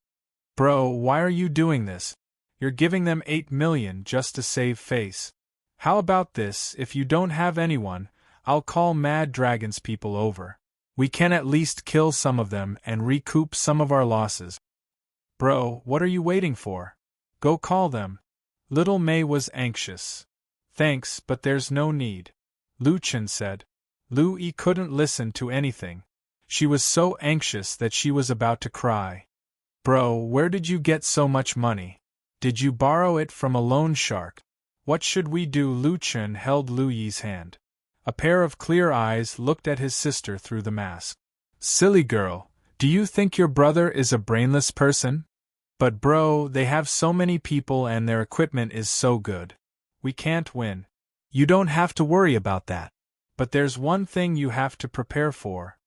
Bro, why are you doing this? You're giving them 8 million just to save face. How about this, if you don't have anyone, I'll call Mad Dragon's people over. We can at least kill some of them and recoup some of our losses. Bro, what are you waiting for? Go call them. Little Mei was anxious. Thanks, but there's no need. Lu Chen said. Lu Yi couldn't listen to anything. She was so anxious that she was about to cry. Bro, where did you get so much money? Did you borrow it from a loan shark? What should we do? Lu Chen held Lu Yi's hand. A pair of clear eyes looked at his sister through the mask. Silly girl, do you think your brother is a brainless person? But bro, they have so many people and their equipment is so good. We can't win. You don't have to worry about that. But there's one thing you have to prepare for.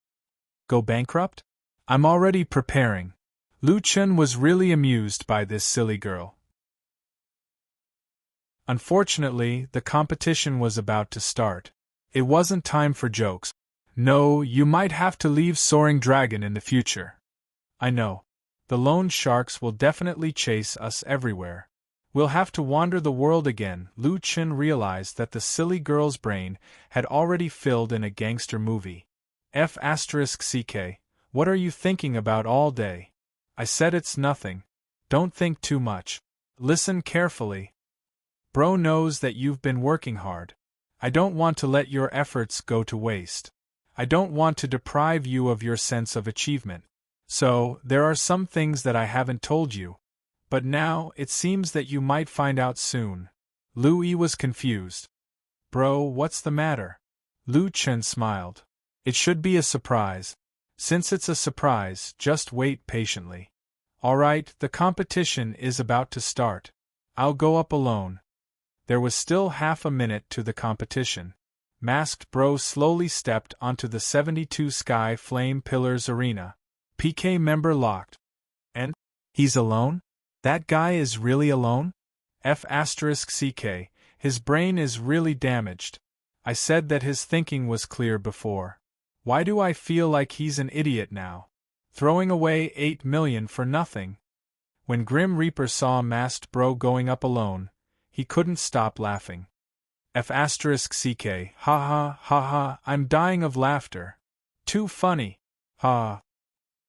Go bankrupt? I'm already preparing. Lu Chen was really amused by this silly girl. Unfortunately, the competition was about to start. It wasn't time for jokes. No, you might have to leave Soaring Dragon in the future. I know. The loan sharks will definitely chase us everywhere. We'll have to wander the world again. Lu Chen realized that the silly girl's brain had already filled in a gangster movie. F***ck, what are you thinking about all day? I said it's nothing. Don't think too much. Listen carefully. Bro knows that you've been working hard. I don't want to let your efforts go to waste. I don't want to deprive you of your sense of achievement. So, there are some things that I haven't told you. But now, it seems that you might find out soon. Lu Yi was confused. Bro, what's the matter? Lu Chen smiled. It should be a surprise. Since it's a surprise, just wait patiently. Alright, the competition is about to start. I'll go up alone. There was still half a minute to the competition. Masked Bro slowly stepped onto the 72 Sky Flame Pillars arena. PK member locked. And? He's alone? That guy is really alone? F***ck, his brain is really damaged. I said that his thinking was clear before. Why do I feel like he's an idiot now? Throwing away 8 million for nothing. When Grim Reaper saw Masked Bro going up alone, he couldn't stop laughing. F***ck, ha ha, ha ha, I'm dying of laughter. Too funny. Ha.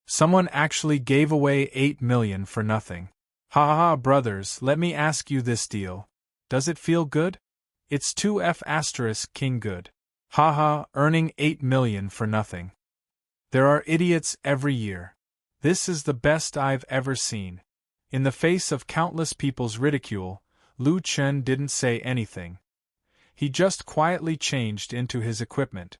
Someone actually gave away 8 million for nothing. Ha ha, brothers, let me ask you this deal. Does it feel good? It's too F***king good. Ha ha, earning 8 million for nothing. There are idiots every year. This is the best I've ever seen. In the face of countless people's ridicule, Lu Chen didn't say anything. He just quietly changed into his equipment.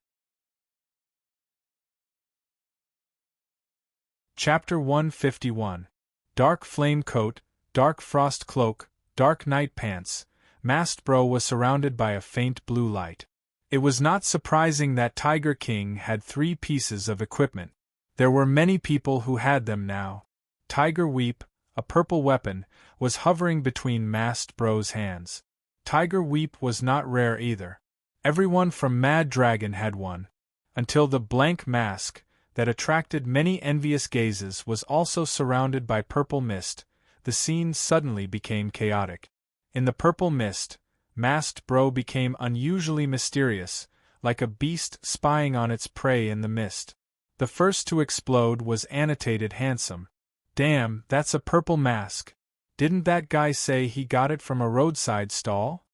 Chapter 151. Dark Flame Coat, Dark Frost Cloak, Dark Night Pants. Masked Bro was surrounded by a faint blue light. It was not surprising that Tiger King had 3 pieces of equipment. There were many people who had them now. Tiger Weep, a purple weapon, was hovering between Masked Bro's hands. Tiger Weep was not rare either. Everyone from Mad Dragon had one. Until the blank mask, that attracted many envious gazes, was also surrounded by purple mist, the scene suddenly became chaotic. In the purple mist, Masked Bro became unusually mysterious, like a beast spying on its prey in the mist. The first to explode was Annotated Handsome. Damn, that's a purple mask. Didn't that guy say he got it from a roadside stall?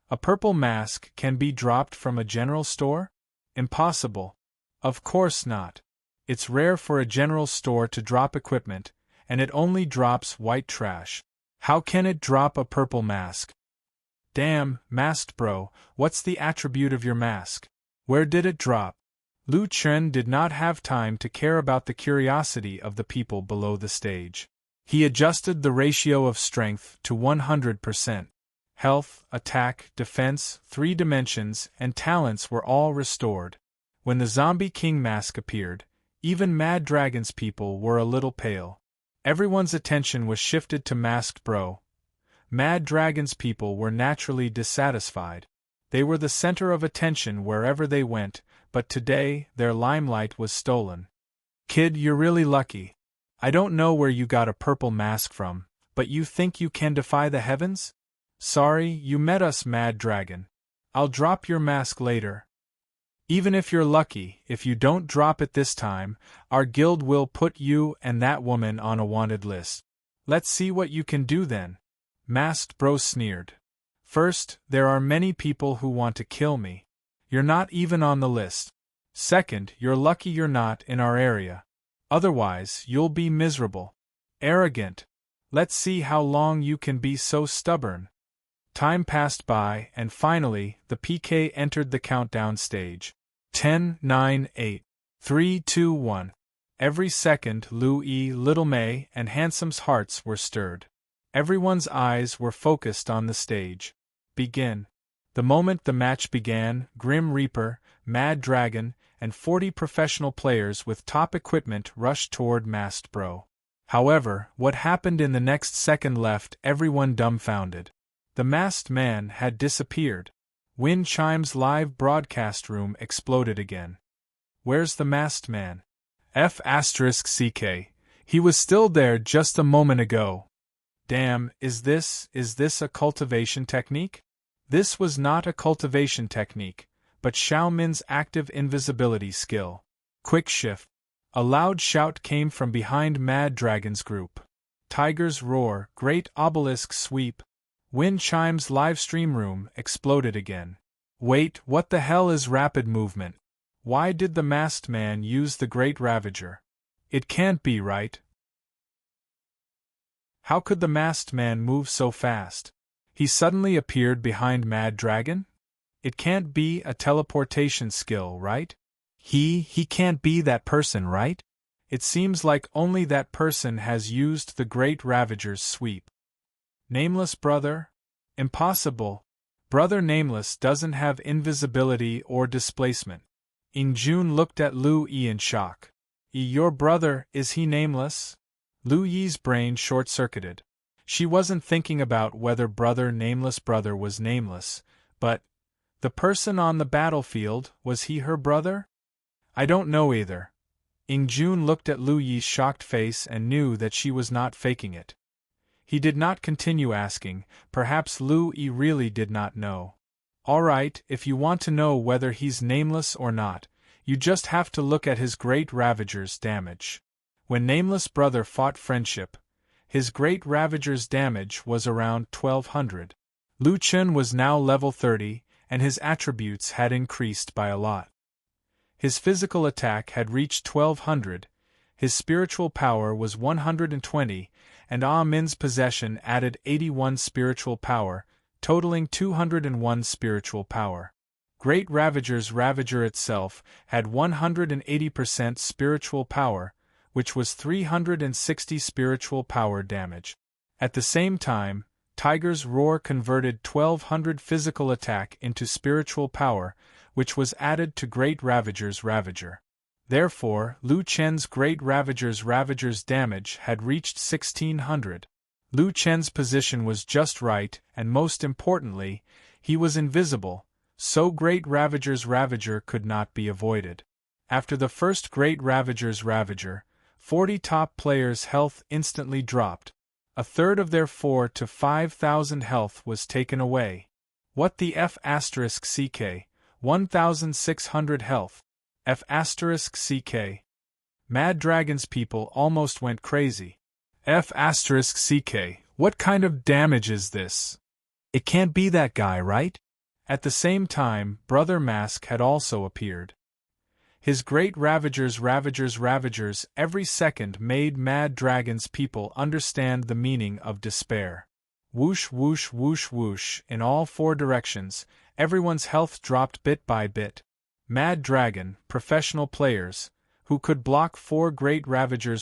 A purple mask can be dropped from a general store? Impossible. Of course not. It's rare for a general store to drop equipment, and it only drops white trash. How can it drop a purple mask? Damn, Masked Bro, what's the attribute of your mask? Where did it drop? Lu Chen did not have time to care about the curiosity of the people below the stage. He adjusted the ratio of strength to 100%. Health, attack, defense, 3 dimensions, and talents were all restored. When the Zombie King mask appeared, even Mad Dragon's people were a little pale. Everyone's attention was shifted to Masked Bro. Mad Dragon's people were naturally dissatisfied. They were the center of attention wherever they went, but today their limelight was stolen. Kid, you're really lucky. I don't know where you got a purple mask from, but you think you can defy the heavens? Sorry, you met us, Mad Dragon. I'll drop your mask later. Even if you're lucky, if you don't drop it this time, our guild will put you and that woman on a wanted list. Let's see what you can do then. Masked Bro sneered. First, there are many people who want to kill me. You're not even on the list. Second, you're lucky you're not in our area. Otherwise, you'll be miserable. Arrogant. Let's see how long you can be so stubborn. Time passed by, and finally, the PK entered the countdown stage. 10, 9, 8, 3, 2, 1. Every second, Louis, Little May, and Handsome's hearts were stirred. Everyone's eyes were focused on the stage. Begin. The moment the match began, Grim Reaper, Mad Dragon, and 40 professional players with top equipment rushed toward Masked Bro. However, what happened in the next second left everyone dumbfounded. The masked man had disappeared. Wind Chime's live broadcast room exploded again. Where's the masked man? F***CK. He was still there just a moment ago. Damn, is this a cultivation technique? This was not a cultivation technique, but Xiao Min's active invisibility skill. Quick shift. A loud shout came from behind Mad Dragon's group. Tiger's roar, great obelisk sweep. Wind Chime's live stream room exploded again. Wait, what the hell is rapid movement? Why did the masked man use the Great Ravager? It can't be right. How could the masked man move so fast? He suddenly appeared behind Mad Dragon? It can't be a teleportation skill, right? He can't be that person, right? It seems like only that person has used the Great Ravager's sweep. Nameless brother? Impossible. Brother Nameless doesn't have invisibility or displacement. Injun looked at Lu Yi in shock. Your brother, is he nameless? Lu Yi's brain short-circuited. She wasn't thinking about whether Brother Nameless brother was nameless, but the person on the battlefield, was he her brother? I don't know either. Injun looked at Lu Yi's shocked face and knew that she was not faking it. He did not continue asking, perhaps Lu Yi really did not know. Alright, if you want to know whether he's nameless or not, you just have to look at his Great Ravager's damage. When Nameless Brother fought Friendship, his Great Ravager's damage was around 1200. Lu Chen was now level 30, and his attributes had increased by a lot. His physical attack had reached 1200, his spiritual power was 120, and Ah Min's possession added 81 spiritual power, totaling 201 spiritual power. Great Ravager's Ravager itself had 180% spiritual power, which was 360 spiritual power damage. At the same time, Tiger's Roar converted 1200 physical attack into spiritual power, which was added to Great Ravager's Ravager. Therefore, Lu Chen's Great Ravager's damage had reached 1600. Lu Chen's position was just right, and most importantly, he was invisible, so Great Ravager's Ravager could not be avoided. After the first Great Ravager's Ravager, 40 top players' health instantly dropped. A third of their 4,000 to 5,000 health was taken away. What the F***CK? 1,600 health. F***CK. Mad Dragon's people almost went crazy. F***CK, what kind of damage is this? It can't be that guy, right? At the same time, Brother Mask had also appeared. His Great Ravager's Ravagers every second made Mad Dragon's people understand the meaning of despair. Whoosh whoosh whoosh whoosh in all 4 directions, everyone's health dropped bit by bit. Mad Dragon, professional players, who could block 4 Great Ravager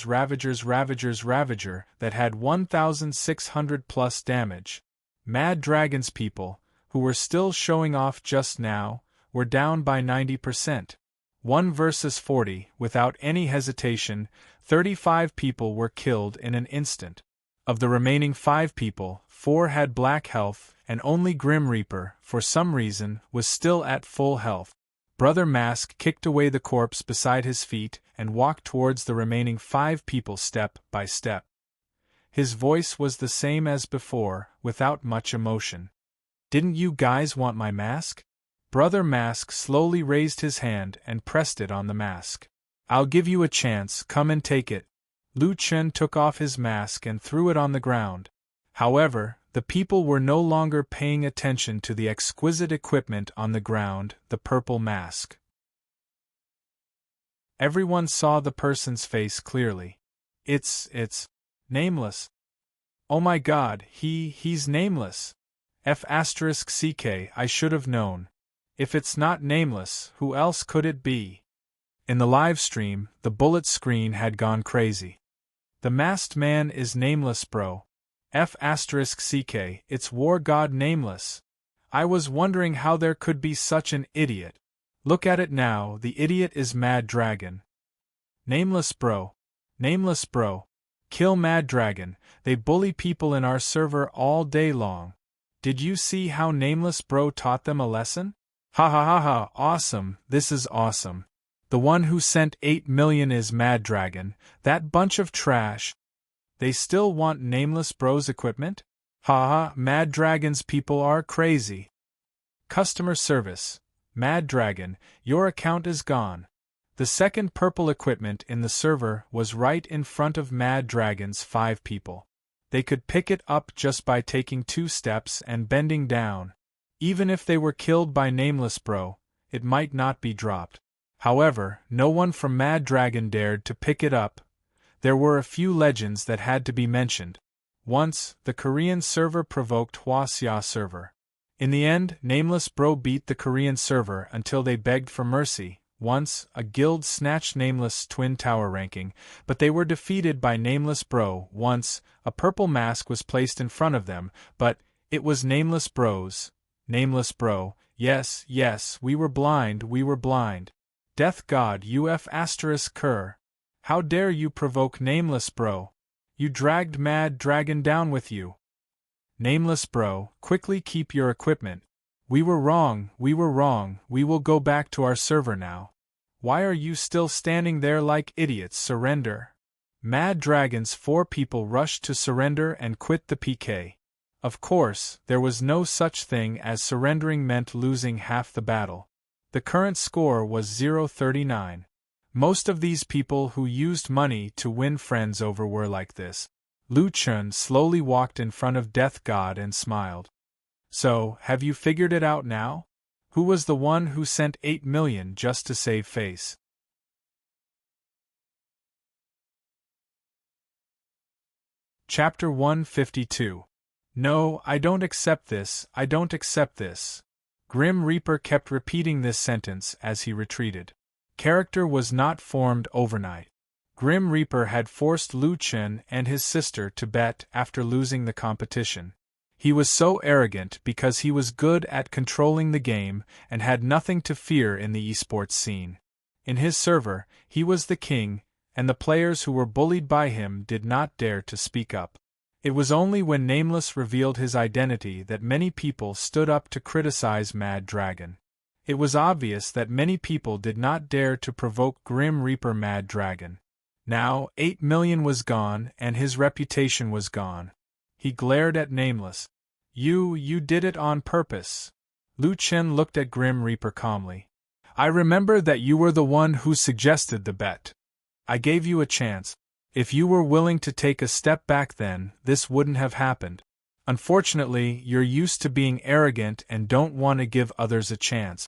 that had 1,600 plus damage. Mad Dragon's people, who were still showing off just now, were down by 90%. 1 versus 40, without any hesitation, 35 people were killed in an instant. Of the remaining 5 people, 4 had black health, and only Grim Reaper, for some reason, was still at full health. Brother Mask kicked away the corpse beside his feet and walked towards the remaining 5 people step by step. His voice was the same as before, without much emotion. Didn't you guys want my mask? Brother Mask slowly raised his hand and pressed it on the mask. I'll give you a chance, come and take it. Lu Chen took off his mask and threw it on the ground. However, The people were no longer paying attention to the exquisite equipment on the ground, the purple mask. Everyone saw the person's face clearly. It's nameless. Oh my God, he's nameless. F***ck, I should have known. If it's not nameless, who else could it be? In the live stream, the bullet screen had gone crazy. The masked man is nameless, bro. F***ck, it's War God Nameless. I was wondering how there could be such an idiot. Look at it now, the idiot is Mad Dragon. Nameless bro. Nameless bro. Kill Mad Dragon, they bully people in our server all day long. Did you see how Nameless bro taught them a lesson? Ha ha ha ha, awesome, this is awesome. The one who sent 8 million is Mad Dragon, that bunch of trash. They still want Nameless bro's equipment? Ha ha, Mad Dragon's people are crazy. Customer service. Mad Dragon, your account is gone. The second purple equipment in the server was right in front of Mad Dragon's 5 people. They could pick it up just by taking 2 steps and bending down. Even if they were killed by Nameless bro, it might not be dropped. However, no one from Mad Dragon dared to pick it up. There were a few legends that had to be mentioned. Once, the Korean server provoked Hwaseo's server. In the end, Nameless bro beat the Korean server until they begged for mercy. Once, a guild snatched Nameless Twin Tower ranking, but they were defeated by Nameless bro. Once, a purple mask was placed in front of them, but it was Nameless bro's. Nameless bro, yes, we were blind. Death God UF***cur. How dare you provoke Nameless bro? You dragged Mad Dragon down with you. Nameless bro, quickly keep your equipment. We were wrong, we will go back to our server now. Why are you still standing there like idiots? Surrender. Mad Dragon's 4 people rushed to surrender and quit the PK. Of course, there was no such thing as surrendering meant losing half the battle. The current score was 0-39. Most of these people who used money to win friends over were like this. Lu Chun slowly walked in front of Death God and smiled. So, have you figured it out now? Who was the one who sent 8 million just to save face? Chapter 152. No, I don't accept this, I don't accept this. Grim Reaper kept repeating this sentence as he retreated. Character was not formed overnight. Grim Reaper had forced Lu Chen and his sister to bet after losing the competition. He was so arrogant because he was good at controlling the game and had nothing to fear in the esports scene. In his server, he was the king, and the players who were bullied by him did not dare to speak up. It was only when Nameless revealed his identity that many people stood up to criticize Mad Dragon. It was obvious that many people did not dare to provoke Grim Reaper Mad Dragon. Now, 8 million was gone and his reputation was gone. He glared at Nameless. You did it on purpose. Lu Chen looked at Grim Reaper calmly. I remember that you were the one who suggested the bet. I gave you a chance. If you were willing to take a step back then, this wouldn't have happened. Unfortunately, you're used to being arrogant and don't want to give others a chance.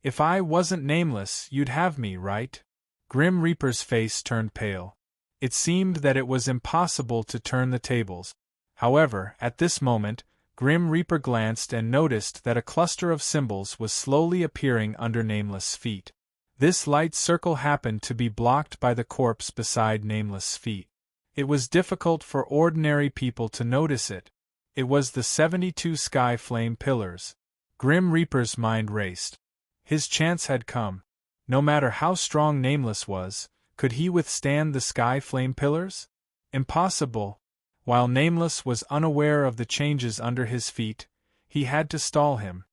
If I wasn't Nameless, you'd have me, right? Grim Reaper's face turned pale. It seemed that it was impossible to turn the tables. However, at this moment, Grim Reaper glanced and noticed that a cluster of symbols was slowly appearing under Nameless' feet. This light circle happened to be blocked by the corpse beside Nameless' feet. It was difficult for ordinary people to notice it. It was the 72 sky flame pillars. Grim Reaper's mind raced. His chance had come. No matter how strong Nameless was, could he withstand the sky flame pillars? Impossible. While Nameless was unaware of the changes under his feet, he had to stall him.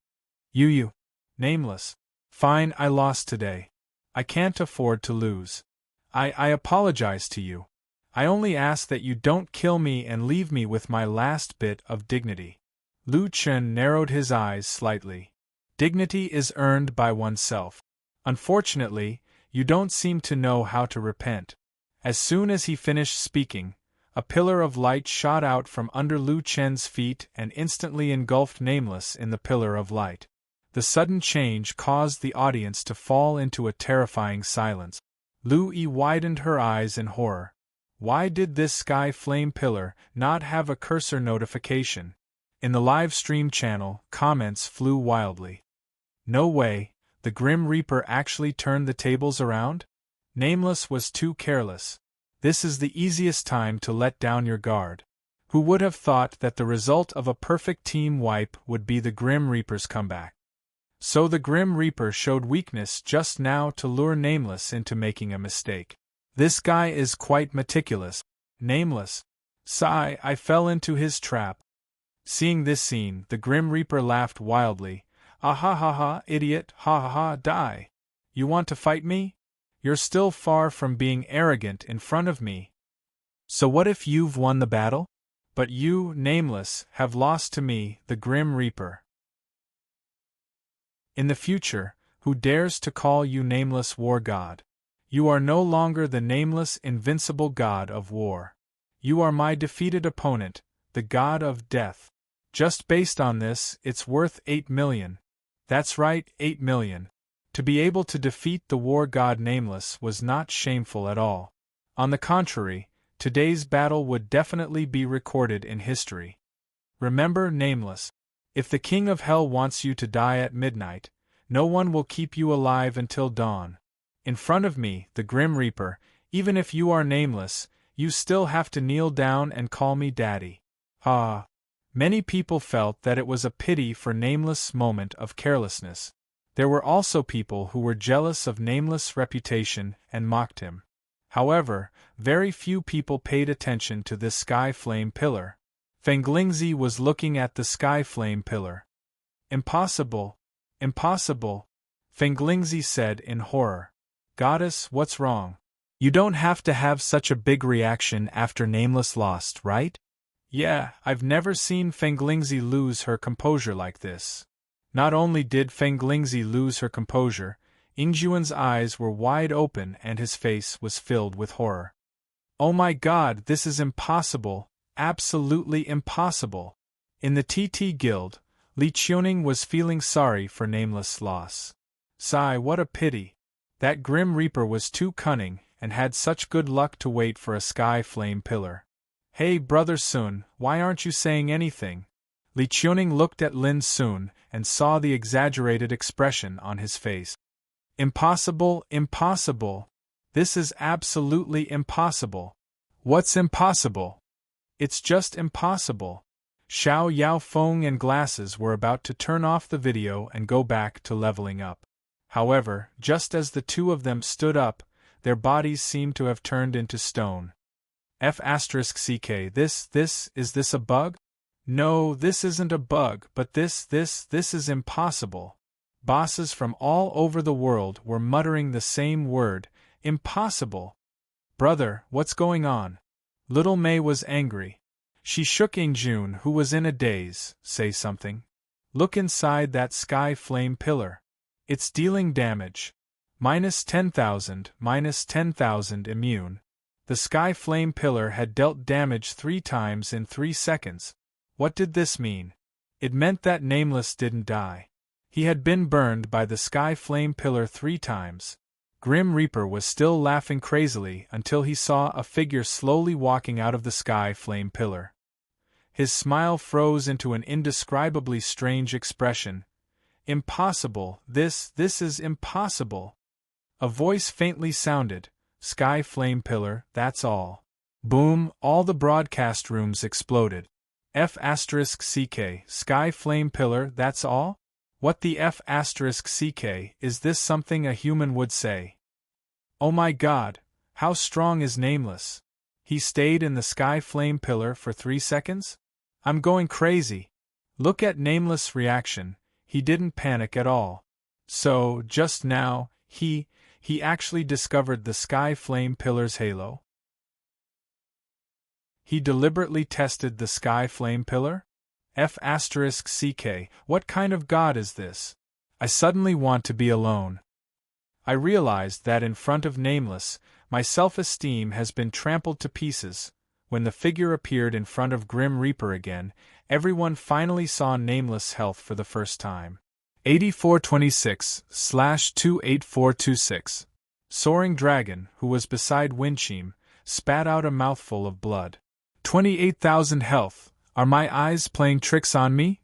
You. Nameless. Fine, I lost today. I can't afford to lose. I apologize to you. I only ask that you don't kill me and leave me with my last bit of dignity. Lu Chen narrowed his eyes slightly. Dignity is earned by oneself. Unfortunately, you don't seem to know how to repent. As soon as he finished speaking, A pillar of light shot out from under Lu Chen's feet and instantly engulfed Nameless in the pillar of light. The sudden change caused the audience to fall into a terrifying silence. Lu Yi widened her eyes in horror. Why did this sky flame pillar not have a cursor notification? In the live stream channel, comments flew wildly. No way, the Grim Reaper actually turned the tables around? Nameless was too careless. This is the easiest time to let down your guard. Who would have thought that the result of a perfect team wipe would be the Grim Reaper's comeback? So the Grim Reaper showed weakness just now to lure Nameless into making a mistake. This guy is quite meticulous. Nameless. Sigh, I fell into his trap. Seeing this scene, the Grim Reaper laughed wildly. Ah ha ha ha, idiot, ha ha ha, die. You want to fight me? You're still far from being arrogant in front of me. So what if you've won the battle? But you, Nameless, have lost to me, the Grim Reaper. In the future, who dares to call you Nameless War God? You are no longer the nameless, invincible god of war. You are my defeated opponent, the god of death. Just based on this, it's worth 8 million. That's right, 8 million. To be able to defeat the war god Nameless was not shameful at all. On the contrary, today's battle would definitely be recorded in history. Remember, Nameless. If the King of Hell wants you to die at midnight, no one will keep you alive until dawn. In front of me, the Grim Reaper, even if you are nameless, you still have to kneel down and call me Daddy. Ah! Many people felt that it was a pity for Nameless' moment of carelessness. There were also people who were jealous of Nameless' reputation and mocked him. However, very few people paid attention to this sky flame pillar. Fenglingzi was looking at the sky flame pillar. Impossible! Impossible! Fenglingzi said in horror. Goddess, what's wrong? You don't have to have such a big reaction after Nameless lost, right? Yeah, I've never seen Fenglingzi lose her composure like this. Not only did Fenglingzi lose her composure, Ingjuan's eyes were wide open and his face was filled with horror. Oh my god, this is impossible, absolutely impossible. In the TT Guild, Li Qiuning was feeling sorry for Nameless' loss. Sigh, what a pity. That Grim Reaper was too cunning and had such good luck to wait for a sky flame pillar. Hey Brother Sun, why aren't you saying anything? Li Qiuning looked at Lin Sun and saw the exaggerated expression on his face. Impossible, impossible. This is absolutely impossible. What's impossible? It's just impossible. Xiao Yaofeng and Glasses were about to turn off the video and go back to leveling up. However, just as the two of them stood up, their bodies seemed to have turned into stone. F***ck, is this a bug? No, this isn't a bug, but this is impossible. Bosses from all over the world were muttering the same word, impossible. Brother, what's going on? Little Mei was angry. She shook Ingjun, who was in a daze. Say something. Look inside that sky flame pillar. It's dealing damage. -10,000, -10,000 immune. The sky flame pillar had dealt damage 3 times in 3 seconds. What did this mean? It meant that Nameless didn't die. He had been burned by the sky flame pillar 3 times. Grim Reaper was still laughing crazily until he saw a figure slowly walking out of the sky flame pillar. His smile froze into an indescribably strange expression. Impossible, this is impossible. A voice faintly sounded, Sky flame pillar, that's all. Boom, all the broadcast rooms exploded. F***ck, sky flame pillar, that's all? What the F***ck, is this something a human would say? Oh my god, how strong is Nameless? He stayed in the sky flame pillar for 3 seconds? I'm going crazy. Look at Nameless' reaction. He didn't panic at all. So, just now, he actually discovered the sky flame pillar's halo? He deliberately tested the sky flame pillar? F***ck, what kind of god is this? I suddenly want to be alone. I realized that in front of Nameless, my self-esteem has been trampled to pieces. When the figure appeared in front of Grim Reaper again, everyone finally saw Nameless health for the first time. 8426/28426. Soaring Dragon, who was beside Winchim, spat out a mouthful of blood. 28,000 health. Are my eyes playing tricks on me?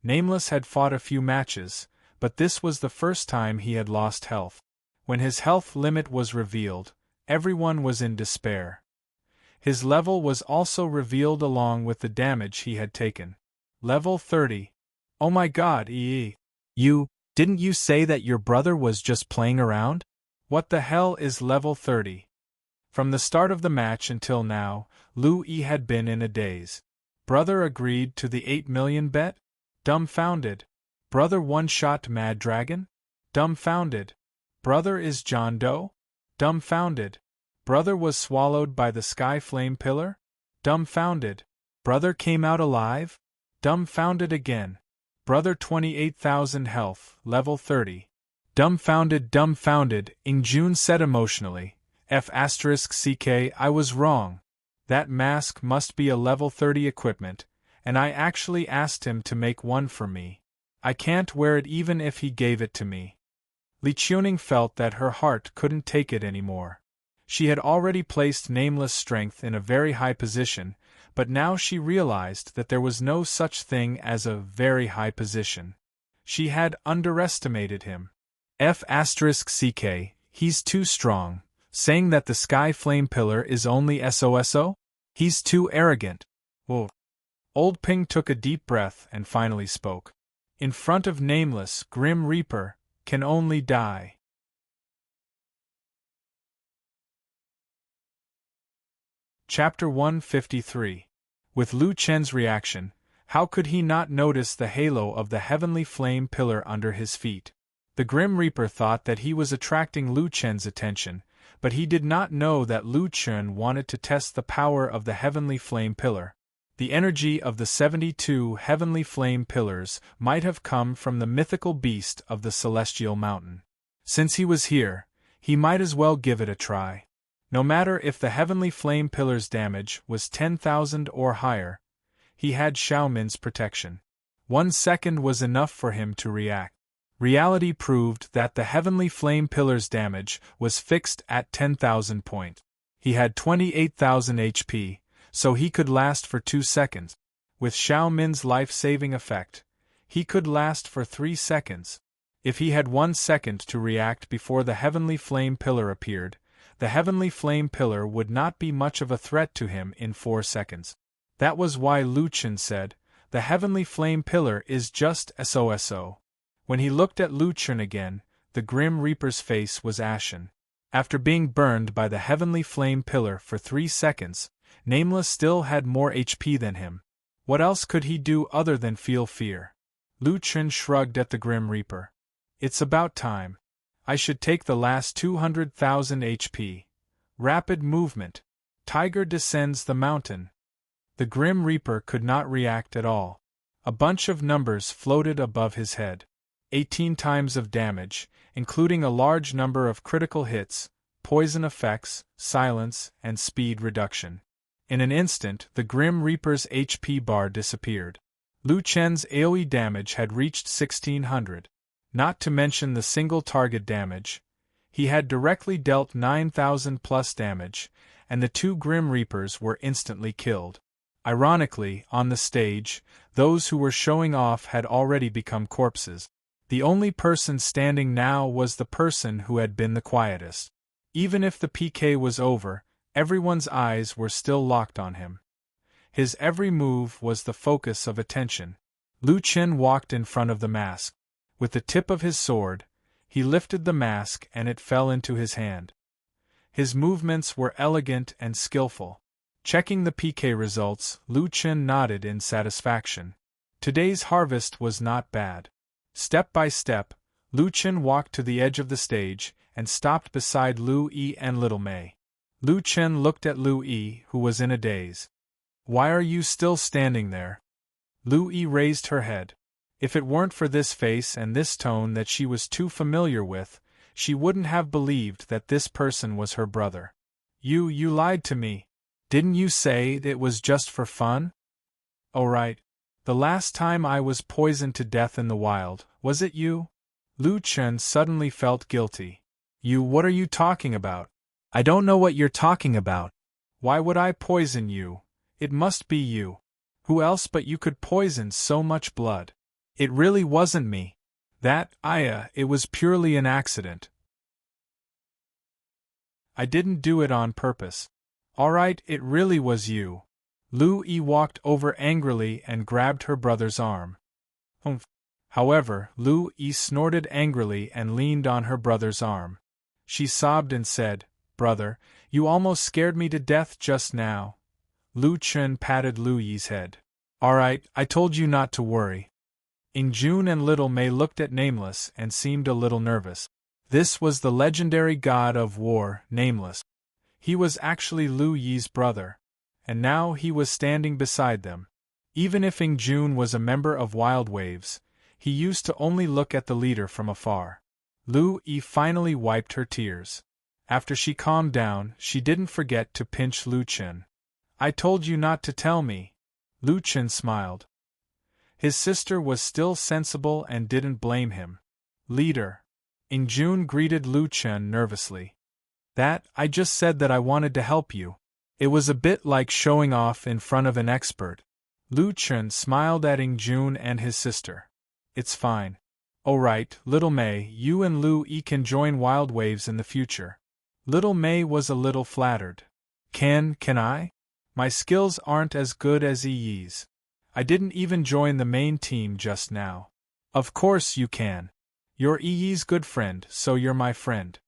Nameless had fought a few matches, but this was the first time he had lost health. When his health limit was revealed, everyone was in despair. His level was also revealed along with the damage he had taken. Level 30. Oh my god, didn't you say that your brother was just playing around? What the hell is level 30? From the start of the match until now, Lu Yi had been in a daze. Brother agreed to the 8 million bet? Dumbfounded. Brother one-shot Mad Dragon? Dumbfounded. Brother is John Doe? Dumbfounded. Brother was swallowed by the sky flame pillar? Dumbfounded. Brother came out alive? Dumbfounded again. Brother 28,000 health, level 30. Dumbfounded, Ingjun said emotionally. F***ck, I was wrong. That mask must be a level 30 equipment, and I actually asked him to make one for me. I can't wear it even if he gave it to me. Li Chuning felt that her heart couldn't take it anymore. She had already placed Nameless strength in a very high position, but now she realized that there was no such thing as a very high position. She had underestimated him. F***ck, he's too strong, saying that the sky flame pillar is only SOSO? He's too arrogant. Whoa. Old Ping took a deep breath and finally spoke. In front of Nameless, Grim Reaper can only die. Chapter 153. With Lu Chen's reaction, how could he not notice the halo of the heavenly flame pillar under his feet? The Grim Reaper thought that he was attracting Lu Chen's attention, but he did not know that Lu Chen wanted to test the power of the heavenly flame pillar. The energy of the 72 heavenly flame pillars might have come from the mythical beast of the celestial mountain. Since he was here, he might as well give it a try. No matter if the heavenly flame pillar's damage was 10,000 or higher, he had Xiaomin's protection. 1 second was enough for him to react. Reality proved that the heavenly flame pillar's damage was fixed at 10,000 point. He had 28,000 HP, so he could last for 2 seconds. With Xiaomin's life-saving effect, he could last for 3 seconds. If he had 1 second to react before the heavenly flame pillar appeared, the heavenly flame pillar would not be much of a threat to him in 4 seconds. That was why Lu Chen said, the heavenly flame pillar is just SOSO. When he looked at Lu Chen again, the Grim Reaper's face was ashen. After being burned by the heavenly flame pillar for 3 seconds, Nameless still had more HP than him. What else could he do other than feel fear? Lu Chen shrugged at the Grim Reaper. It's about time. I should take the last 200,000 HP. Rapid movement. Tiger descends the mountain. The Grim Reaper could not react at all. A bunch of numbers floated above his head. 18 times of damage, including a large number of critical hits, poison effects, silence, and speed reduction. In an instant, the Grim Reaper's HP bar disappeared. Lu Chen's AoE damage had reached 1600. Not to mention the single target damage. He had directly dealt 9,000 plus damage, and the 2 Grim Reapers were instantly killed. Ironically, on the stage, those who were showing off had already become corpses. The only person standing now was the person who had been the quietest. Even if the PK was over, everyone's eyes were still locked on him. His every move was the focus of attention. Lu Chen walked in front of the mask. With the tip of his sword, he lifted the mask and it fell into his hand. His movements were elegant and skillful. Checking the PK results, Lu Chen nodded in satisfaction. Today's harvest was not bad. Step by step, Lu Chen walked to the edge of the stage and stopped beside Lu Yi and Little Mei. Lu Chen looked at Lu Yi, who was in a daze. Why are you still standing there? Lu Yi raised her head. If it weren't for this face and this tone that she was too familiar with, she wouldn't have believed that this person was her brother. You lied to me. Didn't you say it was just for fun? Oh right. The last time I was poisoned to death in the wild, was it you? Lu Chen suddenly felt guilty. What are you talking about? I don't know what you're talking about. Why would I poison you? It must be you. Who else but you could poison so much blood? It really wasn't me. It was purely an accident. I didn't do it on purpose. Alright, it really was you. Lu Yi walked over angrily and grabbed her brother's arm. Humph. However, Lu Yi snorted angrily and leaned on her brother's arm. She sobbed and said, "Brother, you almost scared me to death just now." Lu Chen patted Lu Yi's head. "Alright, I told you not to worry." Ingjun and Little Mei looked at Nameless and seemed a little nervous. This was the legendary god of war, Nameless. He was actually Lu Yi's brother, and now he was standing beside them. Even if Ingjun was a member of Wild Waves, he used to only look at the leader from afar. Lu Yi finally wiped her tears. After she calmed down, she didn't forget to pinch Lu Chen. "I told you not to tell me." Lu Chen smiled. His sister was still sensible and didn't blame him. "Leader." Ingjun greeted Lu Chen nervously. I just said that I wanted to help you." It was a bit like showing off in front of an expert. Lu Chen smiled at Ingjun and his sister. "It's fine. Alright, Little Mei, you and Lu Yi can join Wild Waves in the future." Little Mei was a little flattered. Can I? My skills aren't as good as Yi's. I didn't even join the main team just now." "Of course you can. You're Yi's good friend, so you're my friend.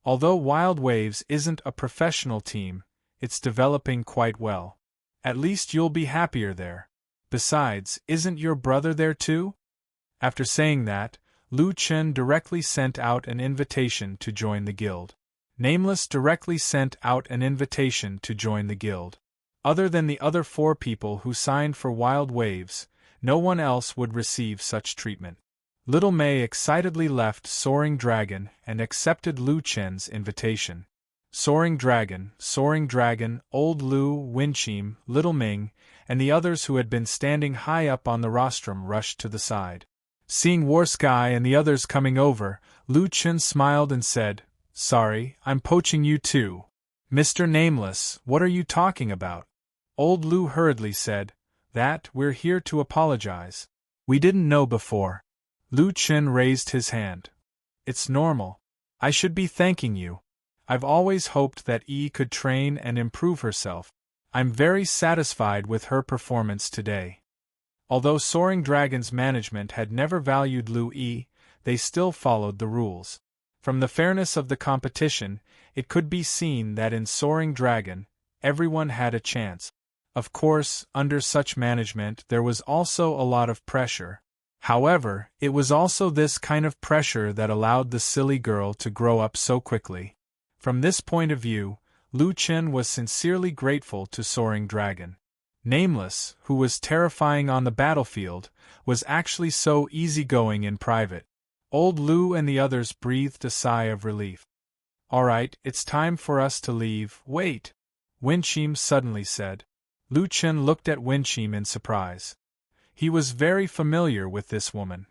Although Wild Waves isn't a professional team, it's developing quite well. At least you'll be happier there. Besides, isn't your brother there too?" After saying that, Lu Chen directly sent out an invitation to join the guild. Nameless directly sent out an invitation to join the guild. Other than the other 4 people who signed for Wild Waves, no one else would receive such treatment. Little Mei excitedly left Soaring Dragon and accepted Lu Chen's invitation. Soaring Dragon, Old Lu, Winchim, Little Ming, and the others who had been standing high up on the rostrum rushed to the side. Seeing War Sky and the others coming over, Lu Chen smiled and said, "Sorry, I'm poaching you too." "Mr. Nameless, what are you talking about?" Old Lu hurriedly said, "We're here to apologize. We didn't know before." Lu Chen raised his hand. "It's normal. I should be thanking you. I've always hoped that Yi could train and improve herself. I'm very satisfied with her performance today." Although Soaring Dragon's management had never valued Lu Yi, they still followed the rules. From the fairness of the competition, it could be seen that in Soaring Dragon, everyone had a chance. Of course, under such management there was also a lot of pressure. However, it was also this kind of pressure that allowed the silly girl to grow up so quickly. From this point of view, Lu Chen was sincerely grateful to Soaring Dragon. Nameless, who was terrifying on the battlefield, was actually so easygoing in private. Old Lu and the others breathed a sigh of relief. "Alright, it's time for us to leave." "Wait!" Winchim suddenly said. Lu Chen looked at Winchim in surprise. He was very familiar with this woman.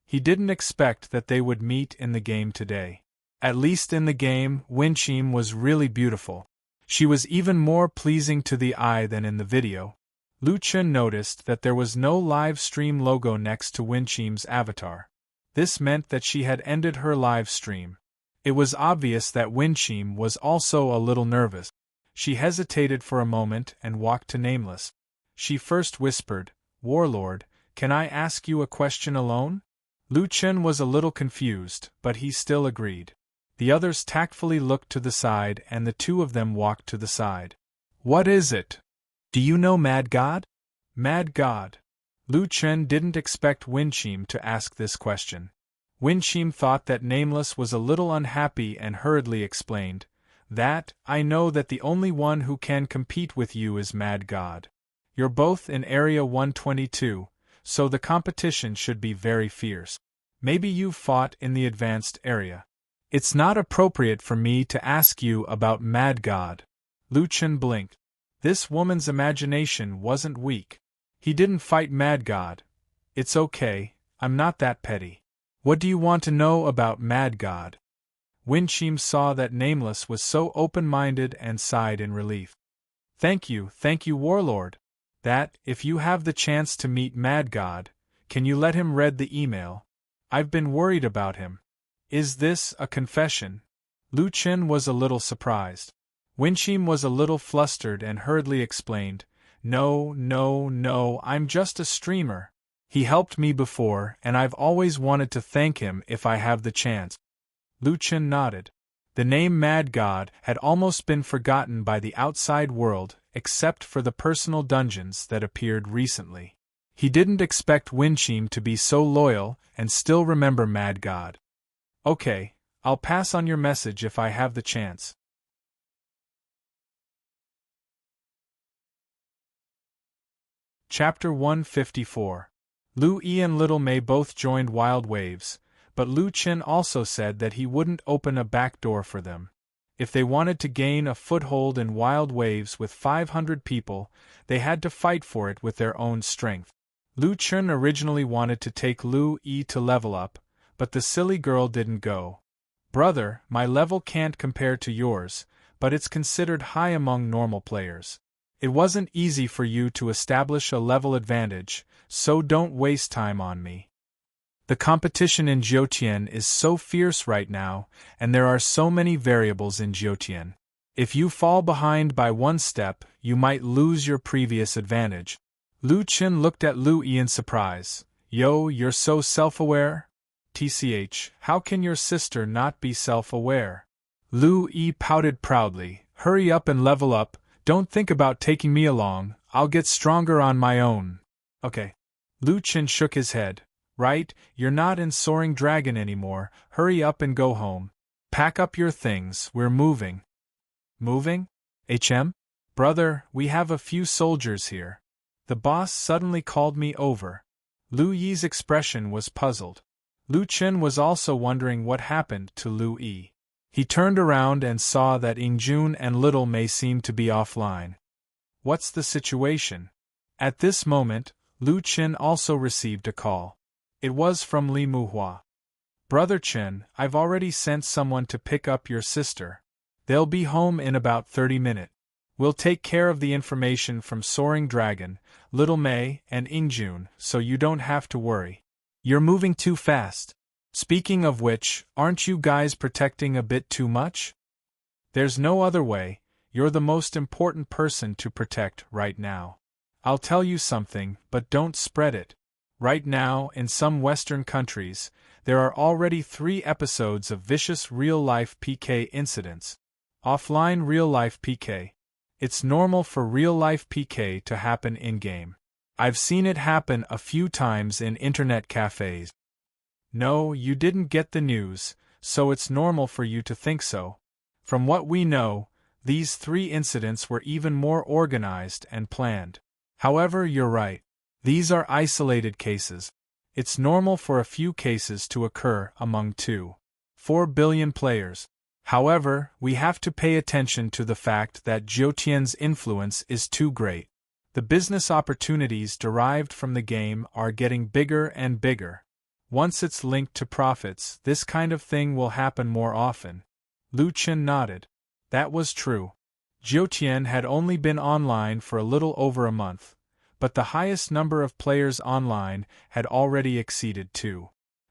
He didn't expect that they would meet in the game today. At least in the game, Winchim was really beautiful. She was even more pleasing to the eye than in the video. Lu Chen noticed that there was no live stream logo next to Winchim's avatar. This meant that she had ended her live stream. It was obvious that Winchim was also a little nervous. She hesitated for a moment and walked to Nameless. She first whispered, "Warlord, can I ask you a question alone?" Lu Chen was a little confused, but he still agreed. The others tactfully looked to the side and the 2 of them walked to the side. "What is it? Do you know Mad God?" Mad God. Lu Chen didn't expect Winchim to ask this question. Winchim thought that Nameless was a little unhappy and hurriedly explained, "I know that the only one who can compete with you is Mad God. You're both in Area 122, so the competition should be very fierce. Maybe you've fought in the advanced area. It's not appropriate for me to ask you about Mad God." Lu Chen blinked. This woman's imagination wasn't weak. He didn't fight Mad God. It's okay, I'm not that petty. What do you want to know about Mad God? Winchim saw that Nameless was so open-minded and sighed in relief. Thank you, Warlord. That, if you have the chance to meet Mad God, can you let him read the email? I've been worried about him. Is this a confession? Lu Chen was a little surprised. Winchim was a little flustered and hurriedly explained, No, I'm just a streamer. He helped me before, and I've always wanted to thank him if I have the chance. Lu Chen nodded. The name Mad God had almost been forgotten by the outside world, except for the personal dungeons that appeared recently. He didn't expect Winchim to be so loyal and still remember Mad God. Okay, I'll pass on your message if I have the chance. Chapter 154. Lu Yi and Little Mei both joined Wild Waves, but Lu Chen also said that he wouldn't open a back door for them. If they wanted to gain a foothold in Wild Waves with 500 people, they had to fight for it with their own strength. Lu Chen originally wanted to take Lu Yi to level up, but the silly girl didn't go. Brother, my level can't compare to yours, but it's considered high among normal players. It wasn't easy for you to establish a level advantage, so don't waste time on me. The competition in Jiutian is so fierce right now, and there are so many variables in Jiutian. If you fall behind by one step, you might lose your previous advantage. Lu Chen looked at Lu Yi in surprise. Yo, you're so self-aware? TCH, how can your sister not be self-aware? Lu Yi pouted proudly. Hurry up and level up. Don't think about taking me along, I'll get stronger on my own. Okay. Lu Chen shook his head. Right, you're not in Soaring Dragon anymore, hurry up and go home. Pack up your things, we're moving. Moving? HM? Brother, we have a few soldiers here. The boss suddenly called me over. Lu Yi's expression was puzzled. Lu Chen was also wondering what happened to Lu Yi. He turned around and saw that Yingjun and Little Mei seemed to be offline. What's the situation? At this moment, Lu Chen also received a call. It was from Li Muhua. Brother Chen, I've already sent someone to pick up your sister. They'll be home in about 30 minutes. We'll take care of the information from Soaring Dragon, Little Mei, and Yingjun, so you don't have to worry. You're moving too fast. Speaking of which, aren't you guys protecting a bit too much? There's no other way, you're the most important person to protect right now. I'll tell you something, but don't spread it. Right now, in some Western countries, there are already 3 episodes of vicious real-life PK incidents. Offline real-life PK. It's normal for real-life PK to happen in-game. I've seen it happen a few times in internet cafes. No, you didn't get the news, so it's normal for you to think so. From what we know, these 3 incidents were even more organized and planned. However, you're right. These are isolated cases. It's normal for a few cases to occur among 4 billion players. However, we have to pay attention to the fact that Jiutian's influence is too great. The business opportunities derived from the game are getting bigger and bigger. Once it's linked to profits, this kind of thing will happen more often. Lu Chen nodded. That was true. Jiutian had only been online for a little over a month, but the highest number of players online had already exceeded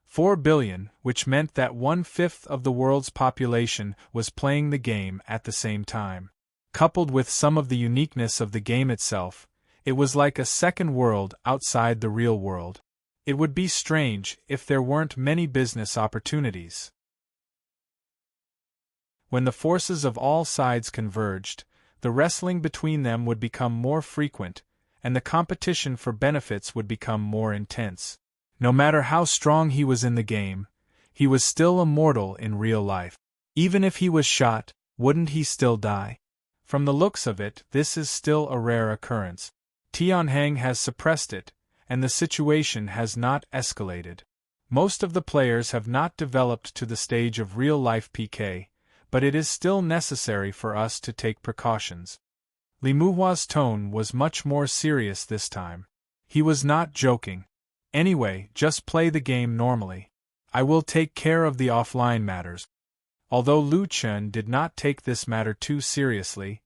4 billion, which meant that 1/5 of the world's population was playing the game at the same time. Coupled with some of the uniqueness of the game itself, it was like a second world outside the real world. It would be strange if there weren't many business opportunities. When the forces of all sides converged, the wrestling between them would become more frequent, and the competition for benefits would become more intense. No matter how strong he was in the game, he was still a mortal in real life. Even if he was shot, wouldn't he still die? From the looks of it, this is still a rare occurrence. Tianheng has suppressed it, and the situation has not escalated. Most of the players have not developed to the stage of real-life PK, but it is still necessary for us to take precautions. Limuhua's tone was much more serious this time. He was not joking. Anyway, just play the game normally. I will take care of the offline matters. Although Lu Chen did not take this matter too seriously,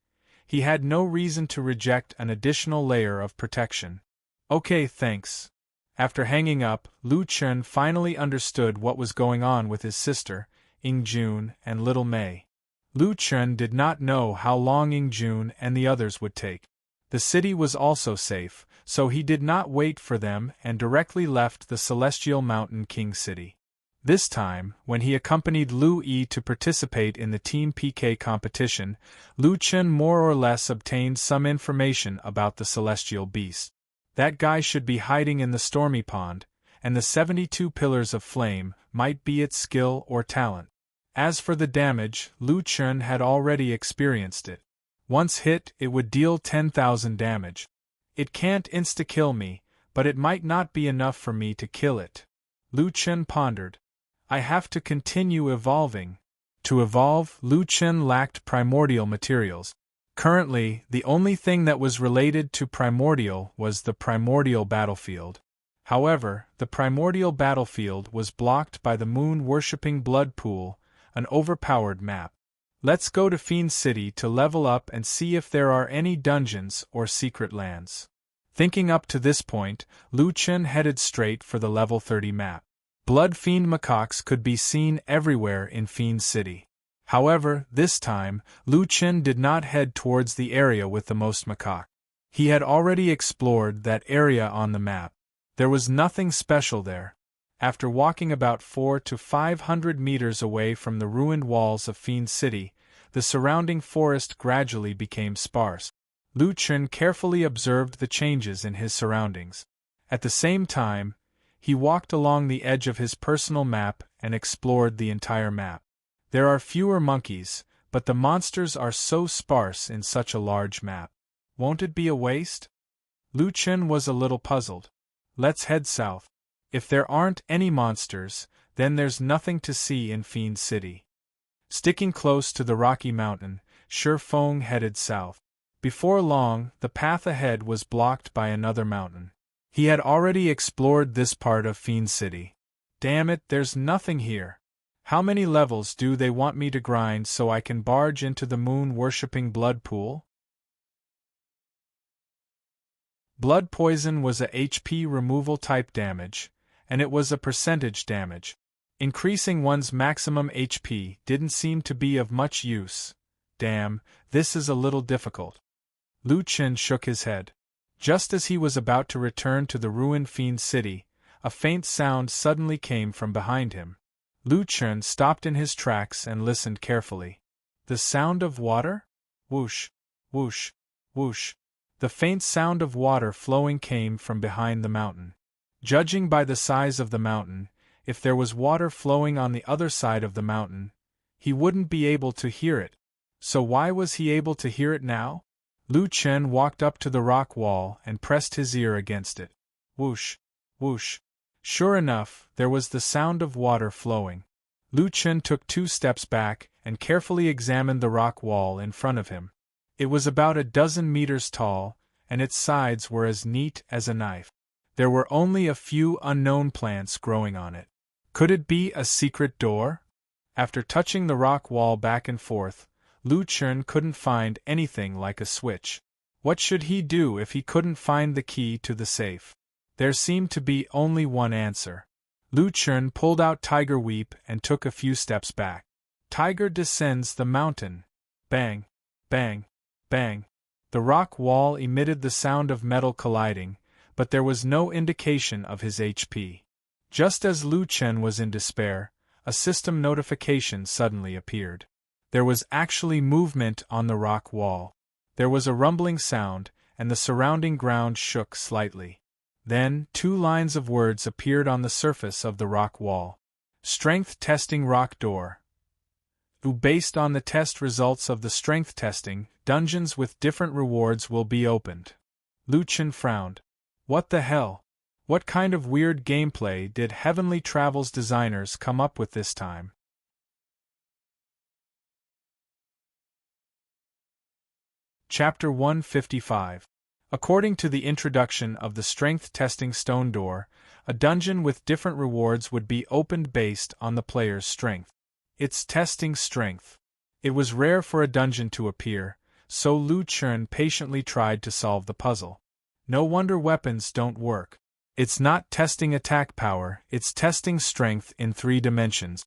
he had no reason to reject an additional layer of protection. Okay, thanks. After hanging up, Lu Chen finally understood what was going on with his sister, Jun, and little Mei. Lu Chen did not know how long Jun and the others would take. The city was also safe, so he did not wait for them and directly left the Celestial Mountain King City. This time, when he accompanied Lu Yi to participate in the Team PK competition, Lu Chen more or less obtained some information about the celestial beast. That guy should be hiding in the stormy pond, and the 72 pillars of flame might be its skill or talent. As for the damage, Lu Chen had already experienced it. Once hit, it would deal 10,000 damage. It can't insta-kill me, but it might not be enough for me to kill it. Lu Chen pondered. I have to continue evolving. To evolve, Lu Chen lacked primordial materials. Currently, the only thing that was related to primordial was the primordial battlefield. However, the primordial battlefield was blocked by the moon-worshipping blood pool, an overpowered map. Let's go to Fiend City to level up and see if there are any dungeons or secret lands. Thinking up to this point, Lu Chen headed straight for the level 30 map. Blood Fiend macaques could be seen everywhere in Fiend City. However, this time, Lu Chen did not head towards the area with the most macaque. He had already explored that area on the map. There was nothing special there. After walking about 400 to 500 meters away from the ruined walls of Fiend City, the surrounding forest gradually became sparse. Lu Chen carefully observed the changes in his surroundings. At the same time, he walked along the edge of his personal map and explored the entire map. There are fewer monkeys, but the monsters are so sparse in such a large map. Won't it be a waste? Lu Chen was a little puzzled. Let's head south. If there aren't any monsters, then there's nothing to see in Fiend City. Sticking close to the Rocky Mountain, Shi Feng headed south. Before long, the path ahead was blocked by another mountain. He had already explored this part of Fiend City. Damn it, there's nothing here. How many levels do they want me to grind so I can barge into the moon-worshipping blood pool? Blood poison was a HP removal type damage, and it was a percentage damage. Increasing one's maximum HP didn't seem to be of much use. Damn, this is a little difficult. Lu Chen shook his head. Just as he was about to return to the ruined Fiend City, a faint sound suddenly came from behind him. Lu Chen stopped in his tracks and listened carefully. The sound of water? Whoosh, whoosh, whoosh. The faint sound of water flowing came from behind the mountain. Judging by the size of the mountain, if there was water flowing on the other side of the mountain, he wouldn't be able to hear it. So why was he able to hear it now? Lu Chen walked up to the rock wall and pressed his ear against it. Whoosh, whoosh. Sure enough, there was the sound of water flowing. Lu Chen took 2 steps back and carefully examined the rock wall in front of him. It was about 12 meters tall, and its sides were as neat as a knife. There were only a few unknown plants growing on it. Could it be a secret door? After touching the rock wall back and forth, Lu Chen couldn't find anything like a switch. What should he do if he couldn't find the key to the safe? There seemed to be only one answer. Lu Chen pulled out Tiger Weep and took a few steps back. Tiger descends the mountain. Bang, bang, bang. The rock wall emitted the sound of metal colliding, but there was no indication of his HP. Just as Lu Chen was in despair, a system notification suddenly appeared. There was actually movement on the rock wall. There was a rumbling sound, and the surrounding ground shook slightly. Then, 2 lines of words appeared on the surface of the rock wall. Strength testing rock door. Based on the test results of the strength testing, dungeons with different rewards will be opened. Lu Chen frowned. What the hell? What kind of weird gameplay did Heavenly Travels designers come up with this time? Chapter 155. According to the introduction of the strength-testing stone door, a dungeon with different rewards would be opened based on the player's strength. It's testing strength. It was rare for a dungeon to appear, so Lu Chun patiently tried to solve the puzzle. No wonder weapons don't work. It's not testing attack power, it's testing strength in 3 dimensions.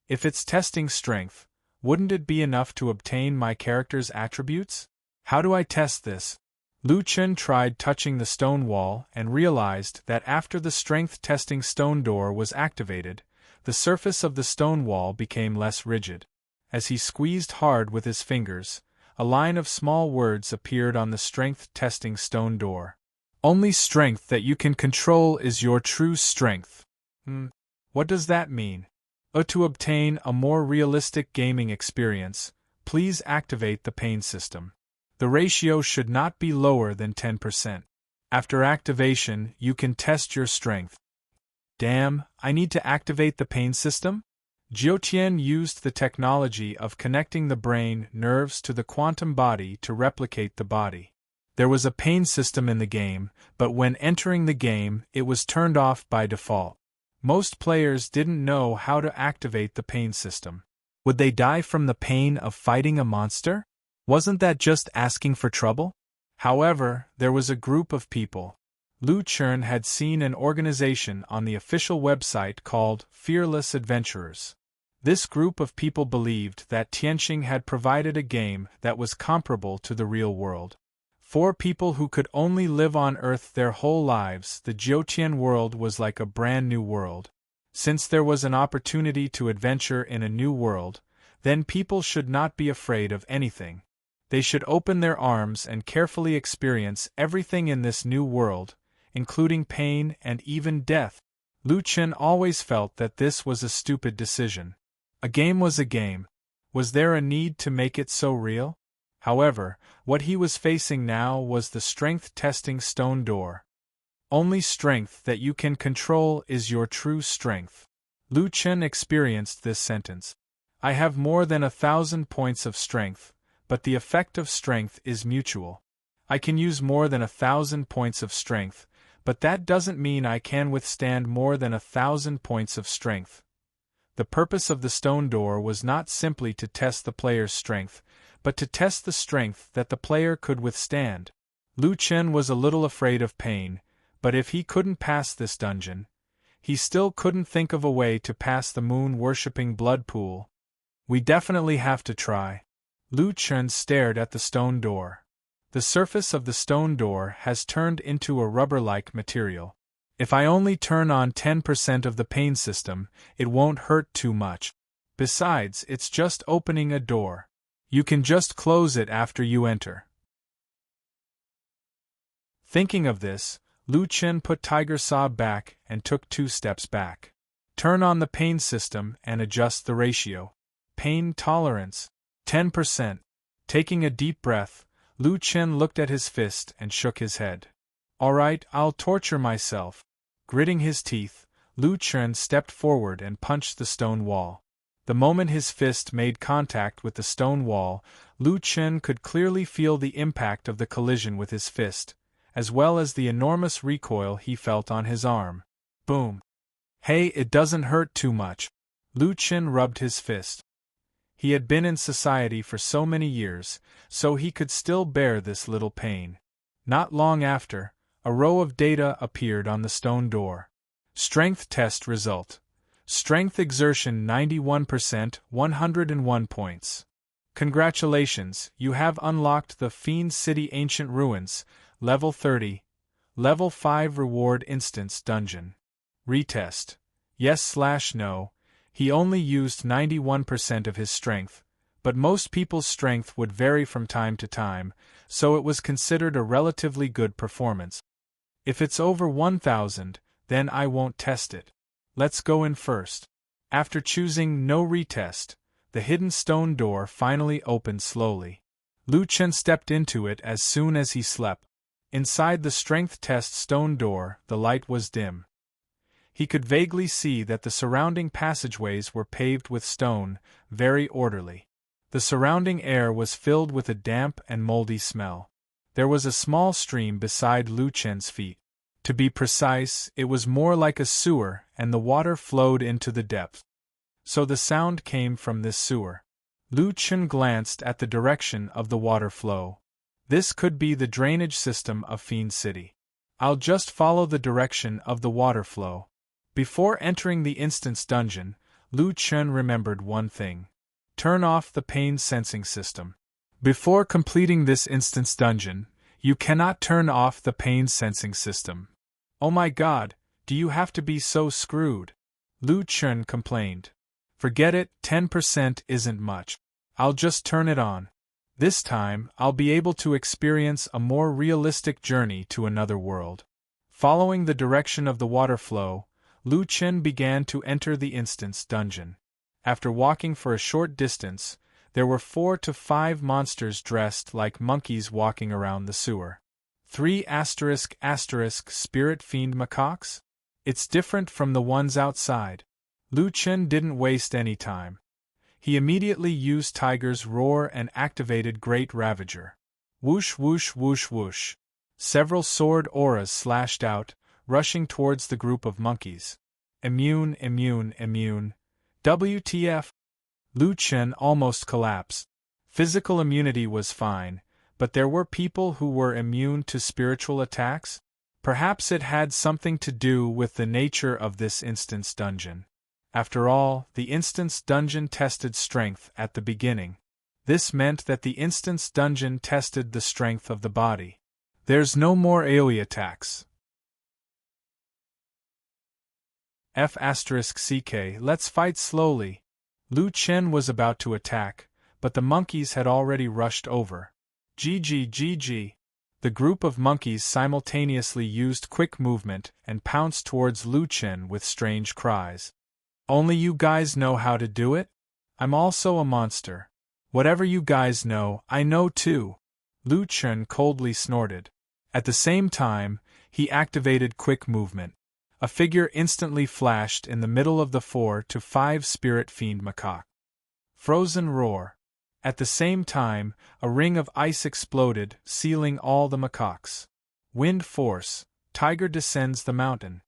If it's testing strength, wouldn't it be enough to obtain my character's attributes? How do I test this? Lu Chun tried touching the stone wall and realized that after the strength-testing stone door was activated, the surface of the stone wall became less rigid. As he squeezed hard with his fingers, a line of small words appeared on the strength-testing stone door. Only strength that you can control is your true strength. What does that mean? To obtain a more realistic gaming experience, please activate the pain system. The ratio should not be lower than 10%. After activation, you can test your strength. Damn, I need to activate the pain system? Jiutian used the technology of connecting the brain nerves to the quantum body to replicate the body. There was a pain system in the game, but when entering the game, it was turned off by default. Most players didn't know how to activate the pain system. Would they die from the pain of fighting a monster? Wasn't that just asking for trouble? However, there was a group of people. Lu Chun had seen an organization on the official website called Fearless Adventurers. This group of people believed that Tianqing had provided a game that was comparable to the real world. For people who could only live on Earth their whole lives, the Jiutian world was like a brand new world. Since there was an opportunity to adventure in a new world, then people should not be afraid of anything. They should open their arms and carefully experience everything in this new world, including pain and even death. Lu Chun always felt that this was a stupid decision. A game was a game. Was there a need to make it so real? However, what he was facing now was the strength-testing stone door. Only strength that you can control is your true strength. Lu Chun experienced this sentence. I have more than 1,000 points of strength, but the effect of strength is mutual. I can use more than 1,000 points of strength, but that doesn't mean I can withstand more than 1,000 points of strength. The purpose of the stone door was not simply to test the player's strength, but to test the strength that the player could withstand. Lu Chun was a little afraid of pain, but if he couldn't pass this dungeon, he still couldn't think of a way to pass the moon-worshipping blood pool. We definitely have to try. Lu Chun stared at the stone door. The surface of the stone door has turned into a rubber-like material. If I only turn on 10% of the pain system, it won't hurt too much. Besides, it's just opening a door. You can just close it after you enter. Thinking of this, Lu Chun put Tiger Saw back and took 2 steps back. Turn on the pain system and adjust the ratio. Pain tolerance, 10%. Taking a deep breath, Lu Chun looked at his fist and shook his head. Alright, I'll torture myself. Gritting his teeth, Lu Chun stepped forward and punched the stone wall. The moment his fist made contact with the stone wall, Lu Chun could clearly feel the impact of the collision with his fist, as well as the enormous recoil he felt on his arm. Boom! Hey, it doesn't hurt too much. Lu Chun rubbed his fist. He had been in society for so many years, so he could still bear this little pain. Not long after, a row of data appeared on the stone door. Strength test result. Strength exertion 91%, 101 points. Congratulations, you have unlocked the Fiend City Ancient Ruins, Level 30. Level 5 Reward Instance Dungeon. Retest. Yes/no. He only used 91% of his strength, but most people's strength would vary from time to time, so it was considered a relatively good performance. If it's over 1,000, then I won't test it. Let's go in first. After choosing no retest, the hidden stone door finally opened slowly. Lu Chun stepped into it as soon as he slept. Inside the strength test stone door, the light was dim. He could vaguely see that the surrounding passageways were paved with stone, very orderly. The surrounding air was filled with a damp and moldy smell. There was a small stream beside Lu Chen's feet. To be precise, it was more like a sewer, and the water flowed into the depth. So the sound came from this sewer. Lu Chen glanced at the direction of the water flow. This could be the drainage system of Fiend City. I'll just follow the direction of the water flow. Before entering the instance dungeon, Lu Chen remembered one thing. Turn off the pain sensing system. Before completing this instance dungeon, you cannot turn off the pain sensing system. Oh my god, do you have to be so screwed? Lu Chen complained. Forget it, 10% isn't much. I'll just turn it on. This time, I'll be able to experience a more realistic journey to another world. Following the direction of the water flow, Lu Chen began to enter the instance dungeon. After walking for a short distance, there were 4 to 5 monsters dressed like monkeys walking around the sewer. 3 *** spirit fiend macaques? It's different from the ones outside. Lu Chen didn't waste any time. He immediately used Tiger's Roar and activated Great Ravager. Whoosh whoosh whoosh whoosh. Several sword auras slashed out, rushing towards the group of monkeys. Immune, immune, immune. WTF? Lu Chen almost collapsed. Physical immunity was fine, but there were people who were immune to spiritual attacks? Perhaps it had something to do with the nature of this instance dungeon. After all, the instance dungeon tested strength at the beginning. This meant that the instance dungeon tested the strength of the body. There's no more AoE attacks. F***CK, let's fight slowly. Lu Chen was about to attack, but the monkeys had already rushed over. GG. The group of monkeys simultaneously used quick movement and pounced towards Lu Chen with strange cries. Only you guys know how to do it? I'm also a monster. Whatever you guys know, I know too. Lu Chen coldly snorted. At the same time, he activated quick movement. A figure instantly flashed in the middle of the 4 to 5 spirit fiend macaque. Frozen Roar. At the same time, a ring of ice exploded, sealing all the macaques. Wind Force. Tiger descends the mountain.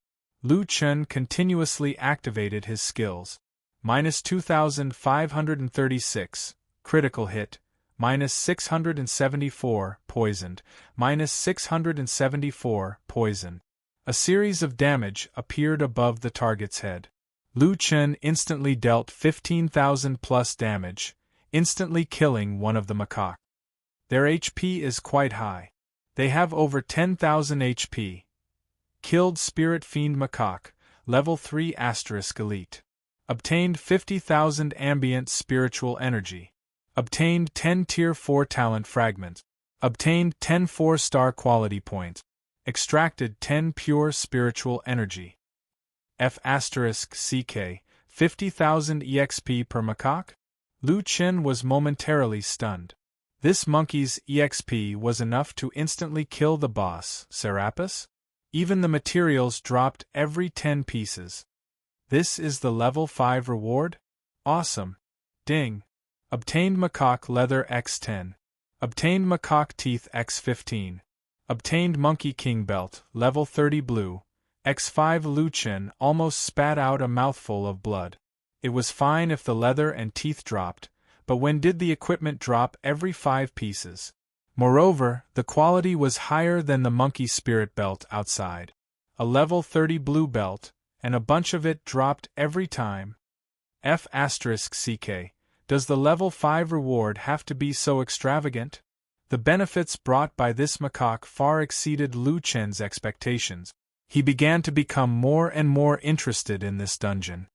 Lu Chen continuously activated his skills. Minus 2536, critical hit, minus 674, poisoned, minus 674, poison. A series of damage appeared above the target's head. Lu Chen instantly dealt 15,000 plus damage, instantly killing one of the macaques. Their HP is quite high. They have over 10,000 HP. Killed Spirit Fiend Macaque, Level 3 * Elite. Obtained 50,000 Ambient Spiritual Energy. Obtained 10 Tier 4 Talent Fragments. Obtained 10 4-star Quality Points. Extracted 10 Pure Spiritual Energy. F***CK, 50,000 EXP per macaque? Lu Chen was momentarily stunned. This monkey's EXP was enough to instantly kill the boss, Serapis? Even the materials dropped every 10 pieces. This is the level 5 reward? Awesome. Ding. Obtained Macaque Leather X10. Obtained Macaque Teeth X15. Obtained Monkey King Belt, level 30 blue. X5 Lu Chen almost spat out a mouthful of blood. It was fine if the leather and teeth dropped, but when did the equipment drop every 5 pieces? Moreover, the quality was higher than the monkey spirit belt outside. A level 30 blue belt, and a bunch of it dropped every time. F***CK, does the level 5 reward have to be so extravagant? The benefits brought by this macaque far exceeded Lu Chen's expectations. He began to become more and more interested in this dungeon.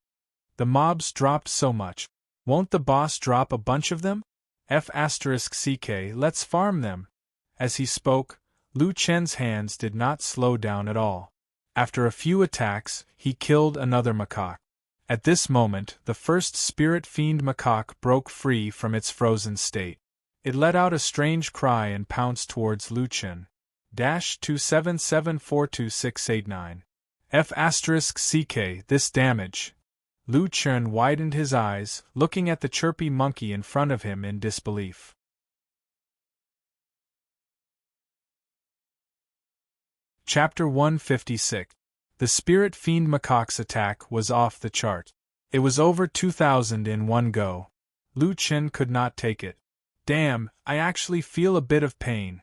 The mobs dropped so much. Won't the boss drop a bunch of them? F***CK, let's farm them. As he spoke, Lu Chen's hands did not slow down at all. After a few attacks, he killed another macaque. At this moment, the first spirit fiend macaque broke free from its frozen state. It let out a strange cry and pounced towards Lu Chen. -277426889. F***CK, this damage. Lu Chen widened his eyes, looking at the chirpy monkey in front of him in disbelief. Chapter 156. The Spirit Fiend Macaque's attack was off the chart. It was over 2,000 in one go. Lu Chen could not take it. Damn, I actually feel a bit of pain.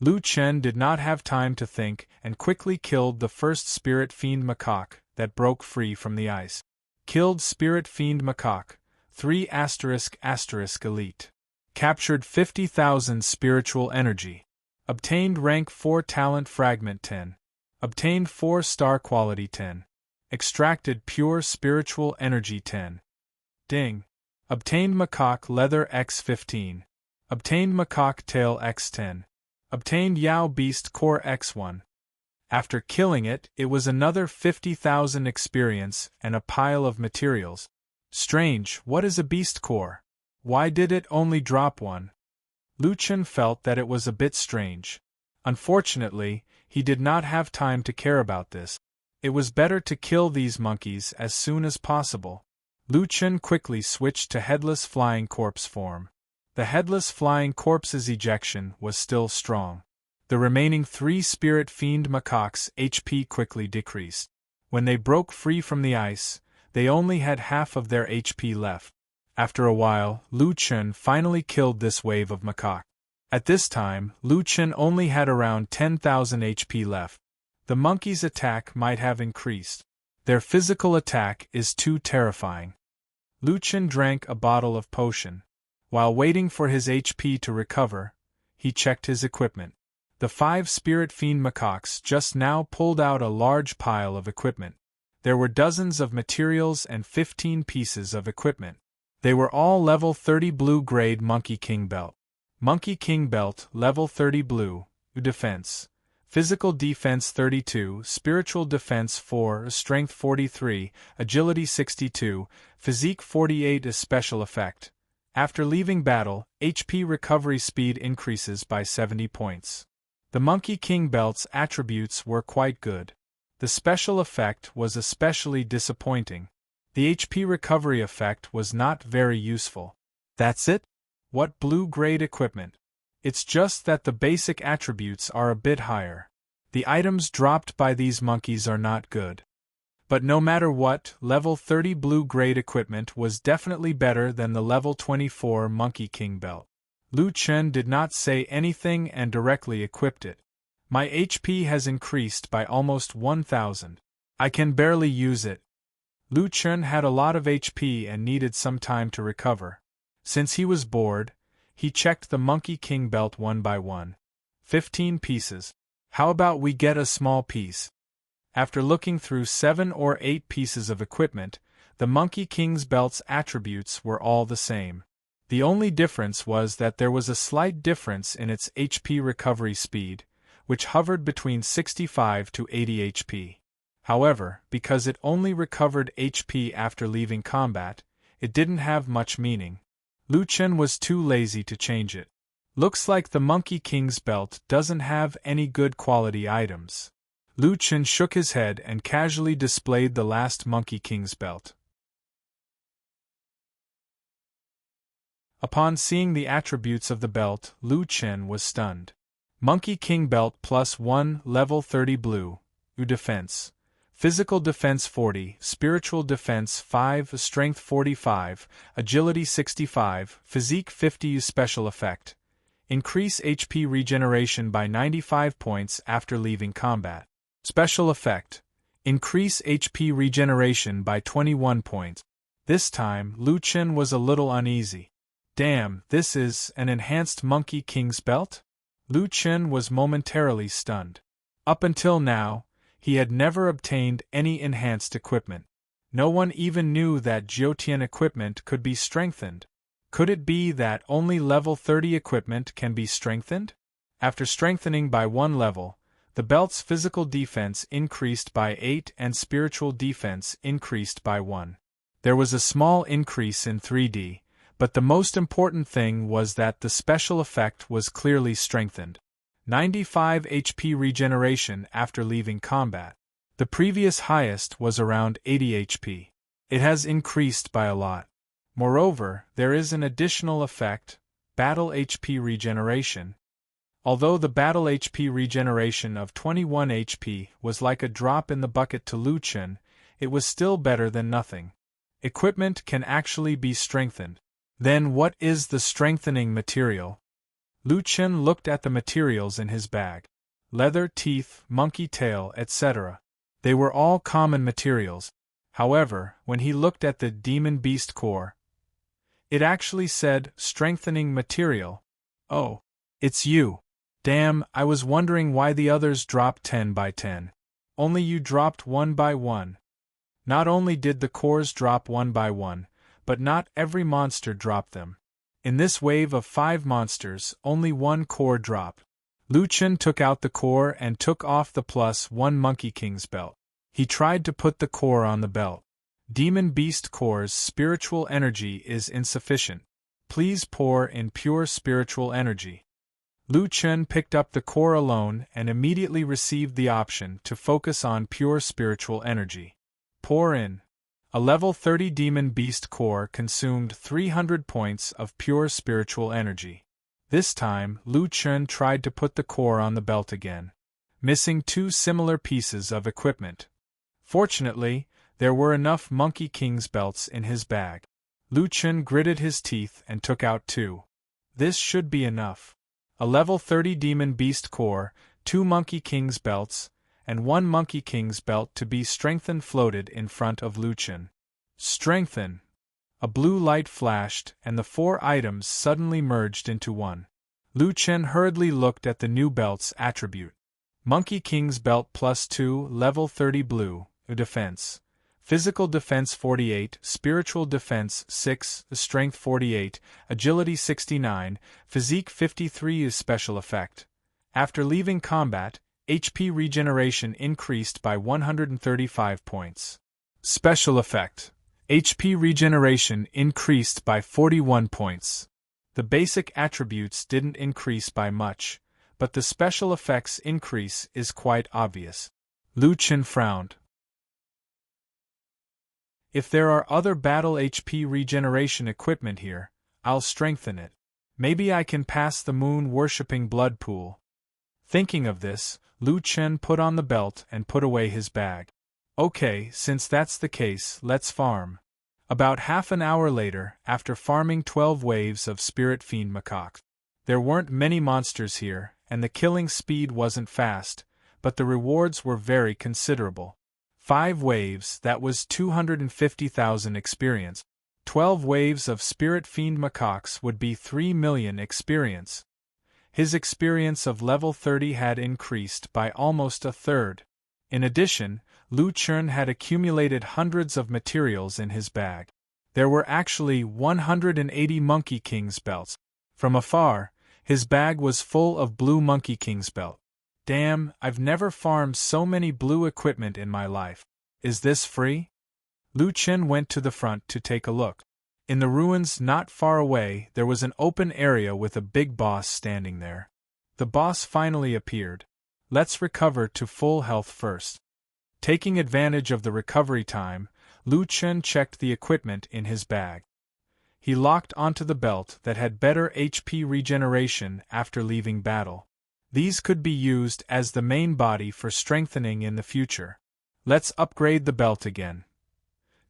Lu Chen did not have time to think and quickly killed the first Spirit Fiend Macaque that broke free from the ice. Killed Spirit Fiend Macaque, 3 ** elite. Captured 50,000 spiritual energy. Obtained rank 4 talent fragment 10. Obtained 4 star quality 10. Extracted pure spiritual energy 10. Ding. Obtained macaque leather X15. Obtained macaque tail X10. Obtained Yao beast core X1. After killing it, it was another 50,000 experience and a pile of materials. Strange, what is a beast core? Why did it only drop 1? Lu Chen felt that it was a bit strange. Unfortunately, he did not have time to care about this. It was better to kill these monkeys as soon as possible. Lu Chen quickly switched to headless flying corpse form. The headless flying corpse's ejection was still strong. The remaining 3 Spirit Fiend Macaques' HP quickly decreased. When they broke free from the ice, they only had half of their HP left. After a while, Lu Chen finally killed this wave of macaque. At this time, Lu Chen only had around 10,000 HP left. The monkey's attack might have increased. Their physical attack is too terrifying. Lu Chen drank a bottle of potion. While waiting for his HP to recover, he checked his equipment. The 5 Spirit Fiend Macaques just now pulled out a large pile of equipment. There were dozens of materials and 15 pieces of equipment. They were all level 30 blue grade Monkey King Belt. Monkey King Belt, level 30 blue, defense. Physical defense 32, spiritual defense 4, strength 43, agility 62, physique 48 is special effect. After leaving battle, HP recovery speed increases by 70 points. The Monkey King Belt's attributes were quite good. The special effect was especially disappointing. The HP recovery effect was not very useful. That's it? What blue-grade equipment? It's just that the basic attributes are a bit higher. The items dropped by these monkeys are not good. But no matter what, level 30 blue-grade equipment was definitely better than the level 24 Monkey King Belt. Lu Chen did not say anything and directly equipped it. My HP has increased by almost 1,000. I can barely use it. Lu Chen had a lot of HP and needed some time to recover. Since he was bored, he checked the Monkey King Belt one by one. 15 pieces. How about we get a small piece? After looking through 7 or 8 pieces of equipment, the Monkey King's belt's attributes were all the same. The only difference was that there was a slight difference in its HP recovery speed, which hovered between 65 to 80 HP. However, because it only recovered HP after leaving combat, it didn't have much meaning. Lu Chen was too lazy to change it. Looks like the Monkey King's belt doesn't have any good quality items. Lu Chen shook his head and casually displayed the last Monkey King's belt. Upon seeing the attributes of the belt, Lu Chen was stunned. Monkey King Belt +1, level 30 blue, defense. Physical defense 40, spiritual defense 5, strength 45, agility 65, physique 50 special effect. Increase HP regeneration by 95 points after leaving combat. Special effect. Increase HP regeneration by 21 points. This time, Lu Chen was a little uneasy. Damn, this is an enhanced Monkey King's belt? Lu Chen was momentarily stunned. Up until now, he had never obtained any enhanced equipment. No one even knew that Jiutian equipment could be strengthened. Could it be that only level 30 equipment can be strengthened? After strengthening by 1 level, the belt's physical defense increased by 8 and spiritual defense increased by 1. There was a small increase in 3D, but the most important thing was that the special effect was clearly strengthened. 95 HP regeneration after leaving combat. The previous highest was around 80 HP. It has increased by a lot. Moreover, there is an additional effect, battle HP regeneration. Although the battle HP regeneration of 21 HP was like a drop in the bucket to Lu Chen, it was still better than nothing. Equipment can actually be strengthened. Then what is the strengthening material? Lu Chen looked at the materials in his bag. Leather, teeth, monkey tail, etc. They were all common materials. However, when he looked at the demon beast core, it actually said, strengthening material. Oh, it's you. Damn, I was wondering why the others dropped 10 by 10. Only you dropped 1 by 1. Not only did the cores drop 1 by 1, but not every monster dropped them. In this wave of 5 monsters, only 1 core dropped. Lu Chen took out the core and took off the +1 Monkey King's belt. He tried to put the core on the belt. Demon Beast Core's spiritual energy is insufficient. Please pour in pure spiritual energy. Lu Chen picked up the core alone and immediately received the option to focus on pure spiritual energy. Pour in. A level 30 Demon Beast core consumed 300 points of pure spiritual energy. This time, Lu Chen tried to put the core on the belt again, missing 2 similar pieces of equipment. Fortunately, there were enough Monkey King's belts in his bag. Lu Chen gritted his teeth and took out 2. This should be enough. A level 30 Demon Beast core, 2 Monkey King's belts, and 1 Monkey King's belt to be strengthened floated in front of Lu Chen. Strengthen! A blue light flashed, and the 4 items suddenly merged into one. Lu Chen hurriedly looked at the new belt's attribute. Monkey King's belt +2, level 30 blue, defense. Physical defense 48, spiritual defense 6, strength 48, agility 69, physique 53 is special effect. After leaving combat, HP regeneration increased by 135 points. Special effect. HP regeneration increased by 41 points. The basic attributes didn't increase by much, but the special effects increase is quite obvious. Lu Chen frowned. If there are other battle HP regeneration equipment here, I'll strengthen it. Maybe I can pass the moon-worshipping blood pool. Thinking of this, Lu Chen put on the belt and put away his bag. Okay, since that's the case, let's farm. About half an hour later, after farming 12 waves of Spirit Fiend macaques. There weren't many monsters here, and the killing speed wasn't fast, but the rewards were very considerable. 5 waves, that was 250,000 experience. 12 waves of Spirit Fiend macaques would be 3 million experience. His experience of level 30 had increased by almost a third. In addition, Lu Chen had accumulated hundreds of materials in his bag. There were actually 180 Monkey King's belts. From afar, his bag was full of blue Monkey King's belt. Damn, I've never farmed so many blue equipment in my life. Is this free? Lu Chen went to the front to take a look. In the ruins not far away, there was an open area with a big boss standing there. The boss finally appeared. Let's recover to full health first. Taking advantage of the recovery time, Lu Chen checked the equipment in his bag. He locked onto the belt that had better HP regeneration after leaving battle. These could be used as the main body for strengthening in the future. Let's upgrade the belt again.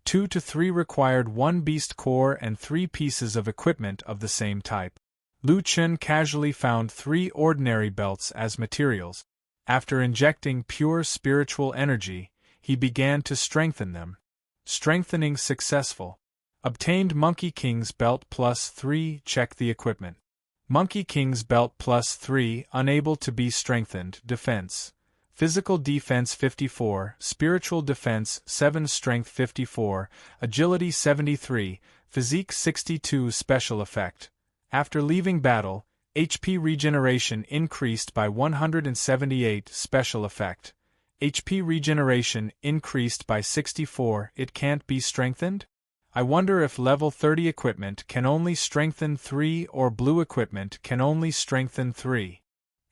2 to 3 required 1 beast core and 3 pieces of equipment of the same type. Lu Chen casually found 3 ordinary belts as materials. After injecting pure spiritual energy, he began to strengthen them. Strengthening successful. Obtained Monkey King's belt +3, check the equipment. Monkey King's belt +3, unable to be strengthened, defense. Physical defense 54, spiritual defense 7, strength 54, agility 73, physique 62, special effect. After leaving battle, HP regeneration increased by 178, special effect. HP regeneration increased by 64, it can't be strengthened? I wonder if level 30 equipment can only strengthen 3 or blue equipment can only strengthen 3.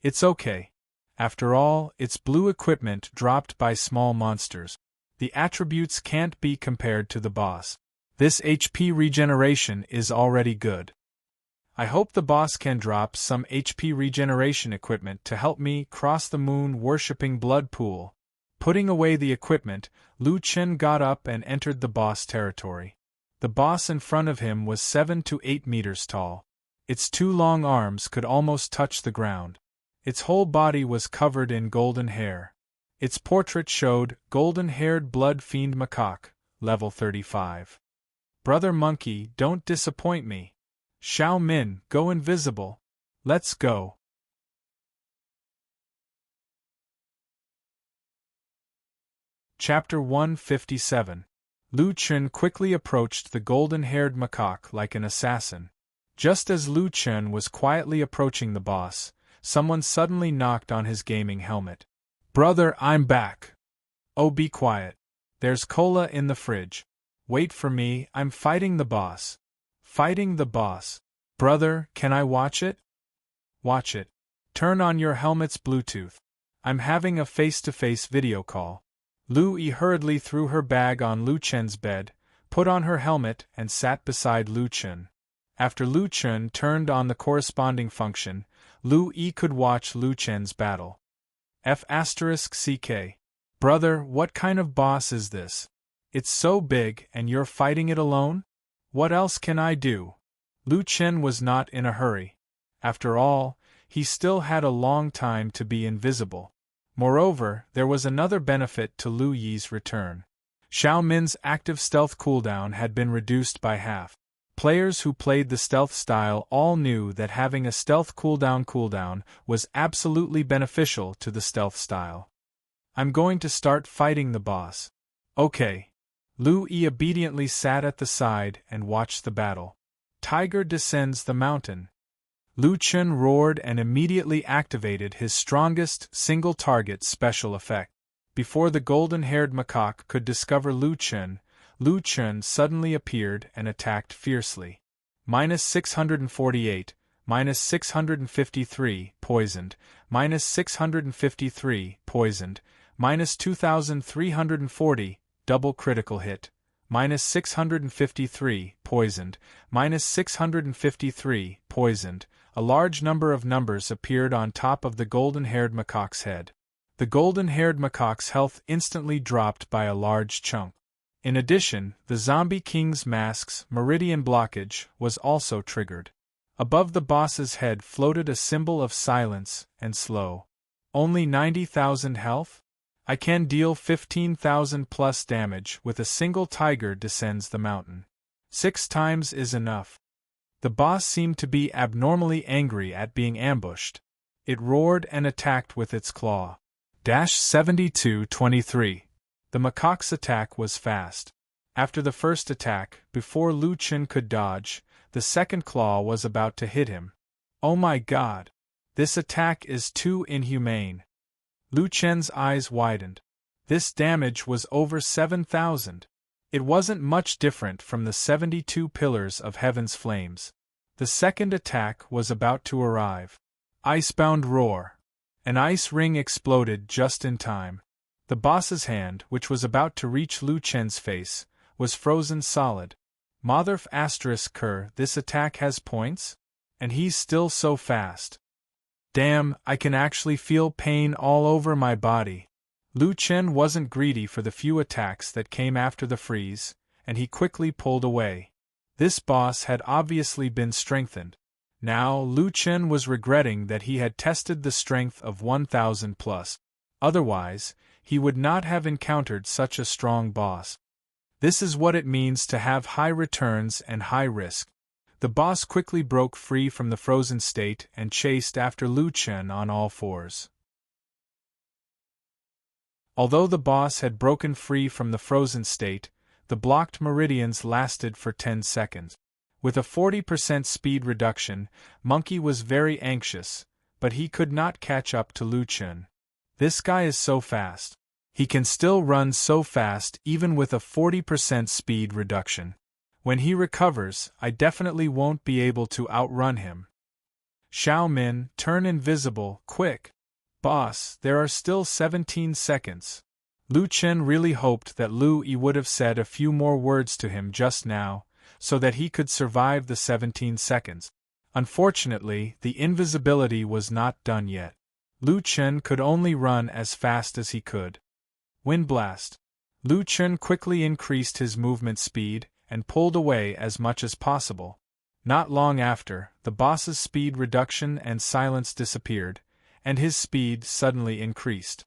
It's okay. After all, it's blue equipment dropped by small monsters. The attributes can't be compared to the boss. This HP regeneration is already good. I hope the boss can drop some HP regeneration equipment to help me cross the moon-worshipping blood pool. Putting away the equipment, Lu Chen got up and entered the boss territory. The boss in front of him was 7 to 8 meters tall. Its two long arms could almost touch the ground. Its whole body was covered in golden hair. Its portrait showed golden-haired blood fiend macaque, level 35. Brother Monkey, don't disappoint me. Xiao Min, go invisible. Let's go. Chapter 157. Lu Chen quickly approached the golden-haired macaque like an assassin. Just as Lu Chen was quietly approaching the boss, someone suddenly knocked on his gaming helmet. Brother, I'm back. Oh, be quiet. There's cola in the fridge. Wait for me, I'm fighting the boss. Fighting the boss. Brother, can I watch it? Watch it. Turn on your helmet's Bluetooth. I'm having a face-to-face video call. Lu Yi hurriedly threw her bag on Lu Chen's bed, put on her helmet and sat beside Lu Chen. After Lu Chen turned on the corresponding function, Lu Yi could watch Lu Chen's battle. F***CK. Brother, what kind of boss is this? It's so big and you're fighting it alone? What else can I do? Lu Chen was not in a hurry. After all, he still had a long time to be invisible. Moreover, there was another benefit to Lu Yi's return. Xiao Min's active stealth cooldown had been reduced by half. Players who played the stealth style all knew that having a stealth cooldown was absolutely beneficial to the stealth style. I'm going to start fighting the boss. Okay. Lu Yi obediently sat at the side and watched the battle. Tiger descends the mountain. Lu Chen roared and immediately activated his strongest single-target special effect. Before the golden-haired macaque could discover Lu Chen suddenly appeared and attacked fiercely. -648, -653, poisoned, -653, poisoned, -2340, double critical hit, -653, poisoned, -653, poisoned. A large number of numbers appeared on top of the golden-haired macaque's head. The golden-haired macaque's health instantly dropped by a large chunk. In addition, the Zombie King's mask's meridian blockage was also triggered. Above the boss's head floated a symbol of silence and slow. Only 90,000 health? I can deal 15,000 plus damage with a single tiger descends the mountain. 6 times is enough. The boss seemed to be abnormally angry at being ambushed. It roared and attacked with its claw. -7223. The macaque's attack was fast. After the first attack, before Lu Chen could dodge, the second claw was about to hit him. Oh my god! This attack is too inhumane. Lu Chen's eyes widened. This damage was over 7,000. It wasn't much different from the 72 pillars of heaven's flames. The second attack was about to arrive. Icebound roar. An ice ring exploded just in time. The boss's hand, which was about to reach Lu Chen's face, was frozen solid. Motherf ***, this attack has points? And he's still so fast. Damn, I can actually feel pain all over my body. Lu Chen wasn't greedy for the few attacks that came after the freeze, and he quickly pulled away. This boss had obviously been strengthened. Now Lu Chen was regretting that he had tested the strength of 1,000 plus. Otherwise, he would not have encountered such a strong boss. This is what it means to have high returns and high risk. The boss quickly broke free from the frozen state and chased after Lu Chen on all fours. Although the boss had broken free from the frozen state, the blocked meridians lasted for 10 seconds. With a 40% speed reduction, Monkey was very anxious, but he could not catch up to Lu Chen. This guy is so fast. He can still run so fast even with a 40% speed reduction. When he recovers, I definitely won't be able to outrun him. Xiao Min, turn invisible, quick. Boss, there are still 17 seconds. Lu Chen really hoped that Lu Yi would have said a few more words to him just now, so that he could survive the 17 seconds. Unfortunately, the invisibility was not done yet. Lu Chen could only run as fast as he could. Wind blast. Lu Chen quickly increased his movement speed and pulled away as much as possible. Not long after, the boss's speed reduction and silence disappeared, and his speed suddenly increased.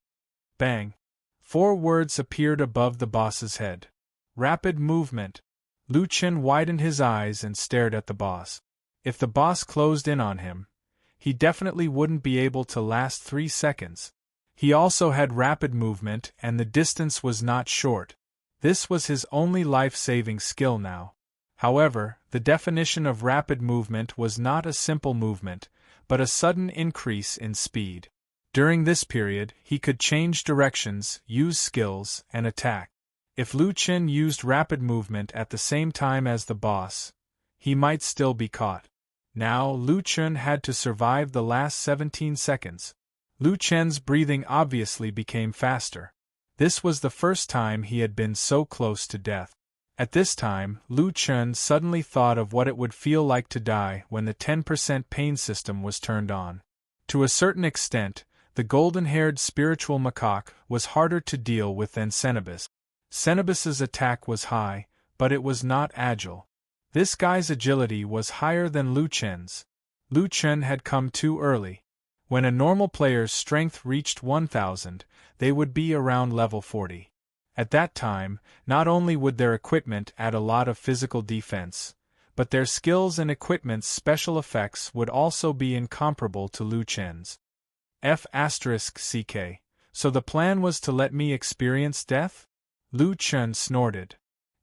Bang! 4 words appeared above the boss's head. Rapid movement. Lu Chen widened his eyes and stared at the boss. If the boss closed in on him, he definitely wouldn't be able to last 3 seconds. He also had rapid movement and the distance was not short. This was his only life-saving skill now. However, the definition of rapid movement was not a simple movement, but a sudden increase in speed. During this period, he could change directions, use skills, and attack. If Lu Chen used rapid movement at the same time as the boss, he might still be caught. Now Lu Chen had to survive the last 17 seconds. Lu Chen's breathing obviously became faster. This was the first time he had been so close to death. At this time, Lu Chen suddenly thought of what it would feel like to die when the 10% pain system was turned on. To a certain extent, the golden-haired spiritual macaque was harder to deal with than Cenobus. Cenobus's attack was high, but it was not agile. This guy's agility was higher than Lu Chen's. Lu Chen had come too early. When a normal player's strength reached 1000, they would be around level 40. At that time, not only would their equipment add a lot of physical defense, but their skills and equipment's special effects would also be incomparable to Lu Chen's. F***CK. So the plan was to let me experience death? Lu Chen snorted.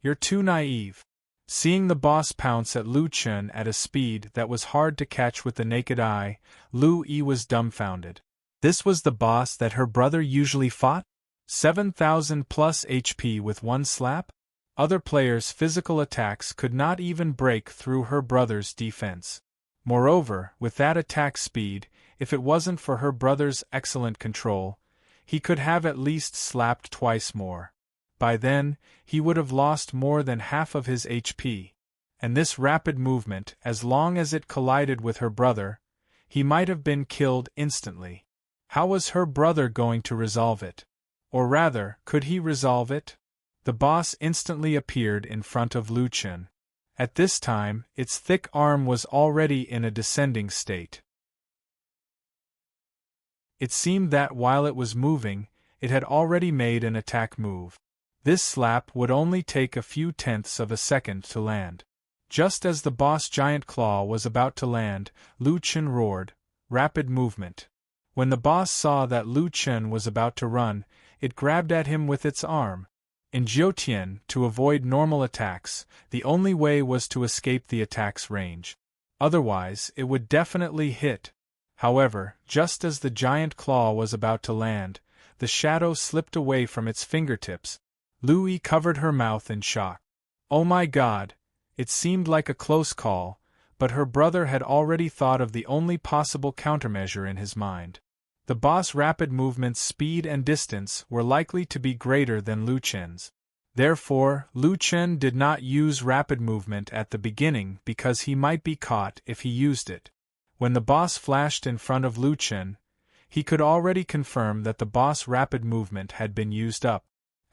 You're too naive. Seeing the boss pounce at Lu Chen at a speed that was hard to catch with the naked eye, Lu Yi was dumbfounded. This was the boss that her brother usually fought? 7,000 plus HP with one slap? Other players' physical attacks could not even break through her brother's defense. Moreover, with that attack speed, if it wasn't for her brother's excellent control, he could have at least slapped twice more. By then, he would have lost more than half of his HP. And this rapid movement, as long as it collided with her brother, he might have been killed instantly. How was her brother going to resolve it? Or rather, could he resolve it? The boss instantly appeared in front of Lu Chen. At this time, its thick arm was already in a descending state. It seemed that while it was moving, it had already made an attack move. This slap would only take a few tenths of a second to land. Just as the boss giant claw was about to land, Lu Chen roared, "Rapid movement." When the boss saw that Lu Chen was about to run, it grabbed at him with its arm. In Jiutian, to avoid normal attacks, the only way was to escape the attack's range. Otherwise, it would definitely hit. However, just as the giant claw was about to land, the shadow slipped away from its fingertips. Lu Yi covered her mouth in shock. Oh my God! It seemed like a close call, but her brother had already thought of the only possible countermeasure in his mind. The boss' rapid movement's speed and distance were likely to be greater than Lu Chen's. Therefore, Lu Chen did not use rapid movement at the beginning because he might be caught if he used it. When the boss flashed in front of Lu Chen, he could already confirm that the boss' rapid movement had been used up.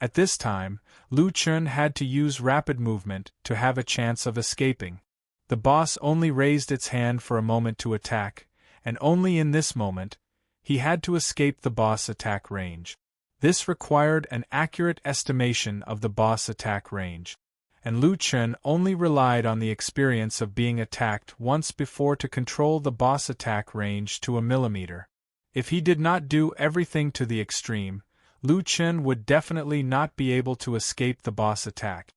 At this time, Lu Chen had to use rapid movement to have a chance of escaping. The boss only raised its hand for a moment to attack, and only in this moment, he had to escape the boss attack range. This required an accurate estimation of the boss attack range, and Lu Chen only relied on the experience of being attacked once before to control the boss attack range to a millimeter. If he did not do everything to the extreme, Lu Chen would definitely not be able to escape the boss attack.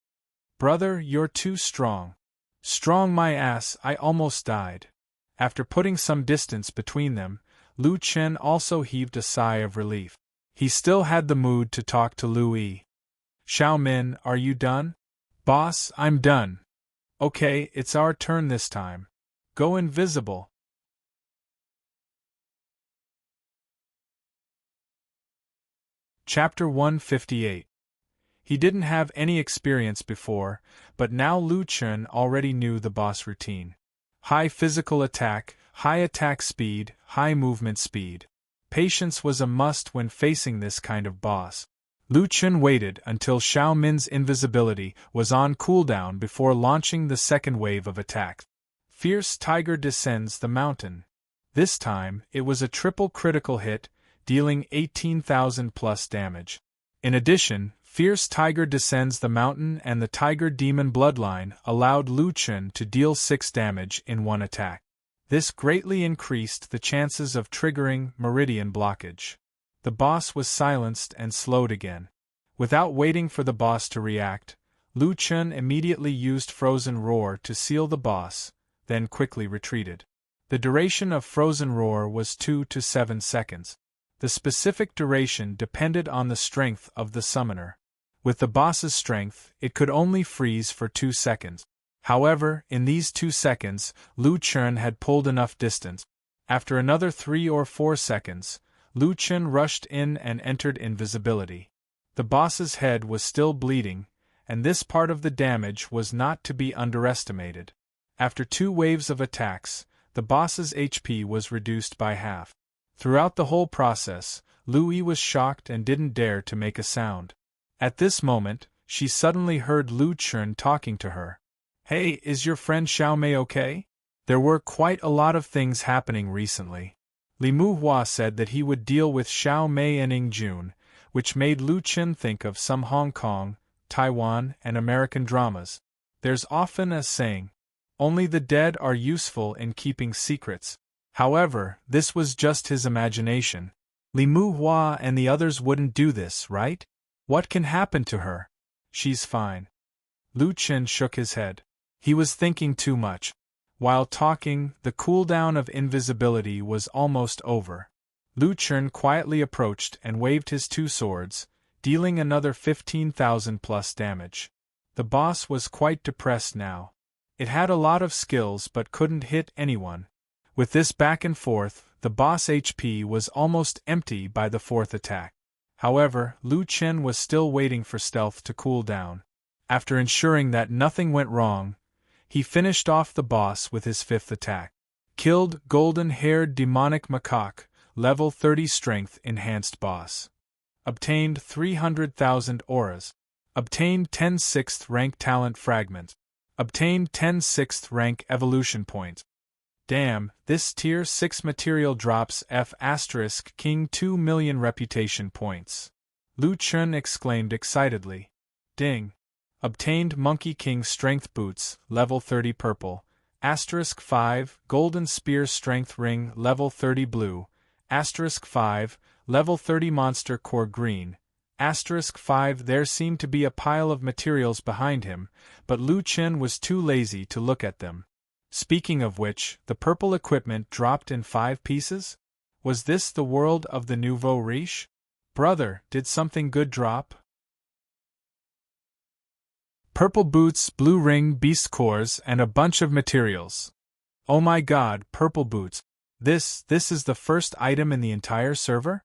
Brother, you're too strong. Strong my ass, I almost died. After putting some distance between them, Lu Chen also heaved a sigh of relief. He still had the mood to talk to Lu Yi. Xiao Min, are you done? Boss, I'm done. Okay, it's our turn this time. Go invisible. Chapter 158. He didn't have any experience before, but now Lu Chun already knew the boss routine. High physical attack, high attack speed, high movement speed. Patience was a must when facing this kind of boss. Lu Chun waited until Xiao Min's invisibility was on cooldown before launching the second wave of attack. Fierce Tiger descends the mountain. This time, it was a triple critical hit, dealing 18,000 plus damage. In addition, Fierce Tiger descends the mountain and the Tiger Demon bloodline allowed Lu Chun to deal 6 damage in one attack. This greatly increased the chances of triggering meridian blockage. The boss was silenced and slowed again. Without waiting for the boss to react, Lu Chun immediately used Frozen Roar to seal the boss, then quickly retreated. The duration of Frozen Roar was 2 to 7 seconds. The specific duration depended on the strength of the summoner. With the boss's strength, it could only freeze for 2 seconds. However, in these 2 seconds, Lu Chun had pulled enough distance. After another 3 or 4 seconds, Lu Chun rushed in and entered invisibility. The boss's head was still bleeding, and this part of the damage was not to be underestimated. After 2 waves of attacks, the boss's HP was reduced by half. Throughout the whole process, Lu Yi was shocked and didn't dare to make a sound. At this moment, she suddenly heard Lu Chun talking to her. "Hey, is your friend Xiao Mei okay? There were quite a lot of things happening recently." Li Muhua said that he would deal with Xiao Mei and Ing Jun, which made Lu Chun think of some Hong Kong, Taiwan, and American dramas. There's often a saying, "Only the dead are useful in keeping secrets." However, this was just his imagination. Li Muhua and the others wouldn't do this, right? What can happen to her? She's fine. Lu Chun shook his head. He was thinking too much. While talking, the cooldown of invisibility was almost over. Lu Chun quietly approached and waved his 2 swords, dealing another 15,000 plus damage. The boss was quite depressed now. It had a lot of skills but couldn't hit anyone. With this back and forth, the boss HP was almost empty by the 4th attack. However, Lu Chun was still waiting for stealth to cool down. After ensuring that nothing went wrong, he finished off the boss with his 5th attack. Killed golden-haired demonic macaque, level 30 strength enhanced boss. Obtained 300,000 auras. Obtained 10 6th rank talent fragments. Obtained 10 6th rank evolution points. Damn, this tier 6 material drops F** King 2 million reputation points. Lu Chun exclaimed excitedly. Ding. Obtained Monkey King Strength Boots, level 30 purple, *5, Golden Spear Strength Ring, level 30 blue, *5, level 30 Monster Core green, *5. There seemed to be a pile of materials behind him, but Lu Chun was too lazy to look at them. Speaking of which, the purple equipment dropped in 5 pieces? Was this the world of the nouveau riche? Brother, did something good drop? Purple boots, blue ring, beast cores, and a bunch of materials. Oh my god, purple boots. This is the first item in the entire server?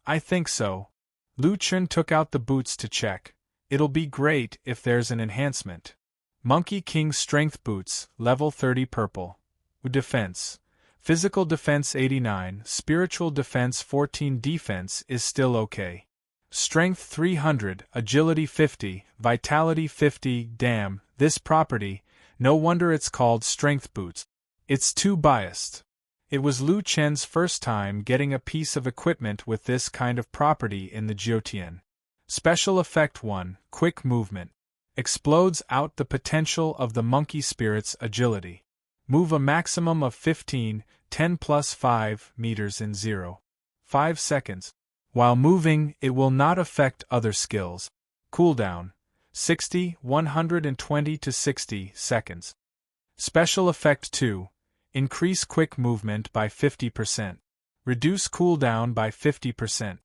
I think so. Lu Chun took out the boots to check. It'll be great if there's an enhancement. Monkey King Strength Boots, level 30 purple. Defense. Physical defense 89, spiritual defense 14, defense is still okay. Strength 300, agility 50, vitality 50, damn, this property, no wonder it's called strength boots. It's too biased. It was Lu Chen's first time getting a piece of equipment with this kind of property in the Jiutian. Special Effect 1, Quick Movement. Explodes out the potential of the monkey spirit's agility. Move a maximum of 10 plus 5 meters in 0.5 seconds. While moving, it will not affect other skills. Cooldown 60, 120 to 60 seconds. Special Effect 2. Increase quick movement by 50%. Reduce cooldown by 50%.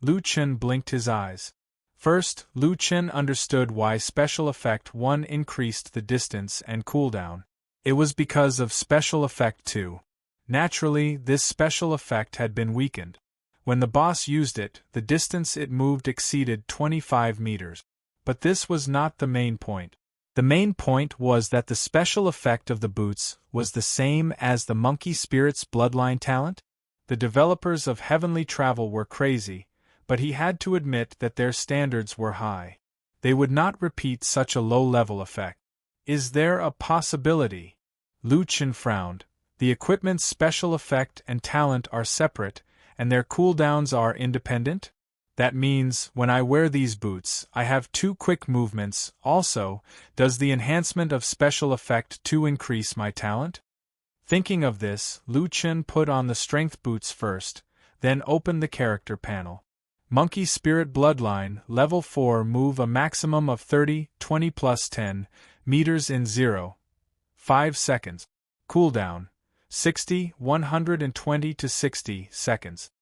Lu Chun blinked his eyes. First, Lu Chun understood why Special Effect 1 increased the distance and cooldown. It was because of Special Effect 2. Naturally, this special effect had been weakened. When the boss used it, the distance it moved exceeded 25 meters. But this was not the main point. The main point was that the special effect of the boots was the same as the monkey spirit's bloodline talent. The developers of Heavenly Travel were crazy, but he had to admit that their standards were high. They would not repeat such a low-level effect. Is there a possibility? Lu Chen frowned. The equipment's special effect and talent are separate, and their cooldowns are independent? That means, when I wear these boots, I have 2 quick movements. Also, does the enhancement of special effect 2 increase my talent? Thinking of this, Lu Chen put on the strength boots first, then opened the character panel. Monkey Spirit Bloodline, Level 4, move a maximum of 30, 20 plus 10 meters in 0. 5 seconds. Cooldown 60, 120 to 60 seconds.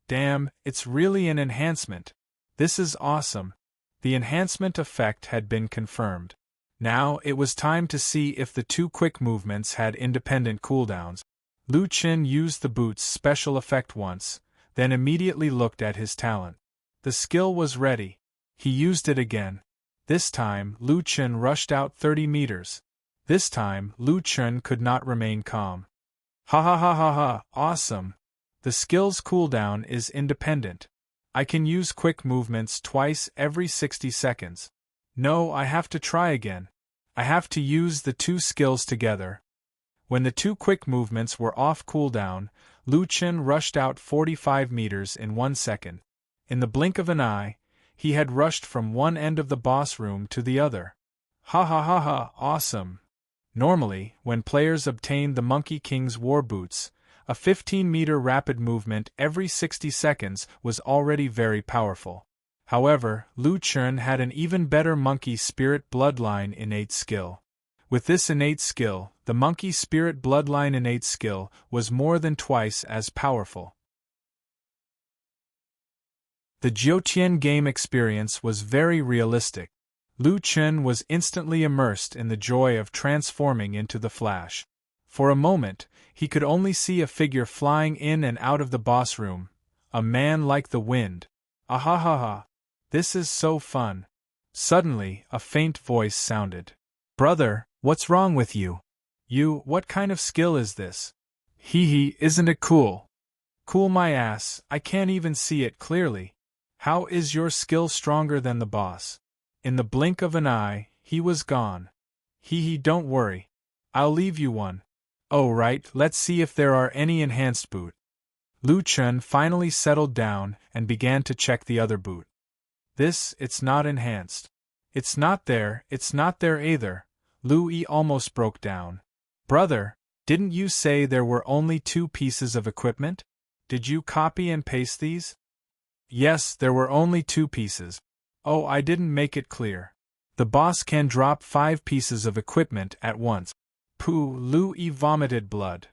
Damn, it's really an enhancement. This is awesome. The enhancement effect had been confirmed. Now it was time to see if the 2 quick movements had independent cooldowns. Lu Chen used the boot's special effect once, then immediately looked at his talent. The skill was ready. He used it again. This time, Lu Chen rushed out 30 meters. This time, Lu Chen could not remain calm. Ha ha ha ha ha, awesome! The skill's cooldown is independent. I can use quick movements twice every 60 seconds. No, I have to try again. I have to use the 2 skills together. When the 2 quick movements were off cooldown, Lu Chen rushed out 45 meters in 1 second. In the blink of an eye, he had rushed from one end of the boss room to the other. Ha ha ha ha, awesome! Normally, when players obtained the Monkey King's war boots, a 15-meter rapid movement every 60 seconds was already very powerful. However, Lu Chen had an even better Monkey Spirit Bloodline innate skill. With this innate skill, the Monkey Spirit Bloodline innate skill was more than twice as powerful. The Jiutian game experience was very realistic. Lu Chen was instantly immersed in the joy of transforming into the Flash. For a moment, he could only see a figure flying in and out of the boss room, a man like the wind. Ahahaha! This is so fun. Suddenly, a faint voice sounded. Brother, what's wrong with you? What kind of skill is this? Hee hee, isn't it cool? Cool my ass, I can't even see it clearly. How is your skill stronger than the boss? In the blink of an eye, he was gone. Hee hee, don't worry. I'll leave you one. Oh right, let's see if there are any enhanced boot. Lu Chen finally settled down and began to check the other boot. It's not enhanced. It's not there either. Lu Yi almost broke down. Brother, didn't you say there were only 2 pieces of equipment? Did you copy and paste these? Yes, there were only 2 pieces. Oh, I didn't make it clear. The boss can drop 5 pieces of equipment at once. Pooh, Lu Yi vomited blood.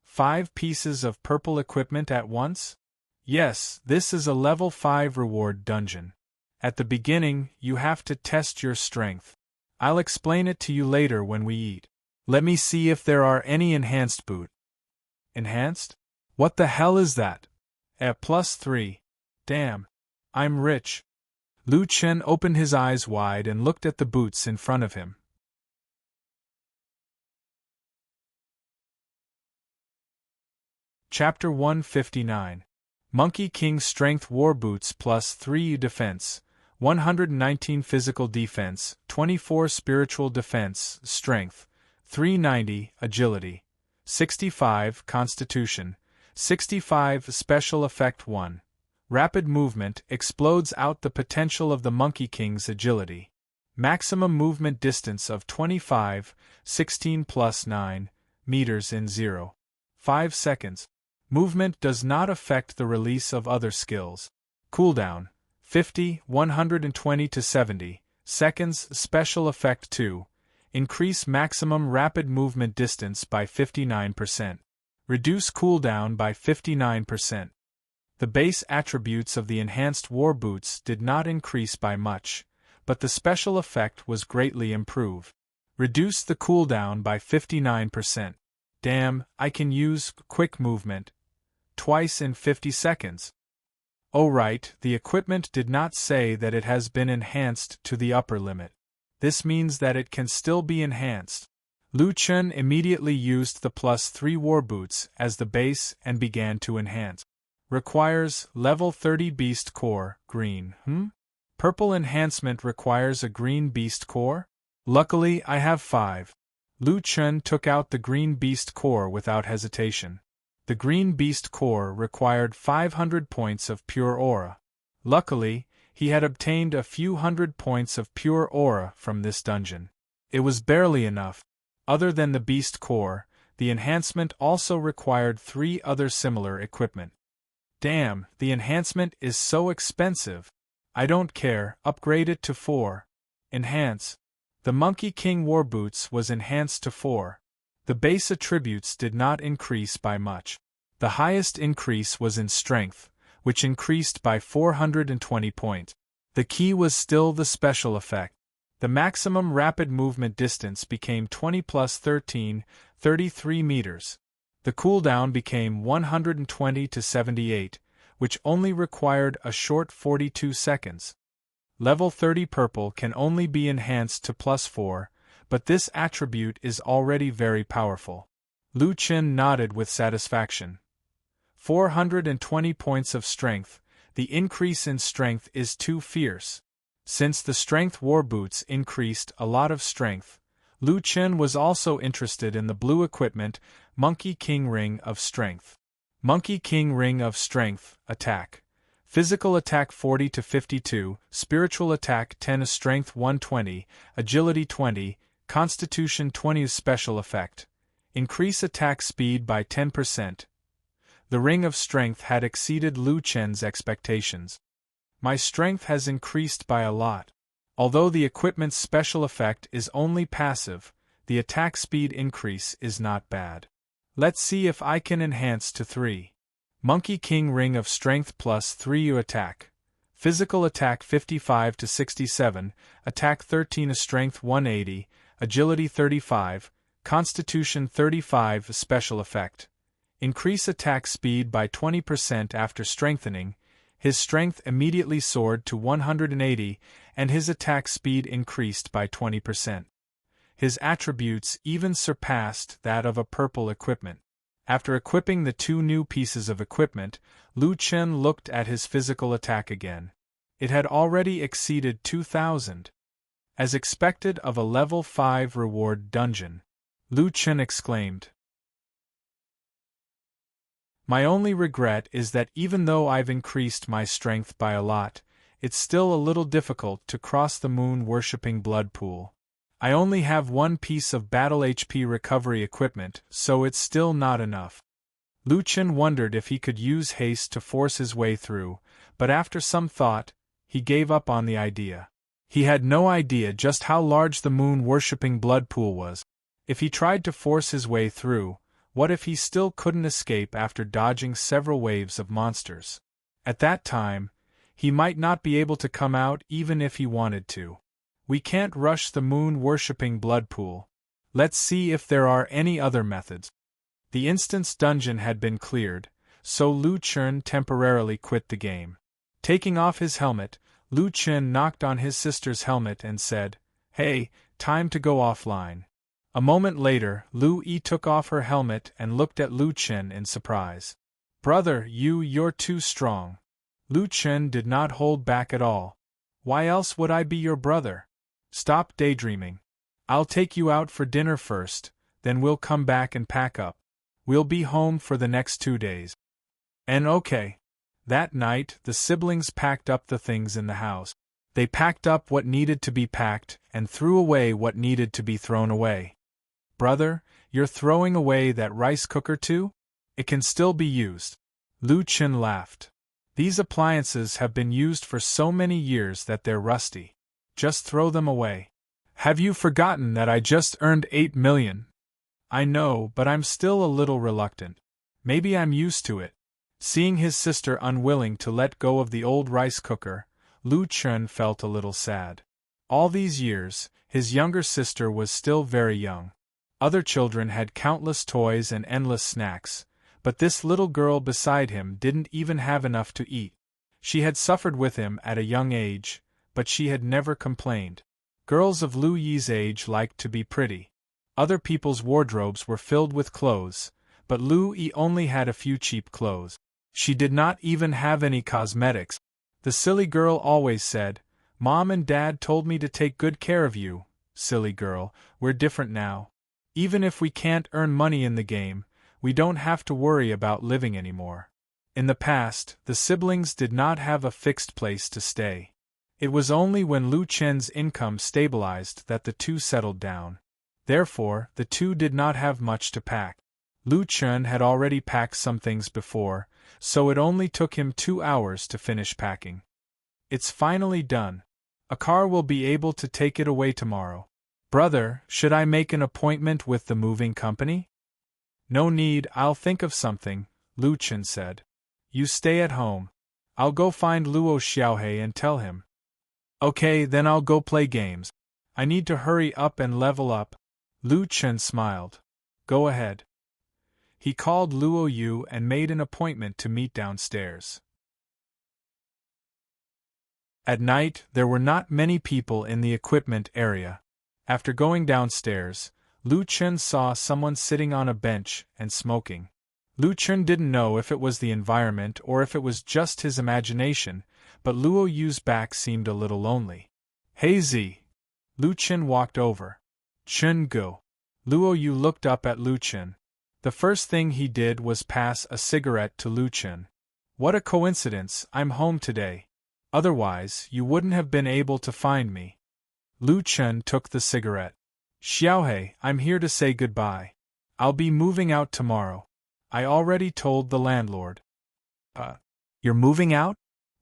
5 pieces of purple equipment at once? Yes, this is a level 5 reward dungeon. At the beginning, you have to test your strength. I'll explain it to you later when we eat. Let me see if there are any enhanced boot. Enhanced? What the hell is that? At +3. Damn. I'm rich. Lu Chen opened his eyes wide and looked at the boots in front of him. Chapter 159. Monkey King Strength War Boots +3 Defense, 119 Physical Defense, 24 Spiritual Defense, Strength, 390 Agility, 65 Constitution, 65 Special Effect 1. Rapid movement explodes out the potential of the Monkey King's agility. Maximum movement distance of 25, 16 plus 9 meters in 0. 5 seconds. Movement does not affect the release of other skills. Cooldown 50, 120 to 70 seconds. Special Effect 2. Increase maximum rapid movement distance by 59%. Reduce cooldown by 59%. The base attributes of the enhanced war boots did not increase by much, but the special effect was greatly improved. Reduce the cooldown by 59%. Damn, I can use quick movement twice in 50 seconds. Oh right, the equipment did not say that it has been enhanced to the upper limit. This means that it can still be enhanced. Lu Chen immediately used the +3 war boots as the base and began to enhance. Requires level 30 beast core, green. Purple enhancement requires a green beast core? Luckily, I have 5. Lu Chen took out the green beast core without hesitation. The green beast core required 500 points of pure aura. Luckily, he had obtained a few hundred points of pure aura from this dungeon. It was barely enough. Other than the beast core, the enhancement also required 3 other similar equipment. Damn, the enhancement is so expensive. I don't care, upgrade it to 4. Enhance. The Monkey King War Boots was enhanced to 4. The base attributes did not increase by much. The highest increase was in strength, which increased by 420 points. The key was still the special effect. The maximum rapid movement distance became 20 plus 13, 33 meters. The cooldown became 120 to 78, which only required a short 42 seconds. Level 30 purple can only be enhanced to +4, but this attribute is already very powerful. Lu Chen nodded with satisfaction. 420 points of strength, the increase in strength is too fierce. Since the strength war boots increased a lot of strength, Lu Chen was also interested in the blue equipment, Monkey King Ring of Strength. Monkey King Ring of Strength, attack. Physical attack 40 to 52, spiritual attack 10, strength 120, agility 20, constitution 20. Special effect. Increase attack speed by 10%. The Ring of Strength had exceeded Lu Chen's expectations. My strength has increased by a lot. Although the equipment's special effect is only passive, the attack speed increase is not bad. Let's see if I can enhance to 3. Monkey King Ring of Strength +3 attack. Physical attack 55 to 67, attack 13, strength 180, agility 35, constitution 35. Special effect. Increase attack speed by 20% after strengthening. His strength immediately soared to 180, and his attack speed increased by 20%. His attributes even surpassed that of a purple equipment. After equipping the 2 new pieces of equipment, Lu Chen looked at his physical attack again. It had already exceeded 2,000. As expected of a level 5 reward dungeon, Lu Chen exclaimed. My only regret is that even though I've increased my strength by a lot, it's still a little difficult to cross the moon-worshipping blood pool. I only have 1 piece of battle HP recovery equipment, so it's still not enough. Lu Chen wondered if he could use haste to force his way through, but after some thought, he gave up on the idea. He had no idea just how large the moon-worshipping blood pool was. If he tried to force his way through, what if he still couldn't escape after dodging several waves of monsters? At that time, he might not be able to come out even if he wanted to. We can't rush the moon-worshipping blood pool. Let's see if there are any other methods. The instance dungeon had been cleared, so Lu Chen temporarily quit the game. Taking off his helmet, Lu Chen knocked on his sister's helmet and said, "Hey, time to go offline." A moment later, Lu Yi took off her helmet and looked at Lu Chen in surprise. "Brother, you're too strong." Lu Chen did not hold back at all. "Why else would I be your brother? Stop daydreaming. I'll take you out for dinner first, then we'll come back and pack up. We'll be home for the next 2 days." And okay. That night, the siblings packed up the things in the house. They packed up what needed to be packed and threw away what needed to be thrown away. "Brother, you're throwing away that rice cooker too? It can still be used." Lu Chen laughed. "These appliances have been used for so many years that they're rusty. Just throw them away. Have you forgotten that I just earned 8 million? I know, but I'm still a little reluctant. Maybe I'm used to it." Seeing his sister unwilling to let go of the old rice cooker, Lu Chen felt a little sad. All these years, his younger sister was still very young. Other children had countless toys and endless snacks, but this little girl beside him didn't even have enough to eat. She had suffered with him at a young age, but she had never complained. Girls of Lu Yi's age liked to be pretty. Other people's wardrobes were filled with clothes, but Lu Yi only had a few cheap clothes. She did not even have any cosmetics. The silly girl always said, "Mom and Dad told me to take good care of you, silly girl, we're different now. Even if we can't earn money in the game, we don't have to worry about living anymore." In the past, the siblings did not have a fixed place to stay. It was only when Lu Chen's income stabilized that the two settled down. Therefore, the two did not have much to pack. Lu Chen had already packed some things before, so it only took him 2 hours to finish packing. "It's finally done. A car will be able to take it away tomorrow. Brother, should I make an appointment with the moving company?" "No need, I'll think of something," Lu Chen said. "You stay at home. I'll go find Luo Xiaohe and tell him." "Okay, then I'll go play games. I need to hurry up and level up." Lu Chen smiled. "Go ahead." He called Luo Yu and made an appointment to meet downstairs. At night, there were not many people in the equipment area. After going downstairs, Lu Chen saw someone sitting on a bench and smoking. Lu Chen didn't know if it was the environment or if it was just his imagination, but Luo Yu's back seemed a little lonely. "Hey Z!" Lu Chen walked over. "Chen go." Luo Yu looked up at Lu Chen. The first thing he did was pass a cigarette to Lu Chen. "What a coincidence, I'm home today. Otherwise, you wouldn't have been able to find me." Lu Chen took the cigarette. "Xiaohe, I'm here to say goodbye. I'll be moving out tomorrow. I already told the landlord." You're moving out?"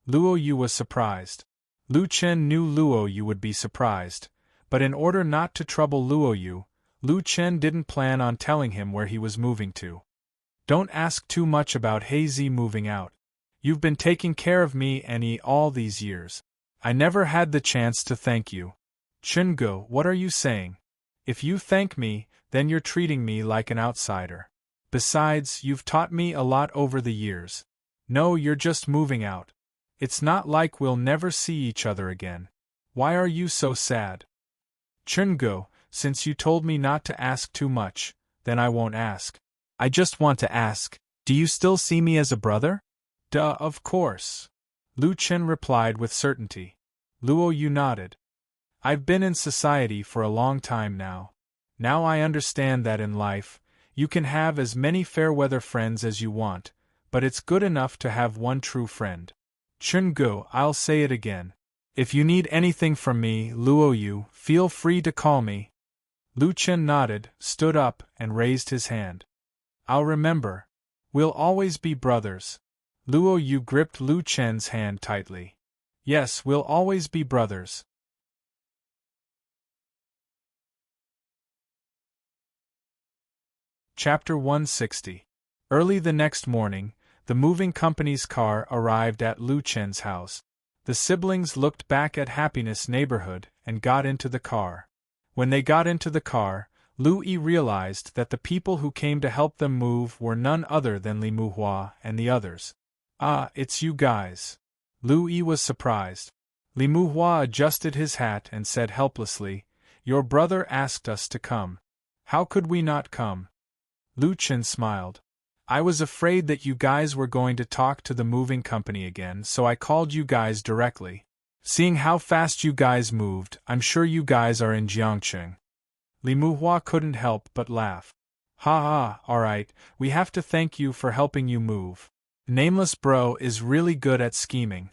Luo Yu was surprised. Lu Chen knew Luo Yu would be surprised, but in order not to trouble Luo Yu, Lu Chen didn't plan on telling him where he was moving to. "Don't ask too much about Hazy moving out. You've been taking care of me and all these years. I never had the chance to thank you." "Chungo, what are you saying? If you thank me, then you're treating me like an outsider. Besides, you've taught me a lot over the years. No, you're just moving out. It's not like we'll never see each other again. Why are you so sad?" "Chungo, since you told me not to ask too much, then I won't ask. I just want to ask, do you still see me as a brother?" "Duh, of course," Lu Chen replied with certainty. Luo Yu nodded. "I've been in society for a long time now. Now I understand that in life, you can have as many fair-weather friends as you want, but it's good enough to have one true friend. Chungo, I'll say it again. If you need anything from me, Luo Yu, feel free to call me." Lu Chen nodded, stood up, and raised his hand. "I'll remember. We'll always be brothers." Luo Yu gripped Lu Chen's hand tightly. "Yes, we'll always be brothers." Chapter 160. Early the next morning, the moving company's car arrived at Lu Chen's house. The siblings looked back at Happiness Neighborhood and got into the car. When they got into the car, Lu Yi realized that the people who came to help them move were none other than Li Muhua and the others. "Ah, it's you guys." Lu Yi was surprised. Li Muhua adjusted his hat and said helplessly, "Your brother asked us to come. How could we not come?" Lu Chen smiled. "I was afraid that you guys were going to talk to the moving company again, so I called you guys directly. Seeing how fast you guys moved, I'm sure you guys are in Jiangcheng." Li Muhua couldn't help but laugh. "Ha ha, alright, we have to thank you for helping you move. Nameless Bro is really good at scheming."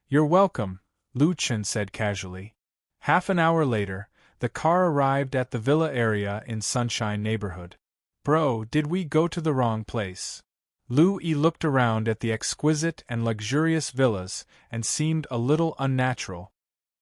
"You're welcome," Lu Chen said casually. Half an hour later, the car arrived at the villa area in Sunshine Neighborhood. "Bro, did we go to the wrong place?" Lu Yi looked around at the exquisite and luxurious villas and seemed a little unnatural.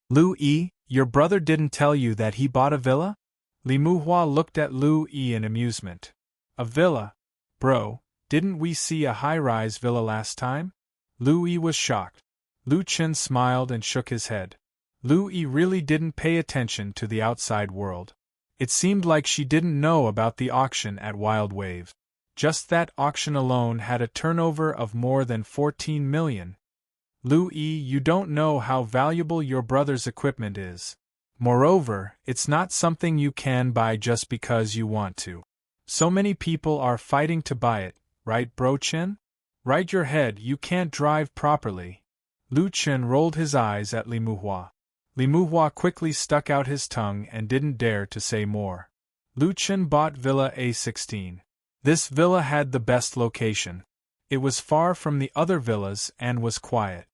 "Lu Yi, your brother didn't tell you that he bought a villa?" Li Muhua looked at Lu Yi in amusement. "A villa? Bro, didn't we see a high-rise villa last time?" Lu Yi was shocked. Lu Chen smiled and shook his head. Lu Yi really didn't pay attention to the outside world. It seemed like she didn't know about the auction at Wild Wave. Just that auction alone had a turnover of more than 14 million. Louis, you don't know how valuable your brother's equipment is. Moreover, it's not something you can buy just because you want to. So many people are fighting to buy it, right, Bro Chen? Right your head, you can't drive properly. Lu Chen rolled his eyes at Li Muhua. Li Muhua quickly stuck out his tongue and didn't dare to say more. Lu Chen bought Villa A16. This villa had the best location. It was far from the other villas and was quiet.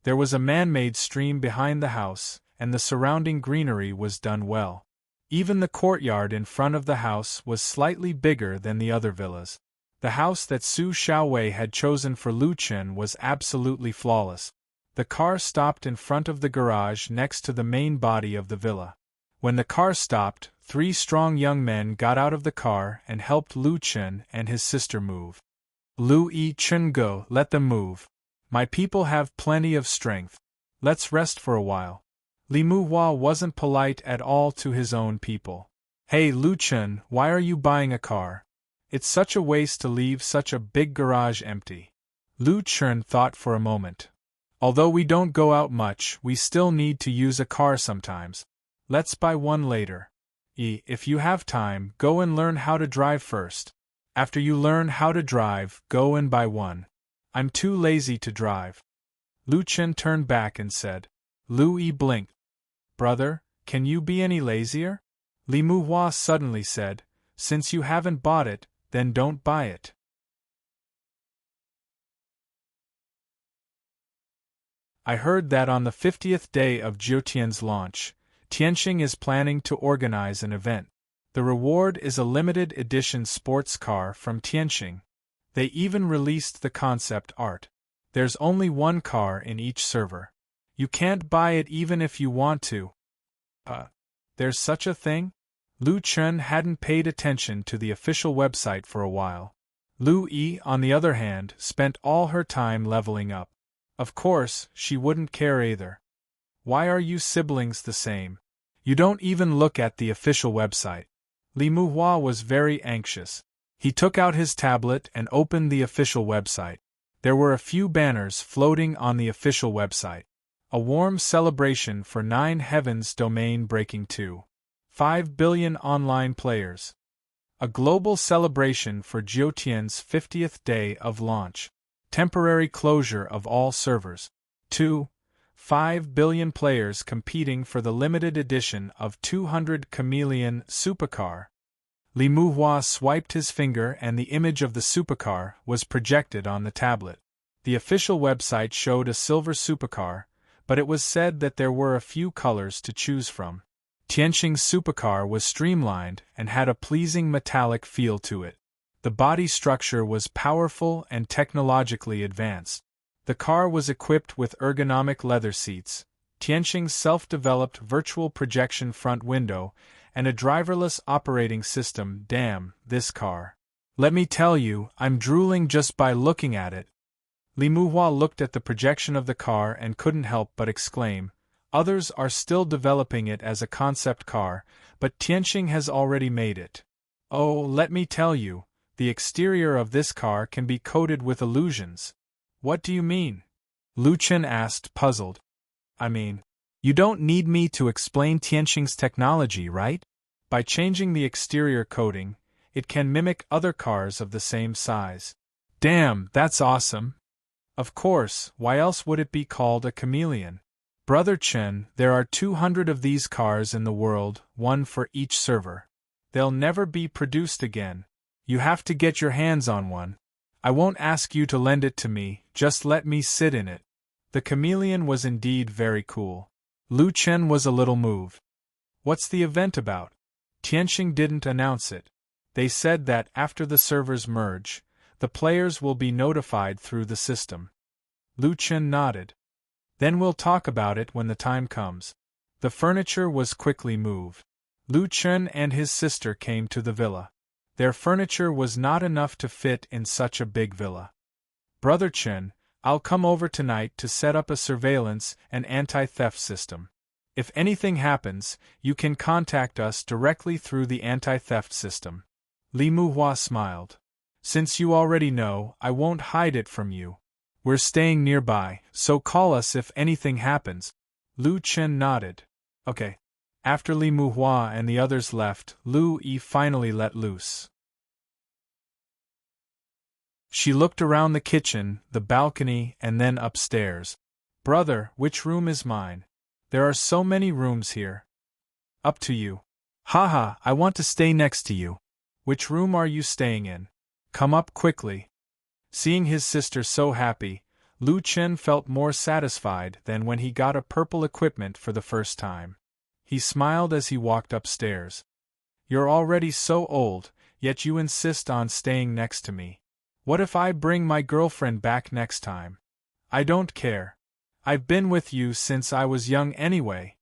There was a man-made stream behind the house, and the surrounding greenery was done well. Even the courtyard in front of the house was slightly bigger than the other villas. The house that Su Xiaowei had chosen for Lu Chen was absolutely flawless. The car stopped in front of the garage next to the main body of the villa. When the car stopped, 3 strong young men got out of the car and helped Lu Chen and his sister move. Louis Chen, go, let them move. My people have plenty of strength. Let's rest for a while. Li Muhua wasn't polite at all to his own people. Hey Lu Chen, why are you buying a car? It's such a waste to leave such a big garage empty. Lu Chen thought for a moment. Although we don't go out much, we still need to use a car sometimes. Let's buy one later. If you have time, go and learn how to drive first. After you learn how to drive, go and buy one. I'm too lazy to drive. Lu Chen turned back and said. Louis blinked. Brother, can you be any lazier? Li Muhua suddenly said, since you haven't bought it, then don't buy it. I heard that on the 50th day of Jiutian's launch, Tianxing is planning to organize an event. The reward is a limited edition sports car from Tianxing. They even released the concept art. There's only one car in each server. You can't buy it even if you want to. There's such a thing? Lu Chen hadn't paid attention to the official website for a while. Lu Yi, on the other hand, spent all her time leveling up. Of course, she wouldn't care either. Why are you siblings the same? You don't even look at the official website. Li Muhua was very anxious. He took out his tablet and opened the official website. There were a few banners floating on the official website. A warm celebration for 9 Heavens domain breaking 2.5 billion online players. A global celebration for Jiutian's 50th day of launch. Temporary closure of all servers. 2.5 billion players competing for the limited edition of 200 Chameleon Supercar. Li Muhua swiped his finger and the image of the supercar was projected on the tablet. The official website showed a silver supercar, but it was said that there were a few colors to choose from. Tianxing's supercar was streamlined and had a pleasing metallic feel to it. The body structure was powerful and technologically advanced. The car was equipped with ergonomic leather seats, Tianxing's self-developed virtual projection front window, and a driverless operating system. Damn, this car. Let me tell you, I'm drooling just by looking at it. Li Muhua looked at the projection of the car and couldn't help but exclaim, others are still developing it as a concept car, but Tianxing has already made it. Oh, let me tell you, the exterior of this car can be coated with illusions. What do you mean? Lu Chen asked, puzzled. I mean, you don't need me to explain Tianxing's technology, right? By changing the exterior coating, it can mimic other cars of the same size. Damn, that's awesome. Of course, why else would it be called a chameleon? Brother Chen, there are 200 of these cars in the world, one for each server. They'll never be produced again. You have to get your hands on one. I won't ask you to lend it to me, just let me sit in it. The chameleon was indeed very cool. Lu Chen was a little moved. What's the event about? Tianxing didn't announce it. They said that after the servers merge, the players will be notified through the system. Lu Chen nodded. Then we'll talk about it when the time comes. The furniture was quickly moved. Lu Chen and his sister came to the villa. Their furniture was not enough to fit in such a big villa. Brother Chen, I'll come over tonight to set up a surveillance and anti-theft system. If anything happens, you can contact us directly through the anti-theft system. Li Muhua smiled. Since you already know, I won't hide it from you. We're staying nearby, so call us if anything happens. Lu Chen nodded. Okay. After Li Muhua and the others left, Lu Yi finally let loose. She looked around the kitchen, the balcony, and then upstairs. Brother, which room is mine? There are so many rooms here. Up to you. Haha, I want to stay next to you. Which room are you staying in? Come up quickly. Seeing his sister so happy, Lu Chen felt more satisfied than when he got a purple equipment for the first time. He smiled as he walked upstairs. You're already so old, yet you insist on staying next to me. What if I bring my girlfriend back next time? I don't care. I've been with you since I was young anyway.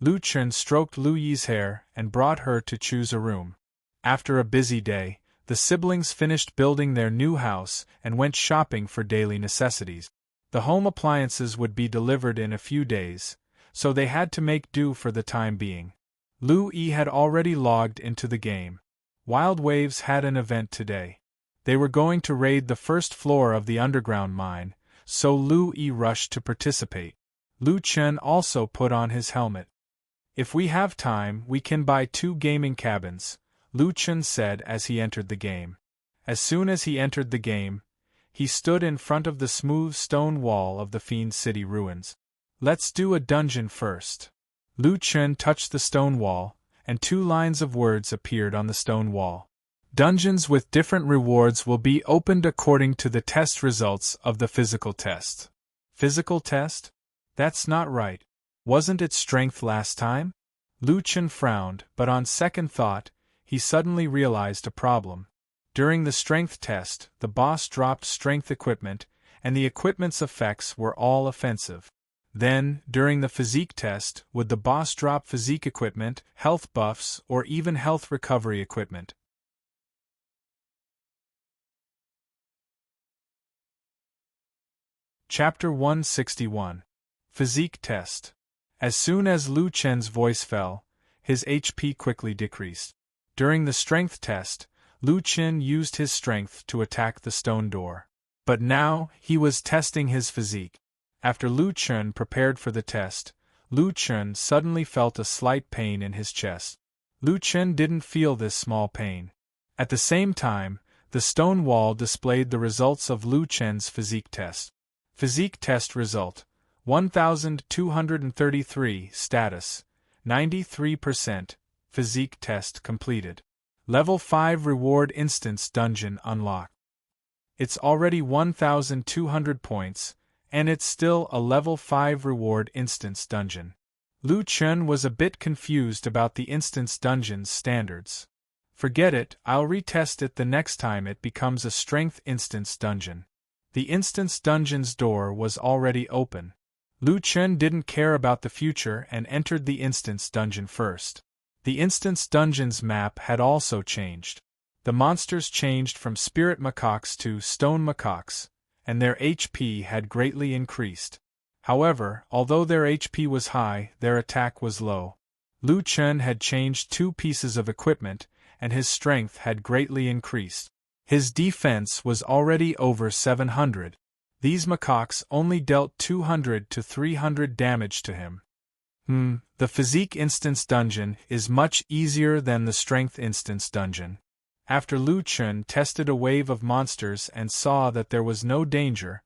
Lu Chen stroked Lu Yi's hair and brought her to choose a room. After a busy day, the siblings finished building their new house and went shopping for daily necessities. The home appliances would be delivered in a few days, so they had to make do for the time being. Lu Yi had already logged into the game. Wild Waves had an event today. They were going to raid the first floor of the underground mine, so Lu Yi rushed to participate. Lu Chen also put on his helmet. If we have time, we can buy 2 gaming cabins, Lu Chen said as he entered the game. As soon as he entered the game, he stood in front of the smooth stone wall of the Fiend City ruins. Let's do a dungeon first. Lu Chen touched the stone wall, and 2 lines of words appeared on the stone wall. Dungeons with different rewards will be opened according to the test results of the physical test. Physical test? That's not right. Wasn't it strength last time? Lu Chen frowned, but on second thought, he suddenly realized a problem. During the strength test, the boss dropped strength equipment, and the equipment's effects were all offensive. Then, during the physique test, would the boss drop physique equipment, health buffs, or even health recovery equipment? Chapter 161. Physique Test. As soon as Lu Chen's voice fell, his HP quickly decreased. During the strength test, Lu Chen used his strength to attack the stone door. But now, he was testing his physique. After Lu Chen prepared for the test, Lu Chen suddenly felt a slight pain in his chest. Lu Chen didn't feel this small pain. At the same time, the stone wall displayed the results of Lu Chen's physique test. Physique test result: 1233. Status: 93%. Physique test completed. Level 5 reward instance dungeon unlocked. It's already 1200 points, and it's still a level 5 reward instance dungeon. Lu Chen was a bit confused about the instance dungeon's standards. Forget it, I'll retest it the next time it becomes a strength instance dungeon. The instance dungeon's door was already open. Lu Chen didn't care about the future and entered the instance dungeon first. The instance dungeon's map had also changed. The monsters changed from spirit macaques to stone macaques, and their HP had greatly increased. However, although their HP was high, their attack was low. Lu Chen had changed 2 pieces of equipment, and his strength had greatly increased. His defense was already over 700. These macaques only dealt 200 to 300 damage to him. The physique instance dungeon is much easier than the strength instance dungeon. After Lu Chen tested a wave of monsters and saw that there was no danger,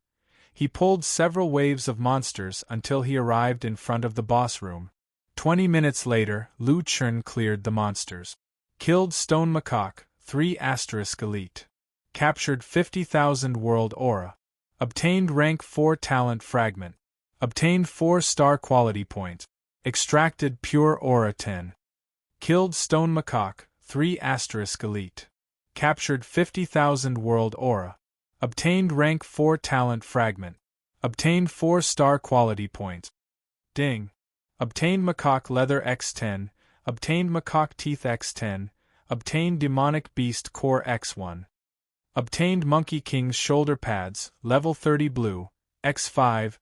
he pulled several waves of monsters until he arrived in front of the boss room. 20 minutes later, Lu Chen cleared the monsters. Killed Stone Macaque, 3 * Elite. Captured 50,000 World Aura. Obtained Rank 4 Talent Fragment. Obtained 4-star Quality Point. Extracted Pure Aura 10. Killed Stone Macaque, 3 * Elite. Captured 50,000 World Aura. Obtained Rank 4 Talent Fragment. Obtained 4-star Quality Point. Ding. Obtained Macaque Leather X10. Obtained Macaque Teeth X10. Obtained Demonic Beast Core X1. Obtained Monkey King's Shoulder Pads, Level 30 Blue, X5.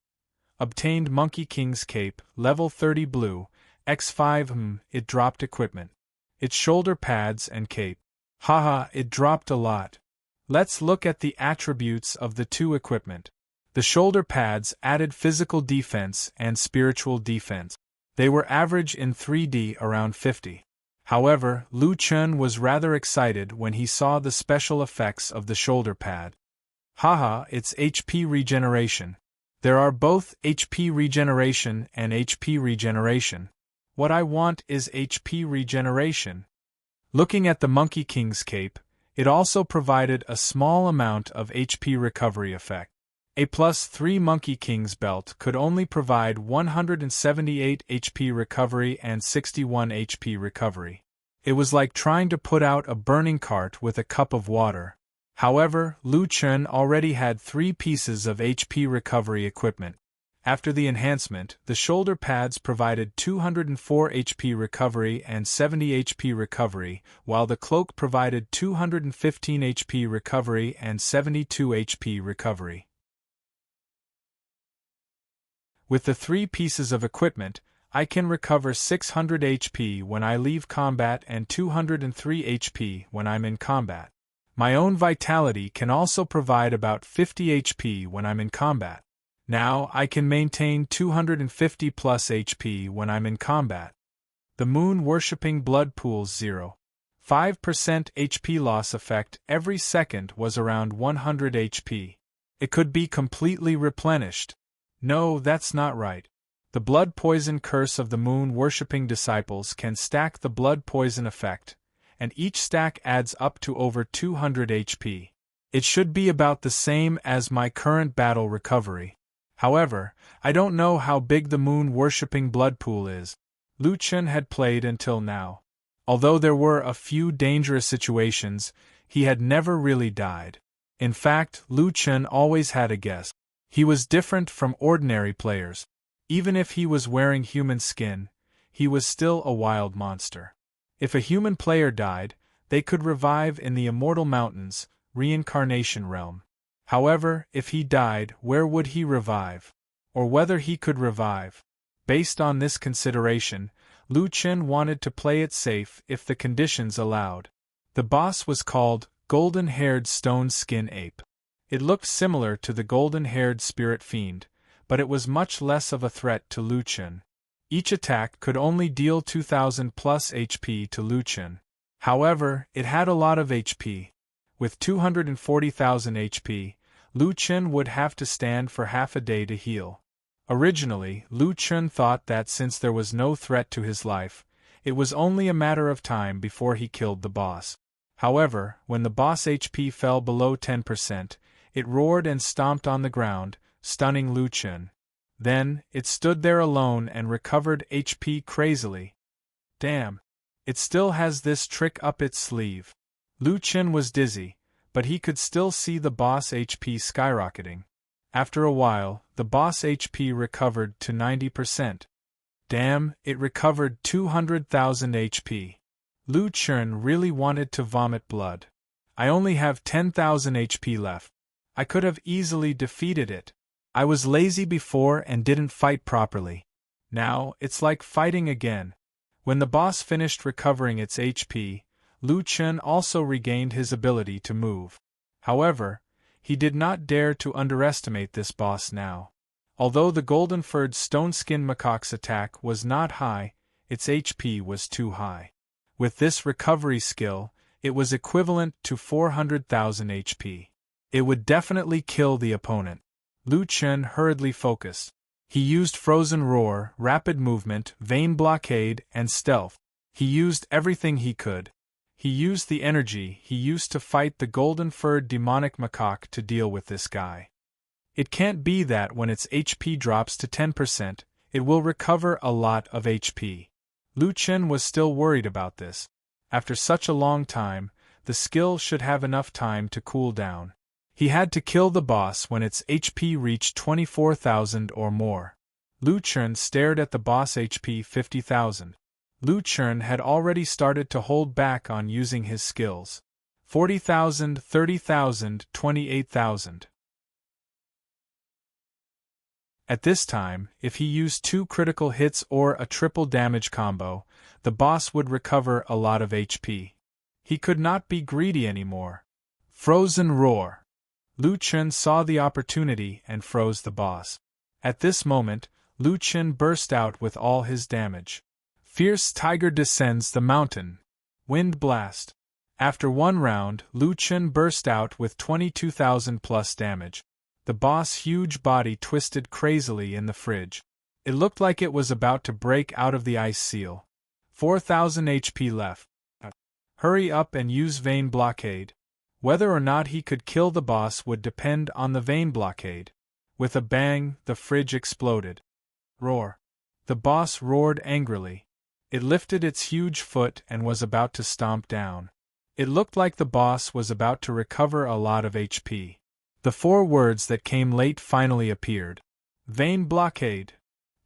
Obtained Monkey King's Cape, Level 30 Blue, X5. It dropped equipment. Its shoulder pads and cape. Haha, it dropped a lot. Let's look at the attributes of the 2 equipment. The shoulder pads added physical defense and spiritual defense. They were average in 3D around 50. However, Lu Chun was rather excited when he saw the special effects of the shoulder pad. Haha, it's HP regeneration. There are both HP regeneration and HP regeneration. What I want is HP regeneration. Looking at the Monkey King's cape, it also provided a small amount of HP recovery effect. A +3 Monkey King's belt could only provide 178 HP recovery and 61 HP recovery. It was like trying to put out a burning cart with a cup of water. However, Lu Chun already had 3 pieces of HP recovery equipment. After the enhancement, the shoulder pads provided 204 HP recovery and 70 HP recovery, while the cloak provided 215 HP recovery and 72 HP recovery. With the 3 pieces of equipment, I can recover 600 HP when I leave combat and 203 HP when I'm in combat. My own vitality can also provide about 50 HP when I'm in combat. Now I can maintain 250 plus HP when I'm in combat. The moon worshipping blood pool's 0.5% HP loss effect every second was around 100 HP. It could be completely replenished. No, that's not right. The blood poison curse of the moon worshipping disciples can stack the blood poison effect, and each stack adds up to over 200 HP. It should be about the same as my current battle recovery. However, I don't know how big the moon worshipping blood pool is. Lu Chun had played until now. Although there were a few dangerous situations, he had never really died. In fact, Lu Chun always had a guess. He was different from ordinary players. Even if he was wearing human skin, he was still a wild monster. If a human player died, they could revive in the Immortal Mountains, reincarnation realm. However, if he died, where would he revive? Or whether he could revive? Based on this consideration, Lu Chun wanted to play it safe if the conditions allowed. The boss was called Golden-Haired Stone Skin Ape. It looked similar to the golden-haired spirit fiend, but it was much less of a threat to Lu Chun. Each attack could only deal 2000 plus HP to Lu Chun. However, it had a lot of HP. With 240,000 HP, Lu Chun would have to stand for half a day to heal. Originally, Lu Chun thought that since there was no threat to his life, it was only a matter of time before he killed the boss. However, when the boss HP fell below 10%, it roared and stomped on the ground, stunning Lu Chun. Then, it stood there alone and recovered HP crazily. Damn! It still has this trick up its sleeve. Lu Chun was dizzy, but he could still see the boss HP skyrocketing. After a while, the boss HP recovered to 90%. Damn, it recovered 200,000 HP. Lu Chun really wanted to vomit blood. I only have 10,000 HP left. I could have easily defeated it. I was lazy before and didn't fight properly. Now, it's like fighting again. When the boss finished recovering its HP, Lu Chun also regained his ability to move. However, he did not dare to underestimate this boss now. Although the golden-furred stone-skin macaque's attack was not high, its HP was too high. With this recovery skill, it was equivalent to 400,000 HP. It would definitely kill the opponent. Lu Chun hurriedly focused. He used Frozen Roar, Rapid Movement, Vein Blockade, and Stealth. He used everything he could. He used the energy he used to fight the golden-furred demonic macaque to deal with this guy. It can't be that when its HP drops to 10%, it will recover a lot of HP. Lu Chun was still worried about this. After such a long time, the skill should have enough time to cool down. He had to kill the boss when its HP reached 24,000 or more. Lu Chun stared at the boss HP 50,000. Lu Chun had already started to hold back on using his skills. 40,000, 30,000, 28,000. At this time, if he used 2 critical hits or a triple damage combo, the boss would recover a lot of HP. He could not be greedy anymore. Frozen Roar. Lu Chen saw the opportunity and froze the boss. At this moment, Lu Chen burst out with all his damage. Fierce Tiger descends the mountain. Wind blast. After one round, Lu Chen burst out with 22,000 plus damage. The boss' huge body twisted crazily in the fridge. It looked like it was about to break out of the ice seal. 4,000 HP left. Hurry up and use vein blockade. Whether or not he could kill the boss would depend on the vein blockade. With a bang, the fridge exploded. Roar. The boss roared angrily. It lifted its huge foot and was about to stomp down. It looked like the boss was about to recover a lot of HP. The 4 words that came late finally appeared. Vein blockade.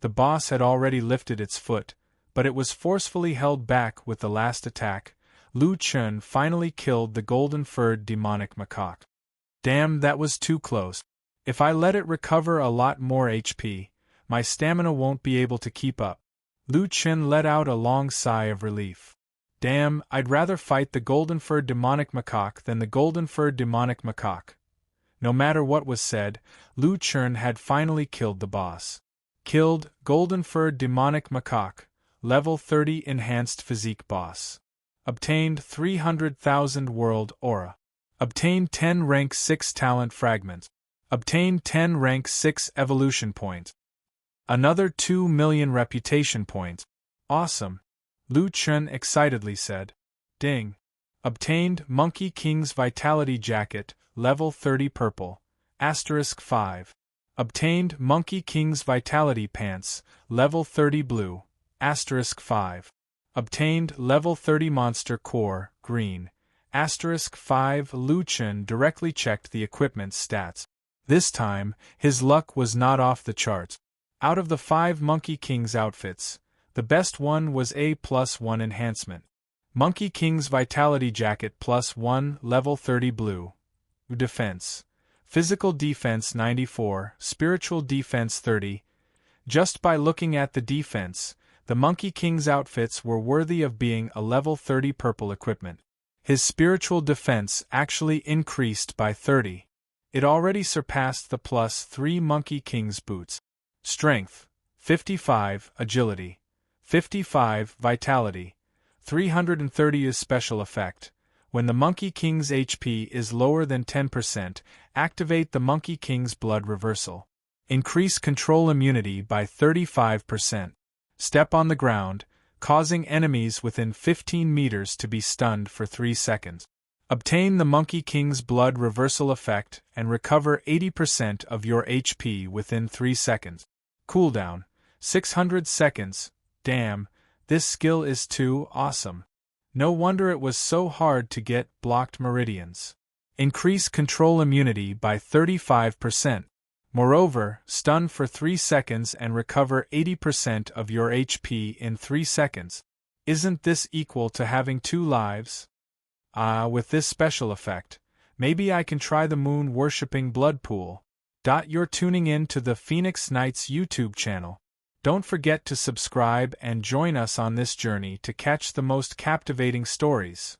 The boss had already lifted its foot, but it was forcefully held back with the last attack. Lu Chen finally killed the golden-furred demonic macaque. Damn, that was too close. If I let it recover a lot more HP, my stamina won't be able to keep up. Lu Chen let out a long sigh of relief. Damn, I'd rather fight the golden-furred demonic macaque than the golden-furred demonic macaque. No matter what was said, Lu Chen had finally killed the boss. Killed, golden-furred demonic macaque, level 30 enhanced physique boss. Obtained 300,000 world aura. Obtained 10 rank 6 talent fragments. Obtained 10 rank 6 evolution points. Another 2 million reputation points. Awesome. Lu Chen excitedly said. Ding. Obtained Monkey King's Vitality Jacket, level 30 purple. *5. Obtained Monkey King's Vitality Pants, level 30 blue. *5. Obtained level 30 Monster Core, green. *5. Lu Chen directly checked the equipment's stats. This time, his luck was not off the charts. Out of the 5 Monkey King's outfits, the best one was A+1 enhancement. Monkey King's Vitality Jacket +1, level 30 blue. Defense. Physical defense 94, spiritual defense 30. Just by looking at the defense, the Monkey King's outfits were worthy of being a level 30 purple equipment. His spiritual defense actually increased by 30. It already surpassed the +3 Monkey King's boots. Strength, 55, agility, 55, vitality, 330 is special effect. When the Monkey King's HP is lower than 10%, activate the Monkey King's blood reversal. Increase control immunity by 35%. Step on the ground, causing enemies within 15 meters to be stunned for 3 seconds. Obtain the Monkey King's blood reversal effect and recover 80% of your HP within 3 seconds. Cooldown, 600 seconds. Damn, this skill is too awesome. No wonder it was so hard to get blocked meridians. Increase control immunity by 35%. Moreover, stun for 3 seconds and recover 80% of your HP in 3 seconds. Isn't this equal to having 2 lives? With this special effect, maybe I can try the moon-worshipping blood pool. You're tuning in to the Phoenix Knights YouTube channel. Don't forget to subscribe and join us on this journey to catch the most captivating stories.